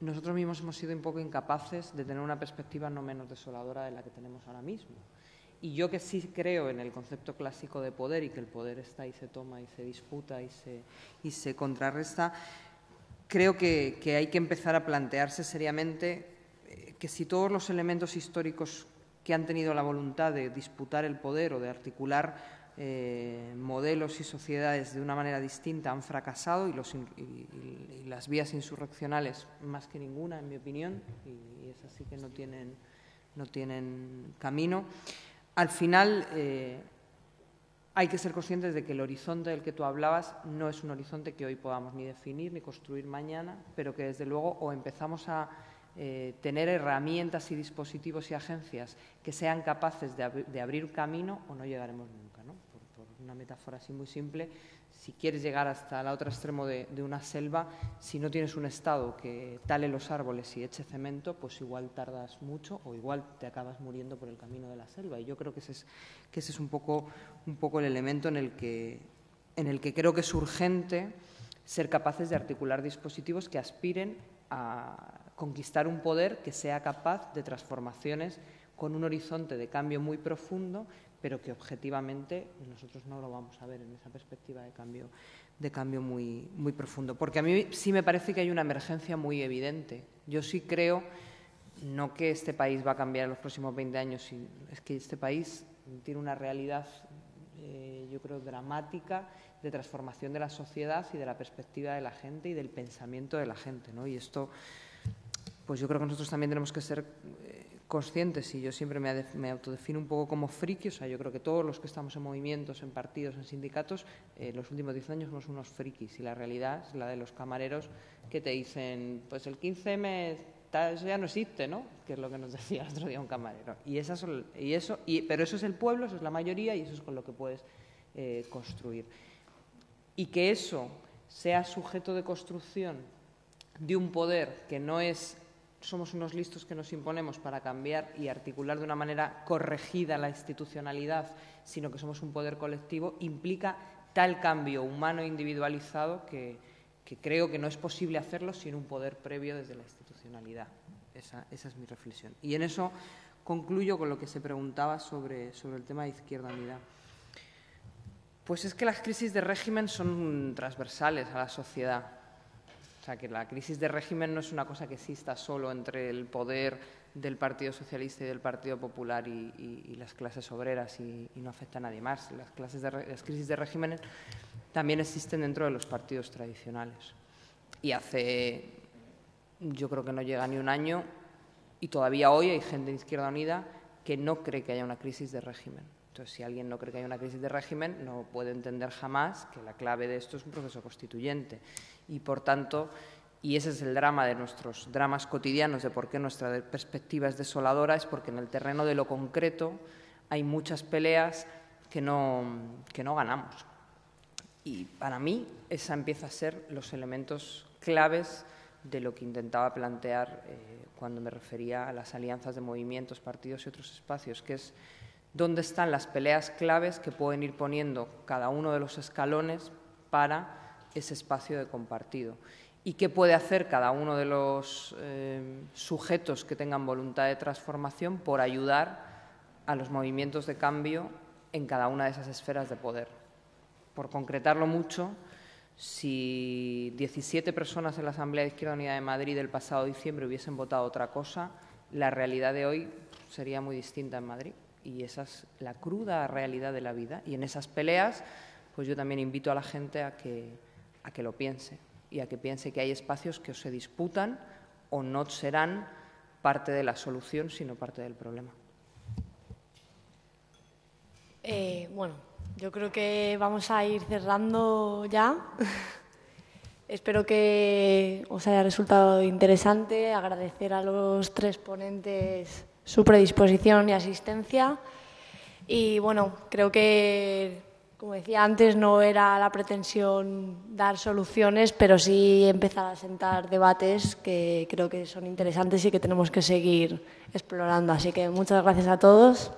nosotros mismos hemos sido un poco incapaces de tener una perspectiva no menos desoladora de la que tenemos ahora mismo. Y yo que sí creo en el concepto clásico de poder y que el poder está y se toma y se disputa y se contrarresta, creo que hay que empezar a plantearse seriamente que si todos los elementos históricos que han tenido la voluntad de disputar el poder o de articular modelos y sociedades de una manera distinta han fracasado y las vías insurreccionales más que ninguna, en mi opinión, y es así que no tienen camino. Al final hay que ser conscientes de que el horizonte del que tú hablabas no es un horizonte que hoy podamos ni definir ni construir mañana, pero que desde luego o empezamos a tener herramientas y dispositivos y agencias que sean capaces de abrir camino o no llegaremos nunca, ¿no? Por una metáfora así muy simple, si quieres llegar hasta el otro extremo de una selva, si no tienes un Estado que tale los árboles y eche cemento, pues igual tardas mucho o igual te acabas muriendo por el camino de la selva. Y yo creo que ese es un poco el elemento en el que creo que es urgente ser capaces de articular dispositivos que aspiren a conquistar un poder que sea capaz de transformaciones con un horizonte de cambio muy profundo, pero que objetivamente nosotros no lo vamos a ver en esa perspectiva de cambio muy, muy profundo. Porque a mí sí me parece que hay una emergencia muy evidente. Yo sí creo, no que este país va a cambiar en los próximos 20 años, es que este país tiene una realidad, yo creo, dramática de transformación de la sociedad y de la perspectiva de la gente y del pensamiento de la gente, ¿no? Y esto, pues yo creo que nosotros también tenemos que ser conscientes, y yo siempre me autodefino un poco como friki, o sea, yo creo que todos los que estamos en movimientos, en partidos, en sindicatos, los últimos 10 años somos unos frikis, y la realidad es la de los camareros que te dicen, pues el 15M eso ya no existe, ¿no? Que es lo que nos decía el otro día un camarero. Pero eso es el pueblo, eso es la mayoría, y eso es con lo que puedes construir. Y que eso sea sujeto de construcción de un poder que no es somos unos listos que nos imponemos para cambiar y articular de una manera corregida la institucionalidad, sino que somos un poder colectivo, implica tal cambio humano e individualizado que creo que no es posible hacerlo sin un poder previo desde la institucionalidad. Esa es mi reflexión. Y en eso concluyo con lo que se preguntaba sobre el tema de Izquierda Unida. Pues es que las crisis de régimen son transversales a la sociedad. O sea, que la crisis de régimen no es una cosa que exista solo entre el poder del Partido Socialista y del Partido Popular y las clases obreras y no afecta a nadie más. Las crisis de régimen también existen dentro de los partidos tradicionales. Y yo creo que no llega ni un año, y todavía hoy hay gente de Izquierda Unida que no cree que haya una crisis de régimen. Entonces, si alguien no cree que haya una crisis de régimen, no puede entender jamás que la clave de esto es un proceso constituyente. Y, por tanto, y ese es el drama de nuestros dramas cotidianos, de por qué nuestra perspectiva es desoladora, es porque en el terreno de lo concreto hay muchas peleas que no ganamos. Y para mí, esa empieza a ser los elementos claves de lo que intentaba plantear cuando me refería a las alianzas de movimientos, partidos y otros espacios, que es dónde están las peleas claves que pueden ir poniendo cada uno de los escalones para ese espacio de compartido. Y qué puede hacer cada uno de los sujetos que tengan voluntad de transformación por ayudar a los movimientos de cambio en cada una de esas esferas de poder. Por concretarlo mucho, si 17 personas en la Asamblea de Izquierda Unida de Madrid del pasado diciembre hubiesen votado otra cosa, la realidad de hoy sería muy distinta en Madrid. Y esa es la cruda realidad de la vida. Y en esas peleas, pues yo también invito a la gente a que a que lo piense y a que piense que hay espacios que o se disputan o no serán parte de la solución, sino parte del problema. Bueno, yo creo que vamos a ir cerrando ya. Espero que os haya resultado interesante. Agradecer a los 3 ponentes su predisposición y asistencia. Y bueno, creo que, como decía antes, no era la pretensión dar soluciones, pero sí empezar a sentar debates que creo que son interesantes y que tenemos que seguir explorando. Así que muchas gracias a todos.